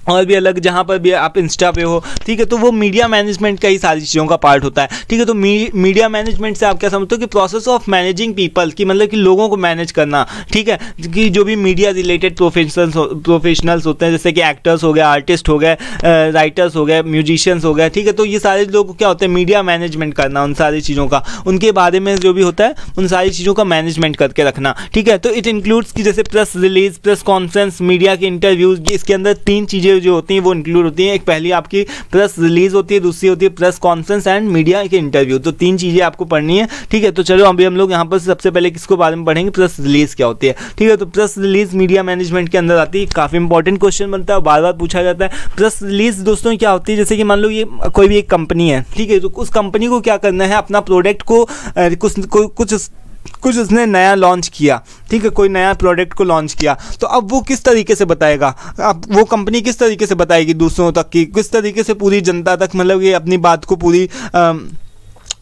और भी अलग जहाँ पर भी आप इंस्टा पे हो, ठीक है, तो वो मीडिया मैनेजमेंट का ही सारी चीज़ों का पार्ट होता है, ठीक है। तो मीडिया मैनेजमेंट से आप क्या समझते हो कि प्रोसेस ऑफ मैनेजिंग पीपल, की मतलब कि लोगों को मैनेज करना, ठीक है, कि जो भी मीडिया रिलेटेड प्रोफेशनल्स होते हैं, जैसे कि एक्टर्स हो गए, आर्टिस्ट हो गए, राइटर्स हो गए, म्यूजिशियंस हो गए, ठीक है, तो ये सारे लोग क्या होते हैं, मीडिया मैनेजमेंट करना, उन सारी चीज़ों का, उनके बारे में जो भी होता है उन सारी चीज़ों का मैनेजमेंट करके रखना, ठीक है। तो इट इंक्लूड्स कि जैसे press release, press conference, media के इंटरव्यूज, इसके अंदर 3 चीज़ें जो होती हैं वो इंक्लूड होती हैं। एक पहली आपकी प्रेस रिलीज होती है, दूसरी होती है प्रेस कॉन्फ्रेंस एंड मीडिया के इंटरव्यू। तो 3 चीज़ें आपको पढ़नी है, ठीक है। तो चलो अभी हम लोग यहाँ पर सबसे पहले किसको बारे में पढ़ेंगे, प्रेस रिलीज क्या होती है, ठीक है। तो प्रेस रिलीज मीडिया मैनेजमेंट के अंदर आती है, काफ़ी इंपॉर्टेंट क्वेश्चन बनता है, बार बार पूछा जाता है। प्रेस रिलीज दोस्तों क्या होती है, जैसे कि मान लो ये कोई भी एक कंपनी है, ठीक है, तो उस कंपनी को क्या करना है, अपना प्रोडक्ट को कुछ कुछ उसने नया लॉन्च किया, ठीक है, कोई नया प्रोडक्ट को लॉन्च किया, तो अब वो किस तरीके से बताएगा, अब वो कंपनी किस तरीके से बताएगी दूसरों तक की, किस तरीके से पूरी जनता तक, मतलब ये अपनी बात को पूरी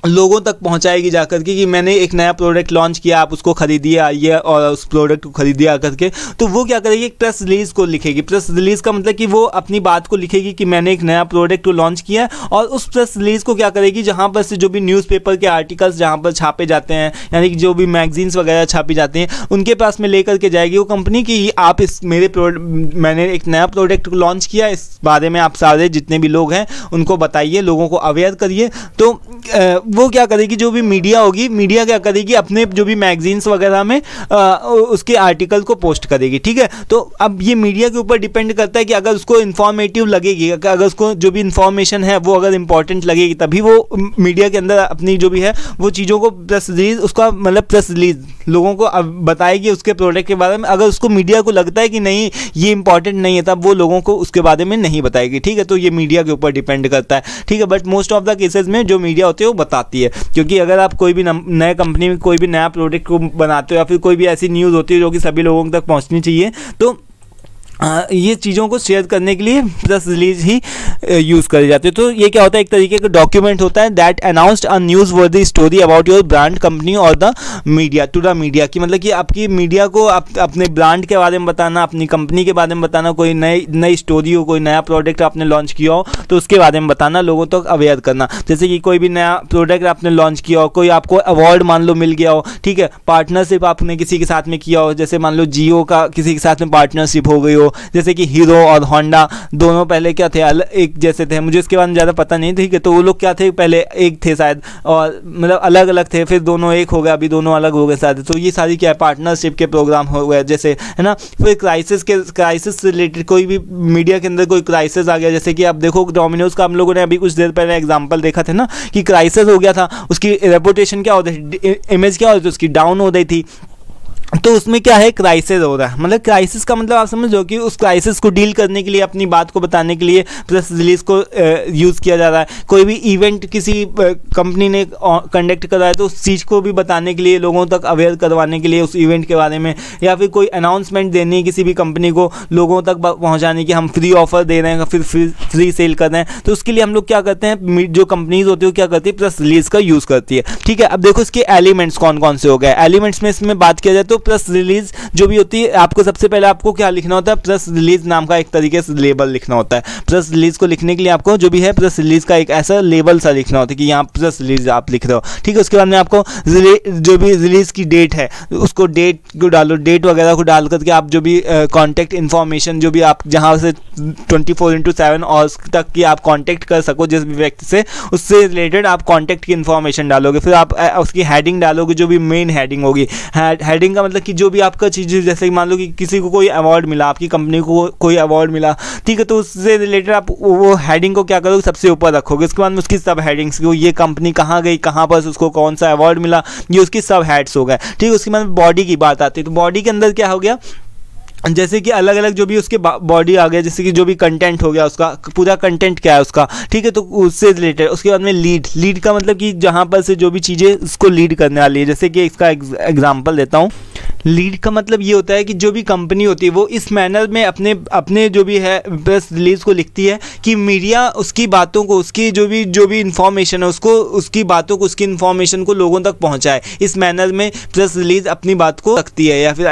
लोगों तक पहुंचाएगी जाकर के कि मैंने एक नया प्रोडक्ट लॉन्च किया, आप उसको खरीदिए आइए और उस प्रोडक्ट को खरीदिए आकर के। तो वो क्या करेगी, एक प्रेस रिलीज़ को लिखेगी। प्रेस रिलीज़ का मतलब कि वो अपनी बात को लिखेगी कि मैंने एक नया प्रोडक्ट को लॉन्च किया, और उस प्रेस रिलीज़ को क्या करेगी, जहाँ पर से जो भी न्यूज़पेपर के आर्टिकल्स जहाँ पर छापे जाते हैं, यानी कि जो भी मैगजीन्स वगैरह छापी जाती हैं, उनके पास में लेकर के जाएगी वो कंपनी की आप इस मैंने एक नया प्रोडक्ट को लॉन्च किया, इस बारे में आप सारे जितने भी लोग हैं उनको बताइए, लोगों को अवेयर करिए। तो वो क्या करेगी, जो भी मीडिया होगी, मीडिया क्या करेगी, अपने जो भी मैगजीन्स वगैरह में उसके आर्टिकल को पोस्ट करेगी, ठीक है। तो अब ये मीडिया के ऊपर डिपेंड करता है कि अगर उसको इन्फॉर्मेटिव लगेगी, अगर उसको जो भी इन्फॉर्मेशन है वो अगर इंपॉर्टेंट लगेगी, तभी वो मीडिया के अंदर अपनी जो भी है वो चीज़ों को प्रेस रिलीज, उसका मतलब प्रेस रिलीज लोगों को बताएगी उसके प्रोडक्ट के बारे में। अगर उसको मीडिया को लगता है कि नहीं ये इंपॉर्टेंट नहीं है, तब वो लोगों को उसके बारे में नहीं बताएगी, ठीक है। तो ये मीडिया के ऊपर डिपेंड करता है, ठीक है। But most of the cases में जो मीडिया होती है वो बताती है, क्योंकि अगर आप कोई भी नए कंपनी में कोई भी नया प्रोडक्ट को बनाते हो, या फिर कोई भी ऐसी न्यूज़ होती है जो कि सभी लोगों तक पहुंचनी चाहिए, तो ये चीज़ों को शेयर करने के लिए प्रेस रिलीज ही यूज़ करी जाती है। तो ये क्या होता है, एक तरीके का डॉक्यूमेंट होता है that announced a newsworthy story about your brand, company or the media to the media, की मतलब कि आपकी मीडिया को अपने ब्रांड के बारे में बताना, अपनी कंपनी के बारे में बताना, कोई नई स्टोरी हो, कोई नया प्रोडक्ट आपने लॉन्च किया हो तो उसके बारे में बताना, लोगों तक अवेयर करना। जैसे कि कोई भी नया प्रोडक्ट आपने लॉन्च किया हो, कोई आपको अवार्ड मान लो मिल गया हो, ठीक है, पार्टनरशिप आपने किसी के साथ में किया हो, जैसे मान लो जियो का किसी के साथ में पार्टनरशिप हो गई हो, जैसे कि हीरो और होंडा दोनों पहले क्या थे, एक जैसे थे, मुझे इसके बारे में ज़्यादा पता नहीं, ठीक है। तो वो लोग क्या थे, पहले एक थे शायद, और मतलब अलग अलग थे, फिर दोनों एक हो गए, अभी दोनों अलग हो गए शायद। तो ये सारी क्या है, पार्टनरशिप के प्रोग्राम हो गए, जैसे है ना। फिर क्राइसिस से रिलेटेड कोई भी मीडिया के अंदर कोई क्राइसिस आ गया, जैसे कि आप देखो डोमिनोज का हम लोगों ने अभी कुछ देर पहले एग्जाम्पल देखा था ना, कि क्राइसिस हो गया था, उसकी रेपुटेशन क्या होती है, इमेज क्या होती है उसकी, डाउन हो गई थी। तो उसमें क्या है, क्राइसिस हो रहा है, मतलब क्राइसिस का मतलब आप समझो कि उस क्राइसिस को डील करने के लिए, अपनी बात को बताने के लिए प्रेस रिलीज को यूज़ किया जा रहा है। कोई भी इवेंट किसी कंपनी ने कंडक्ट करा है तो उस चीज़ को भी बताने के लिए, लोगों तक अवेयर करवाने के लिए उस इवेंट के बारे में, या फिर कोई अनाउंसमेंट देनी है किसी भी कंपनी को, लोगों तक पहुँचाने की, हम फ्री ऑफर दे रहे हैं, फिर फ्री सेल कर रहे हैं, तो उसके लिए हम लोग क्या करते हैं, जो कंपनीज होती है वो क्या करती है, प्रेस रिलीज का यूज़ करती है, ठीक है। अब देखो इसके एलिमेंट्स कौन कौन से हो गए। एलिमेंट्स में इसमें बात किया जाए तो प्रेस रिलीज जो भी होती है, आपको सबसे पहले आपको क्या लिखना होता है, प्रेस रिलीज नाम का एक तरीके से लेबल लिखना होता है। प्रेस रिलीज को लिखने के लिए आपको जो भी है प्रेस रिलीज का एक ऐसा लेबल सा लिखना होता है कि यहाँ प्रेस रिलीज आप लिख रहे हो, ठीक है। उसके बाद में आपको जो भी रिलीज की डेट है उसको डेट को डालो, डेट वगैरह को डाल करके आप जो भी कॉन्टैक्ट इन्फॉर्मेशन जो भी आप जहाँ से 24/7 आवर्स तक की आप कॉन्टैक्ट कर सको जिस भी व्यक्ति से, उससे रिलेटेड आप कॉन्टैक्ट की इन्फॉर्मेशन डालोगे। फिर आप उसकी हेडिंग डालोगे, जो भी मेन हेडिंग होगी। हेडिंग का मतलब कि जो भी आपका चीज़, जैसे मान लो कि किसी को कोई अवार्ड मिला, आपकी कंपनी को कोई अवार्ड मिला, ठीक है, तो उससे रिलेटेड आप वो हेडिंग को क्या करोगे, सबसे ऊपर रखोगे। उसके बाद में उसकी सब हेडिंग्स, ये कंपनी कहाँ गई, कहाँ पर उसको कौन सा अवार्ड मिला, ये उसकी सब हेड्स हो गए, ठीक है। उसके बाद बॉडी की बात आती है, तो बॉडी के अंदर क्या हो गया, जैसे कि अलग अलग जो भी उसके बॉडी आ गया, जैसे कि जो भी कंटेंट हो गया, उसका पूरा कंटेंट क्या है उसका, ठीक है, तो उससे रिलेटेड। उसके बाद में लीड का मतलब कि जहाँ पर से जो भी चीज़ें उसको लीड करने वाली है। जैसे कि इसका एग्जांपल देता हूँ, लीड का मतलब ये होता है कि जो भी कंपनी होती है वो इस मैनर में अपने जो भी है प्रेस रिलीज को लिखती है कि मीडिया उसकी बातों को, उसकी जो भी इंफॉर्मेशन है उसको, उसकी बातों को, उसकी इंफॉर्मेशन को लोगों तक पहुंचाए। इस मैनर में प्रेस रिलीज अपनी बात को रखती है, या फिर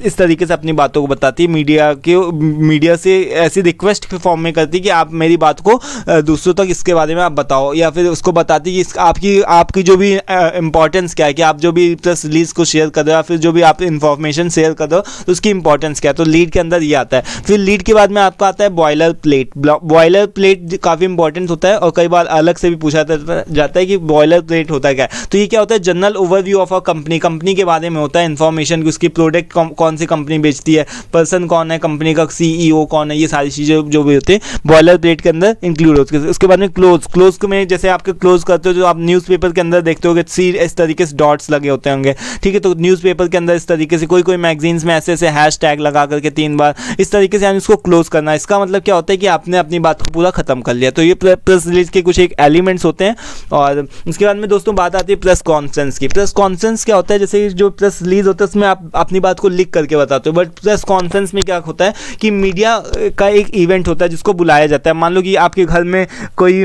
इस तरीके से अपनी बातों को बताती है। मीडिया से ऐसी रिक्वेस्ट के फॉर्म में करती है कि आप मेरी बात को दूसरों तक इसके बारे में आप बताओ, या फिर उसको बताती है कि आपकी जो भी इंपॉर्टेंस क्या है, कि आप जो भी प्रेस रिलीज को शेयर कर रहे हो, या फिर जो भी आप इन्फॉर्मेशन शेयर कर दो तो उसकी इंपॉर्टेंस क्या है। तो लीड के अंदर ये आता है। फिर लीड के बाद में आपका आता है बॉयलर प्लेट। बॉयलर प्लेट काफ़ी इंपॉर्टेंट होता है और कई बार अलग से भी पूछा जाता है कि बॉयलर प्लेट होता है क्या है। तो ये क्या होता है, general overview of a company के बारे में होता है इन्फॉर्मेशन की, उसकी प्रोडक्ट कौन सी कंपनी बेचती है, पर्सन कौन है, कंपनी का CEO कौन है, ये सारी चीज़ें जो भी होती है बॉयलर प्लेट के अंदर इंक्लूड होती है। उसके बाद में क्लोज में जैसे आपके क्लोज करते हो, जो आप न्यूज़पेपर के अंदर देखते हो इस तरीके से डॉट्स लगे होते होंगे, ठीक है। तो न्यूज़पेपर के अंदर इस तरीके से, कोई मैगजीन्स में ऐसे ऐसे हैश टैग लगा करके 3 बार इस तरीके से यानी उसको क्लोज करना। इसका मतलब क्या होता है कि आपने अपनी बात को पूरा खत्म कर लिया। तो ये प्रेस रिलीज के कुछ एक एलिमेंट्स होते हैं। और उसके बाद में दोस्तों बात आती है प्रेस कॉन्फ्रेंस की। प्रेस कॉन्फ्रेंस क्या होता है, जैसे जो प्रेस रिलीज होता है उसमें आप अपनी बात को लिख करके बताते हो, बट प्रेस कॉन्फ्रेंस में क्या होता है कि मीडिया का एक इवेंट होता है जिसको बुलाया जाता है। मान लो कि आपके घर में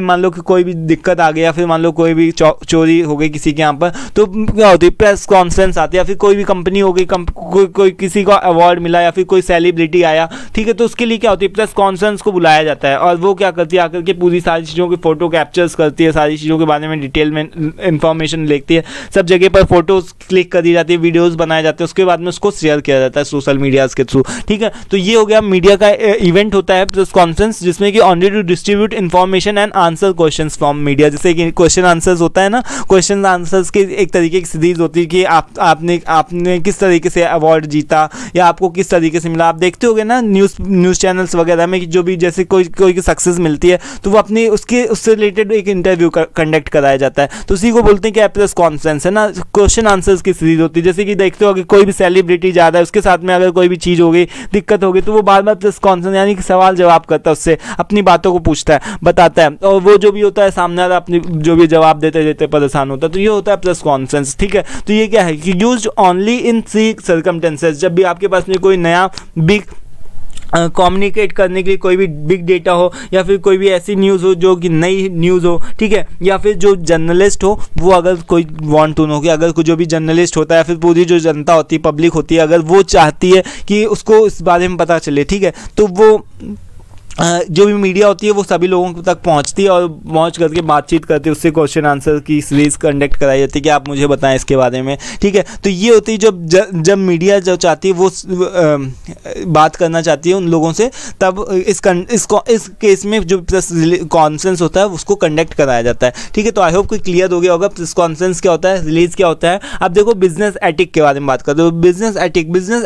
मान लो कि कोई भी दिक्कत आ गई या फिर मान लो कोई भी चोरी हो गई किसी के यहाँ पर, तो क्या होती है प्रेस कॉन्फ्रेंस आती है। या फिर कोई भी कंपनी हो गई, कोई किसी को अवार्ड मिला या फिर कोई सेलिब्रिटी आया, ठीक है, तो उसके लिए क्या होती है प्रेस कॉन्फ्रेंस को बुलाया जाता है। और वो क्या करती है, आकर के पूरी सारी चीज़ों की फोटो कैप्चर्स करती है, सारी चीज़ों के बारे में डिटेल में इंफॉर्मेशन लिखती है, सब जगह पर फोटोज क्लिक कर दी जाती है, वीडियोज़ बनाए जाते हैं, उसके बाद में उसको शेयर किया जाता है सोशल मीडियाज़ के थ्रू। ठीक है, तो ये हो गया मीडिया का इवेंट होता है प्रेस कॉन्फ्रेंस, जिसमें कि only to distribute information and answer questions from media. जैसे कि क्वेश्चन आंसर्स होता है ना, क्वेश्चन आंसर्स की एक तरीके की सीरीज होती है कि आपने किस तरीके से अवार्ड जीता या आपको किस तरीके से मिला। आप देखते होगे ना न्यूज़ चैनल्स वगैरह में कि जो भी जैसे कोई की सक्सेस मिलती है तो वो अपनी उससे रिलेटेड एक इंटरव्यू कंडक्ट कराया जाता है, तो उसी को बोलते हैं कि प्रेस कॉन्फ्रेंस है ना। क्वेश्चन आंसर्स की सीरीज होती है, जैसे कि देखते हो कि कोई भी सेलिब्रिटी जा रहा है, उसके साथ में अगर कोई भी चीज़ हो गई, दिक्कत हो गई, तो वो बार बार प्रेस कॉन्फ्रेंस यानी कि सवाल जवाब करता है, उससे अपनी बातों को पूछता है, बताता है, और वो जो भी होता है सामने वाला अपनी जो भी जवाब देते देते परेशान होता है। तो ये होता है प्रेस कॉन्फ्रेंस। ठीक है, तो ये क्या है कि यूज्ड ओनली इन 3 सर्कमस्टेंसेस, जब भी आपके पास में कोई नया बिग कम्युनिकेट करने के लिए कोई भी बिग डेटा हो या फिर कोई भी ऐसी न्यूज़ हो जो कि नई न्यूज़ हो, ठीक है, या फिर जो जर्नलिस्ट हो वो अगर कोई वांट टू नो कि अगर कोई जो भी जर्नलिस्ट होता है या फिर पूरी जो जनता होती है, पब्लिक होती है, अगर वो चाहती है कि उसको इस बारे में पता चले, ठीक है, तो वो जो भी मीडिया होती है वो सभी लोगों तक पहुंचती है और पहुंच करके बातचीत करती है, उससे क्वेश्चन आंसर की सीरीज कंडक्ट कराई जाती है कि आप मुझे बताएं इसके बारे में। ठीक है, तो ये होती है जब मीडिया जो चाहती है वो बात करना चाहती है उन लोगों से, तब इस केस में जो प्रेस कॉन्फ्रेंस होता है उसको कंडक्ट कराया जाता है। ठीक है, तो आई होप कोई क्लियर हो गया होगा प्रेस कॉन्फ्रेंस क्या होता है, रिलीज क्या होता है। अब देखो बिजनेस एटिक के बारे में बात करते हो। बिजनेस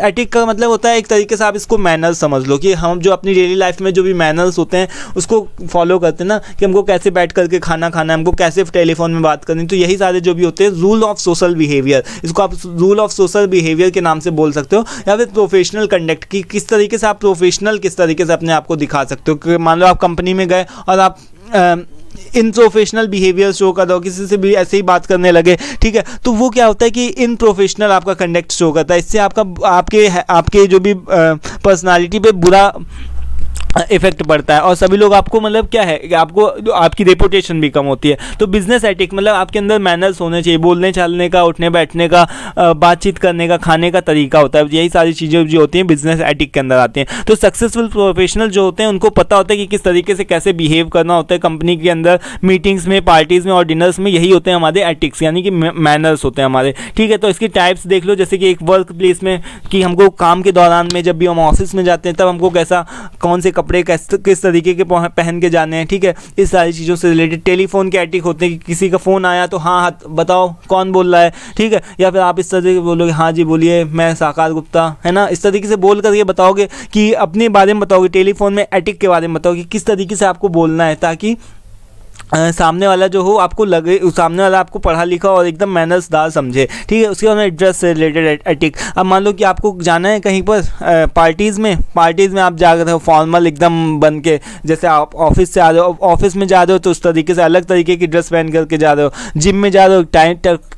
एटिक का मतलब होता है एक तरीके से आप इसको मैनर्स समझ लो कि हम जो अपनी डेली लाइफ में जो भी मैनर्स होते हैं उसको फॉलो करते हैं ना, कि हमको कैसे बैठ करके खाना खाना है, हमको कैसे टेलीफोन में बात करनी, तो यही सारे जो भी होते हैं रूल ऑफ सोशल बिहेवियर, इसको आप रूल ऑफ सोशल बिहेवियर के नाम से बोल सकते हो। या फिर प्रोफेशनल कंडक्ट की किस तरीके से आप प्रोफेशनल किस तरीके से अपने आप को दिखा सकते हो। कि मान लो आप कंपनी में गए और आप इन प्रोफेशनल बिहेवियर शो कर दो, किसी से भी ऐसे ही बात करने लगे, ठीक है, तो वो क्या होता है कि इन प्रोफेशनल आपका कंडक्ट शो करता है। इससे आपके जो भी पर्सनालिटी पे बुरा इफेक्ट पड़ता है और सभी लोग आपको मतलब क्या है कि आपकी रेपुटेशन भी कम होती है। तो बिजनेस एटिक मतलब आपके अंदर मैनर्स होने चाहिए, बोलने चालने का, उठने बैठने का, बातचीत करने का, खाने का तरीका होता है। यही सारी चीज़ें जो होती हैं बिजनेस एटिक के अंदर आती हैं। तो सक्सेसफुल प्रोफेशनल जो होते हैं उनको पता होता है कि किस तरीके से कैसे बिहेव करना होता है कंपनी के अंदर, मीटिंग्स में, पार्टीज़ में और डिनर्स में। यही होते हैं हमारे एटिक्स यानी कि मैनर्स होते हैं हमारे। ठीक है, तो इसकी टाइप्स देख लो, जैसे कि एक वर्क प्लेस में कि हमको काम के दौरान में जब भी हम ऑफिस में जाते हैं तब हमको कौन से कपड़े किस तरीके के पहन के जाने हैं। ठीक है, इस सारी चीज़ों से रिलेटेड। टेलीफोन के एटिक होते हैं कि किसी का फ़ोन आया तो हाँ बताओ कौन बोल रहा है, ठीक है, या फिर आप इस तरीके से बोलोगे हाँ जी बोलिए मैं साकार गुप्ता, है ना, इस तरीके से बोल करके बताओगे कि अपने बारे में बताओगे। टेलीफोन में एटिक के बारे में बताओगे कि किस तरीके से आपको बोलना है ताकि सामने वाला जो हो आपको लगे, सामने वाला आपको पढ़ा लिखा और एकदम मैनर्सदार समझे। ठीक है, उसके बाद में एड्रेस से रिलेटेड एटिक। अब मान लो कि आपको जाना है कहीं पर पार्टीज़ में आप जा रहे हो फॉर्मल एकदम बन के, जैसे आप ऑफिस से आ रहे हो, ऑफिस में जा रहे हो तो उस तरीके से अलग तरीके की ड्रेस पहन करके जा रहे हो, जिम में जा रहे हो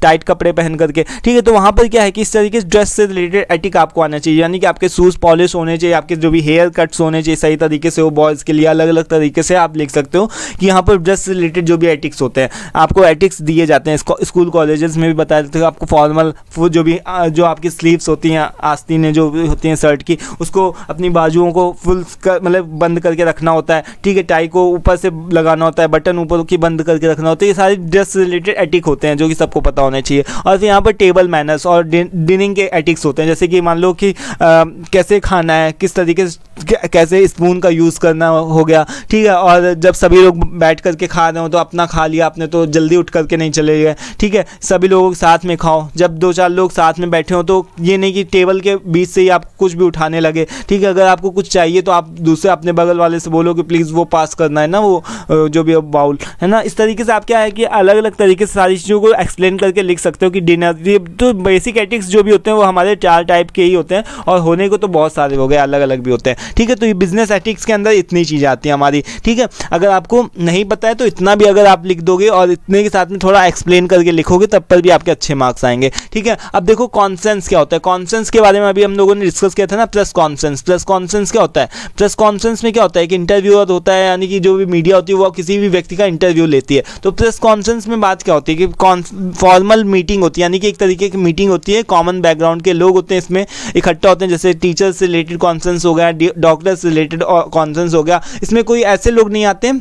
टाइट कपड़े पहन करके। ठीक है, तो वहाँ पर क्या है कि इस तरीके से ड्रेस से रिलेटेड एटिक आपको आना चाहिए, यानी कि आपके शूज़ पॉलिश होने चाहिए, आपके जो भी हेयर कट्स होने चाहिए सही तरीके से हो। बॉयज़ के लिए अलग अलग तरीके से आप लिख सकते हो कि यहाँ पर ड्रेस रिलेटेड जो भी एटिक्स होते हैं आपको एटिक्स दिए जाते हैं। स्कूल कॉलेजेस में भी बताया जाता है आपको फॉर्मल जो आपकी स्लीव्स होती हैं, आस्तीनें जो होती हैं शर्ट की, उसको अपनी बाजुओं को फुल मतलब बंद करके रखना होता है। ठीक है, टाई को ऊपर से लगाना होता है, बटन ऊपर की बंद करके रखना होता है। ये सारे ड्रेस रिलेटेड एटिक होते हैं जो कि सबको पता होना चाहिए। और फिर यहाँ पर टेबल मैनर्स और डिनिंग के एटिक्स होते हैं, जैसे कि मान लो कि कैसे खाना है, किस तरीके से कैसे स्पून का यूज़ करना हो गया। ठीक है, और जब सभी लोग बैठ करके खा रहे हो तो अपना खा लिया आपने, तो जल्दी उठ करके नहीं चले गए, ठीक है। सभी लोगों के साथ में खाओ, जब 2-4 लोग साथ में बैठे हो तो ये नहीं कि टेबल के बीच से ही आप कुछ भी उठाने लगे, ठीक है। अगर आपको कुछ चाहिए तो आप दूसरे अपने बगल वाले से बोलो कि प्लीज़ वो पास करना है ना, वो जो भी बाउल है ना। इस तरीके से आप क्या है कि अलग अलग तरीके से सारी चीज़ों को एक्सप्लेन करके लिख सकते हो कि डिनर, ये तो बेसिक एथिक्स जो भी होते हैं वो हमारे 4 टाइप के ही होते हैं, और होने को तो बहुत सारे हो गए, अलग अलग भी होते हैं, ठीक है। तो ये बिजनेस एथिक्स के अंदर इतनी चीज़ें आती हैं हमारी, ठीक है। अगर आपको नहीं पता है तो इतना भी अगर आप लिख दोगे और इतने के साथ में थोड़ा एक्सप्लेन करके लिखोगे तब पर भी आपके अच्छे मार्क्स आएंगे, ठीक है। अब देखो कॉन्सेंस क्या होता है, कॉन्सेंस के बारे में अभी हम लोगों ने डिस्कस किया था ना, प्रेस कॉन्सेंस। प्रेस कॉन्सेंस क्या होता है, प्रेस कॉन्सेंस में क्या होता है कि इंटरव्यूअर होता है, यानी कि जो भी मीडिया होती है वो किसी भी व्यक्ति का इंटरव्यू लेती है। तो प्रेस कॉन्फ्रेंस में बात क्या होती है कि फॉर्मल मीटिंग होती है, यानी कि एक तरीके की मीटिंग होती है, कॉमन बैकग्राउंड के लोग होते हैं इसमें इकट्ठा होते हैं, जैसे टीचर्स से रिलेटेड कॉन्फ्रेंस हो गया, डॉक्टर्स से रिलेटेड कॉन्फ्रेंस हो गया। इसमें कोई ऐसे लोग नहीं आते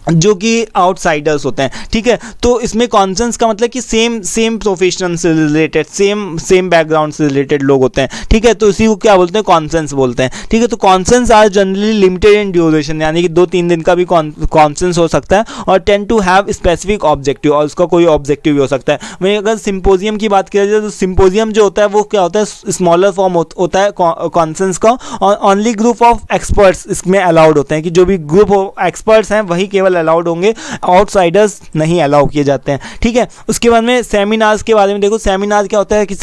जो कि आउटसाइडर्स होते हैं, ठीक है। तो इसमें कॉन्सेंस का मतलब कि सेम प्रोफेशन से रिलेटेड, सेम बैकग्राउंड से रिलेटेड लोग होते हैं, ठीक है। तो इसी को क्या बोलते हैं, कॉन्सेंस बोलते हैं, ठीक है। तो conferences are generally limited in duration, यानी कि 2-3 दिन का भी कॉन्सेंस हो सकता है, और tend to have specific objective, और उसका कोई ऑब्जेक्टिव भी हो सकता है। वहीं अगर सिंपोजियम की बात किया जाए तो सिंपोजियम जो होता है वो क्या होता है, स्मॉलर फॉर्म होता है कॉन्सेंस का, और ओनली ग्रुप ऑफ एक्सपर्ट्स इसमें अलाउड होते हैं, कि जो भी ग्रुप ऑफ एक्सपर्ट्स हैं वही केवल अलाउड होंगे, आउटसाइडर्स नहीं अलाउ किए जाते हैं, ठीक है। उसके बाद में सेमिनार्स के बारे में देखो, सेमिनार क्या होता है कि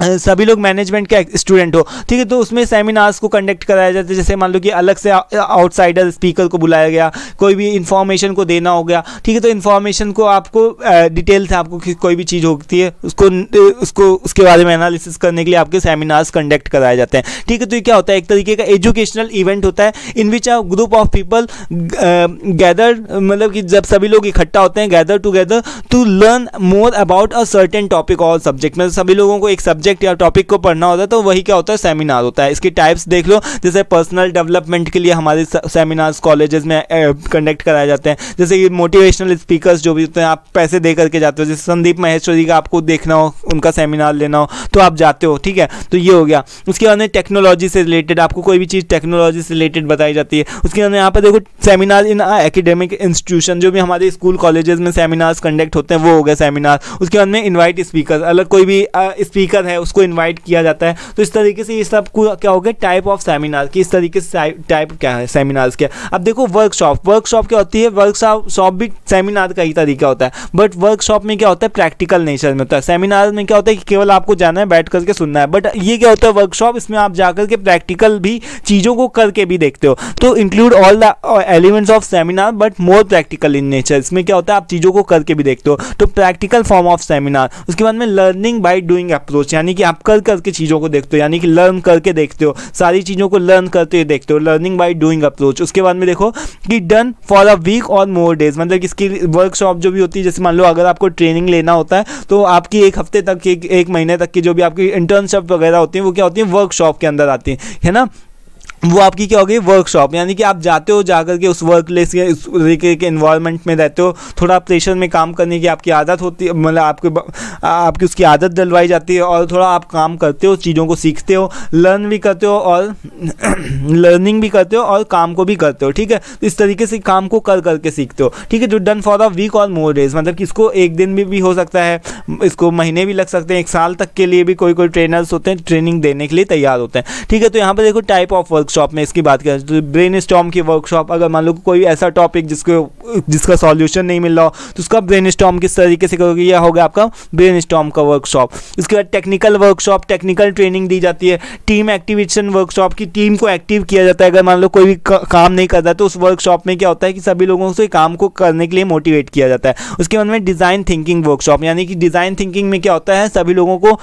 सभी लोग मैनेजमेंट के स्टूडेंट हो, ठीक है। तो उसमें सेमिनार्स को कंडक्ट कराया जाता है, जैसे मान लो कि अलग से आउटसाइडर स्पीकर को बुलाया गया, कोई भी इंफॉर्मेशन को देना हो गया, ठीक है। तो इंफॉर्मेशन को आपको डिटेल से आपको कोई भी चीज़ होती है उसको उसके बारे में एनालिसिस करने के लिए आपके सेमिनार्स कंडक्ट कराए जाते हैं, ठीक है। तो ये क्या होता है, एक तरीके का एजुकेशनल इवेंट होता है, in which a group of people gather, मतलब कि जब सभी लोग इकट्ठा होते हैं, gather together to learn more about a certain topic or subject, मतलब सभी लोगों को एक सब्जेक्ट या टॉपिक को पढ़ना होता है, तो वही क्या होता है, सेमिनार होता है। इसकी टाइप्स देख लो, जैसे पर्सनल डेवलपमेंट के लिए हमारे सेमिनार्स कॉलेजेस में कंडक्ट कराए जाते हैं, जैसे कि मोटिवेशनल स्पीकर्स जो भी होते हैं, आप पैसे दे करके जाते हो, जैसे संदीप माहेश्वरी का आपको देखना हो, उनका सेमिनार लेना हो तो आप जाते हो, ठीक है। तो ये हो गया। उसके बाद में टेक्नोलॉजी से रिलेटेड, आपको कोई भी चीज़ टेक्नोलॉजी से रिलेटेड बताई जाती है। उसके बाद यहाँ पर देखो सेमिनार इन एकेडमिक इंस्टीट्यूशन, जो भी हमारे स्कूल कॉलेजेस में सेमिनार्स कंडक्ट होते हैं वो हो गया सेमिनार। उसके बाद में इन्वाइट स्पीकर, अलग कोई भी स्पीकर है उसको इनवाइट किया जाता है। तो इस तरीके से ये सब क्या हो गया, टाइप ऑफ सेमिनार की, इस तरीके से टाइप क्या है सेमिनार्स के। अब देखो वर्कशॉप क्या होती है, वर्कशॉप भी सेमिनार का ही तरीका होता है, बट वर्कशॉप में क्या होता है, प्रैक्टिकल नेचर में होता है। सेमिनार में क्या होता है कि केवल आपको जाना है, बैठ करके सुनना है, बट ये क्या होता है वर्कशॉप, इसमें आप जाकर के प्रैक्टिकल भी चीज़ों को करके भी देखते हो। तो include all the elements of seminar but more practical in nature, इसमें क्या होता है आप चीज़ों को करके भी देखते हो, तो प्रैक्टिकल फॉर्म ऑफ सेमिनार। उसके बाद में लर्निंग बाय डूइंग अप्रोच, यानी कि आप कर करके चीज़ों को देखते हो, यानी कि लर्न करके देखते हो, सारी चीज़ों को लर्न करते हुए देखते हो, लर्निंग बाय डूइंग अप्रोच। उसके बाद में देखो कि डन फॉर अ वीक और मोर डेज, मतलब कि इसकी वर्कशॉप जो भी होती है, जैसे मान लो अगर आपको ट्रेनिंग लेना होता है तो आपकी एक हफ्ते तक, एक महीने तक की जो भी आपकी इंटर्नशिप वगैरह होती है वो क्या होती है, वर्कशॉप के अंदर आती है ना। वो आपकी क्या होगी, वर्कशॉप, यानी कि आप जाते हो, जाकर के उस वर्क प्लेस के उस तरीके के इन्वायरमेंट में रहते हो, थोड़ा प्रेशर में काम करने की आपकी आदत होती है, मतलब आपकी उसकी आदत डलवाई जाती है, और थोड़ा आप काम करते हो, चीज़ों को सीखते हो, लर्न भी करते हो और लर्निंग भी करते हो और काम को भी करते हो, ठीक है। तो इस तरीके से काम को कर करके सीखते हो, ठीक है। जो डन फॉर अ वीक और मोर डेज, मतलब कि इसको एक दिन भी हो सकता है, इसको महीने भी लग सकते हैं, 1 साल तक के लिए भी कोई ट्रेनर्स होते हैं, ट्रेनिंग देने के लिए तैयार होते हैं, ठीक है। तो यहाँ पर देखो टाइप ऑफ वर्कशॉप में इसकी बात करें तो ब्रेन स्टॉर्म की वर्कशॉप, अगर मान लो कोई ऐसा टॉपिक जिसका सॉल्यूशन नहीं मिल रहा हो तो उसका ब्रेन स्टॉर्म किस तरीके से करोगे, यह होगा आपका ब्रेन स्टॉर्म का वर्कशॉप। इसके बाद टेक्निकल वर्कशॉप, टेक्निकल ट्रेनिंग दी जाती है। टीम एक्टिवेशन वर्कशॉप की, टीम को एक्टिव किया जाता है, अगर मान लो कोई भी काम नहीं कर रहा तो उस वर्कशॉप में क्या होता है कि सभी लोगों से काम को करने के लिए मोटिवेट किया जाता है। उसके बाद में डिज़ाइन थिंकिंग वर्कशॉप, यानी कि डिज़ाइन थिंकिंग में क्या होता है, सभी लोगों को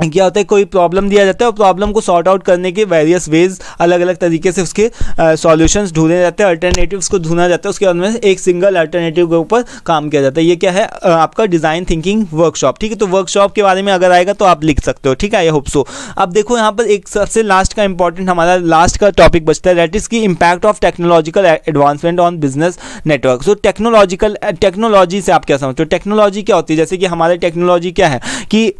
क्या होता है, कोई प्रॉब्लम दिया जाता है और प्रॉब्लम को सॉर्ट आउट करने के वेरियस वेज, अलग अलग तरीके से उसके सॉल्यूशंस ढूंढे जाते हैं, अल्टरनेटिव्स को ढूंढा जाता है, उसके बाद में एक सिंगल अल्टरनेटिव के ऊपर काम किया जाता है। ये क्या है, आपका डिज़ाइन थिंकिंग वर्कशॉप, ठीक है। तो वर्कशॉप के बारे में अगर आएगा तो आप लिख सकते हो, ठीक है। I hope so. अब देखो यहाँ पर एक सबसे लास्ट का इंपॉर्टेंट हमारा लास्ट का टॉपिक बचता है, दैट इज की impact of technological advancement on business network. So technology से आप क्या समझते हो, टेक्नोलॉजी क्या होती है, जैसे कि हमारे टेक्नोलॉजी क्या है कि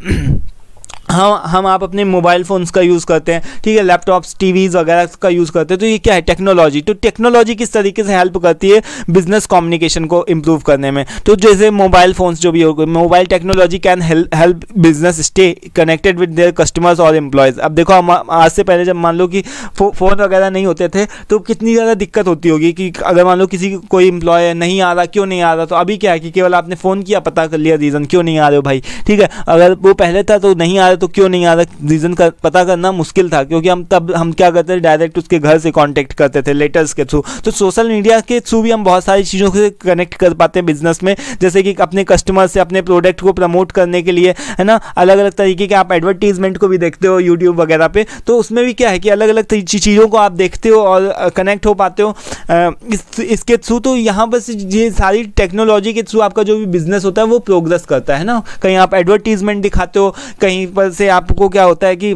हम आप अपने मोबाइल फ़ोन्स का यूज़ करते हैं, ठीक है, लैपटॉप्स, टीवीज़ वगैरह का यूज़ करते हैं। तो ये क्या है, टेक्नोलॉजी। तो टेक्नोलॉजी किस तरीके से हेल्प करती है बिजनेस कम्युनिकेशन को इम्प्रूव करने में। तो जैसे मोबाइल फ़ोन्स जो भी हो गए, mobile technology can help business stay connected with their customers और एम्प्लॉयज़। अब देखो, हम आज से पहले जब मान लो कि फ़ोन वगैरह नहीं होते थे तो कितनी ज़्यादा दिक्कत होती होगी कि अगर मान लो किसी कोई एम्प्लॉय नहीं आ रहा, क्यों नहीं आ रहा। तो अभी क्या है कि केवल आपने फ़ोन किया, पता कर लिया रीज़न क्यों नहीं आ रहे हो भाई, ठीक है। अगर वो पहले था तो नहीं आ रहा तो क्यों नहीं आ रहा, रीज़न का पता करना मुश्किल था, क्योंकि हम क्या करते थे, डायरेक्ट उसके घर से कांटेक्ट करते थे लेटर्स के थ्रू। तो सोशल मीडिया के थ्रू भी हम बहुत सारी चीज़ों से कनेक्ट कर पाते हैं बिजनेस में, जैसे कि अपने कस्टमर से अपने प्रोडक्ट को प्रमोट करने के लिए, है ना। अलग अलग तरीके के आप एडवर्टीजमेंट को भी देखते हो यूट्यूब वगैरह पे, तो उसमें भी क्या है कि अलग अलग चीज़ों को आप देखते हो और कनेक्ट हो पाते हो इसके थ्रू। तो यहाँ पर ये सारी टेक्नोलॉजी के थ्रू आपका जो भी बिजनेस होता है वो प्रोग्रेस करता है ना। कहीं आप एडवर्टीजमेंट दिखाते हो, कहीं पर से आपको क्या होता है कि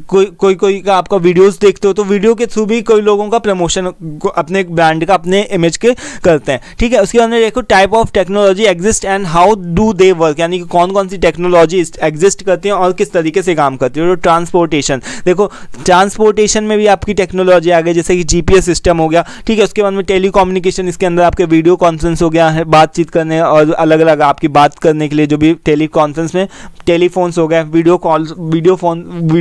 कोई का आपका वीडियोस देखते हो, तो वीडियो के थ्रू भी कोई लोगों का प्रमोशन अपने ब्रांड का, अपने इमेज के करते हैं, ठीक है। उसके बाद में देखो type of technology exist and how do they work, यानी कि कौन कौन सी टेक्नोलॉजी एग्जिस्ट करती हैं और किस तरीके से काम करती है। तो ट्रांसपोर्टेशन, देखो ट्रांसपोर्टेशन में भी आपकी टेक्नोलॉजी आ गई, जैसे कि GPS सिस्टम हो गया, ठीक है। उसके बाद में टेलीकम्युनिकेशन, इसके अंदर आपके वीडियो कॉन्फ्रेंस हो गया है, बातचीत करने और अलग अलग आपकी बात करने के लिए जो भी टेलीकॉन्फ्रेंस में टेलीफोन्स हो गए, वीडियो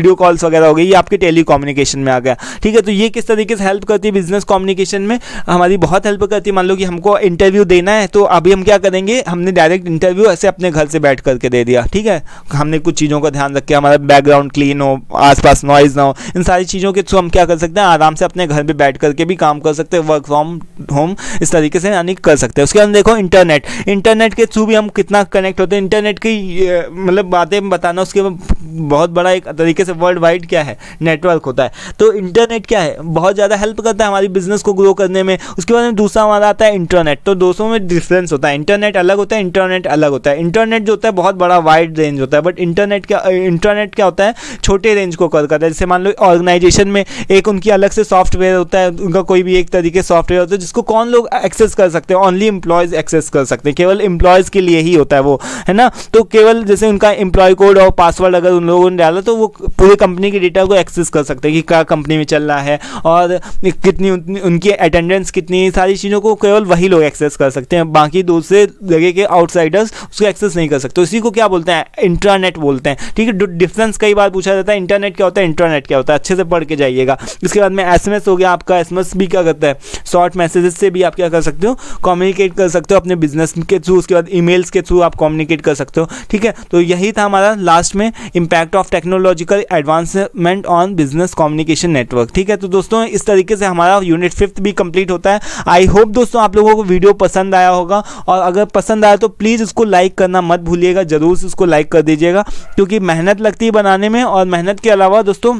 कॉल्स वगैरह हो गई, ये आपके टेलीकम्युनिकेशन में आ गया, ठीक है। तो ये किस तरीके से हेल्प करती है बिजनेस कम्युनिकेशन में, हमारी बहुत हेल्प करती है। मान लो कि हमको इंटरव्यू देना है, तो अभी हम क्या करेंगे, हमने डायरेक्ट इंटरव्यू ऐसे अपने घर से बैठ करके दे दिया, ठीक है। हमने कुछ चीज़ों का ध्यान रख के, हमारा बैकग्राउंड क्लीन हो, आसपास नॉइज ना हो, इन सारी चीज़ों के थ्रू हम क्या कर सकते हैं, आराम से अपने घर पर बैठ करके भी काम कर सकते हैं, वर्क फ्रॉम होम इस तरीके से यानी कर सकते हैं। उसके बाद देखो इंटरनेट के थ्रू भी हम कितना कनेक्ट होते हैं। इंटरनेट की मतलब बातें बताना, उसके बहुत बड़ा एक तरीके से वर्ल्ड वाइड क्या है, नेटवर्क होता है। तो इंटरनेट क्या है, बहुत ज़्यादा हेल्प करता है हमारी बिजनेस को ग्रो करने में। उसके बाद में दूसरा हमारा आता है इंटरनेट। तो दोस्तों में डिफरेंस होता है, इंटरनेट अलग होता है, इंटरनेट अलग होता है। इंटरनेट जो होता है बहुत बड़ा वाइड रेंज होता है, बट इंटरनेट क्या होता है, छोटे रेंज को कवर करता है। जैसे मान लो ऑर्गेनाइजेशन में एक उनकी अलग से सॉफ्टवेयर होता है, उनका कोई भी एक तरीके सॉफ्टवेयर होता है जिसको कौन लोग एक्सेस कर सकते हैं, ओनली एम्प्लॉयज़ एक्सेस कर सकते हैं, केवल एम्प्लॉयज़ के लिए ही होता है वो, है ना। तो केवल जैसे उनका एम्प्लॉय कोड और पासवर्ड अगर उन लोगों ने डाला तो वो पूरे कंपनी के डेटा को एक्सेस कर सकते हैं कि क्या कंपनी में चल रहा है और कितनी उनकी अटेंडेंस कितनी, सारी चीज़ों को केवल वही लोग एक्सेस कर सकते हैं, बाकी दूसरे जगह के आउटसाइडर्स उसको एक्सेस नहीं कर सकते। तो इसी को क्या बोलते हैं, इंट्रानेट बोलते हैं, ठीक है। डिफरेंस कई बार पूछा जाता है, इंटरनेट क्या होता है, इंट्रानेट क्या होता है, अच्छे से पढ़ के जाइएगा। इसके बाद में SMS हो गया आपका, SMS भी क्या करता है, शॉर्ट मैसेजेस से भी आप क्या कर सकते हो, कम्युनिकेट कर सकते हो अपने बिजनेस के थ्रू। उसके बाद ईमेल्स के थ्रू आप कम्युनिकेट कर सकते हो, ठीक है। तो यही था हमारा लास्ट में impact of technological advancement on business communication network, ठीक है। तो दोस्तों इस तरीके से हमारा यूनिट 5 भी कंप्लीट होता है। आई होप दोस्तों आप लोगों को वीडियो पसंद आया होगा, और अगर पसंद आया तो प्लीज़ इसको लाइक करना मत भूलिएगा, जरूर से इसको लाइक कर दीजिएगा, क्योंकि मेहनत लगती है बनाने में, और मेहनत के अलावा दोस्तों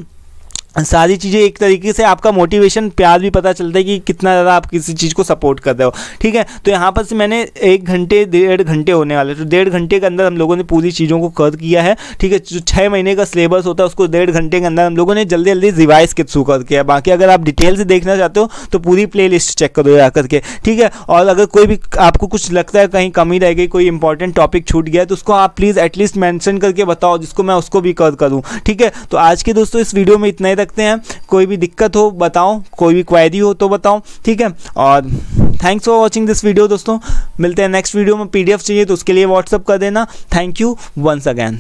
सारी चीज़ें एक तरीके से आपका मोटिवेशन, प्यार भी पता चलता है कि कितना ज़्यादा आप किसी चीज़ को सपोर्ट कर रहे हो, ठीक है। तो यहाँ पर से मैंने 1 घंटे 1.5 घंटे होने वाले, तो 1.5 घंटे के अंदर हम लोगों ने पूरी चीज़ों को कर किया है, ठीक है। जो 6 महीने का सिलेबस होता है उसको 1.5 घंटे के अंदर हम लोगों ने जल्दी जल्दी रिवाइज के थ्रू कर किया। बाकी अगर आप डिटेल से देखना चाहते हो तो पूरी प्ले लिस्ट चेक करो जा करके, ठीक है। और अगर कोई भी आपको कुछ लगता है कहीं कमी रह गई, कोई इंपॉर्टेंट टॉपिक छूट गया, तो उसको आप प्लीज़ एटलीस्ट मैंशन करके बताओ, जिसको मैं उसको भी करूँ, ठीक है। तो आज के दोस्तों इस वीडियो में इतना ही रखते हैं। कोई भी दिक्कत हो बताओ, कोई भी क्वेरी हो तो बताओ, ठीक है। और thanks for watching this video दोस्तों, मिलते हैं नेक्स्ट वीडियो में। PDF चाहिए तो उसके लिए व्हाट्सअप कर देना। Thank you once again.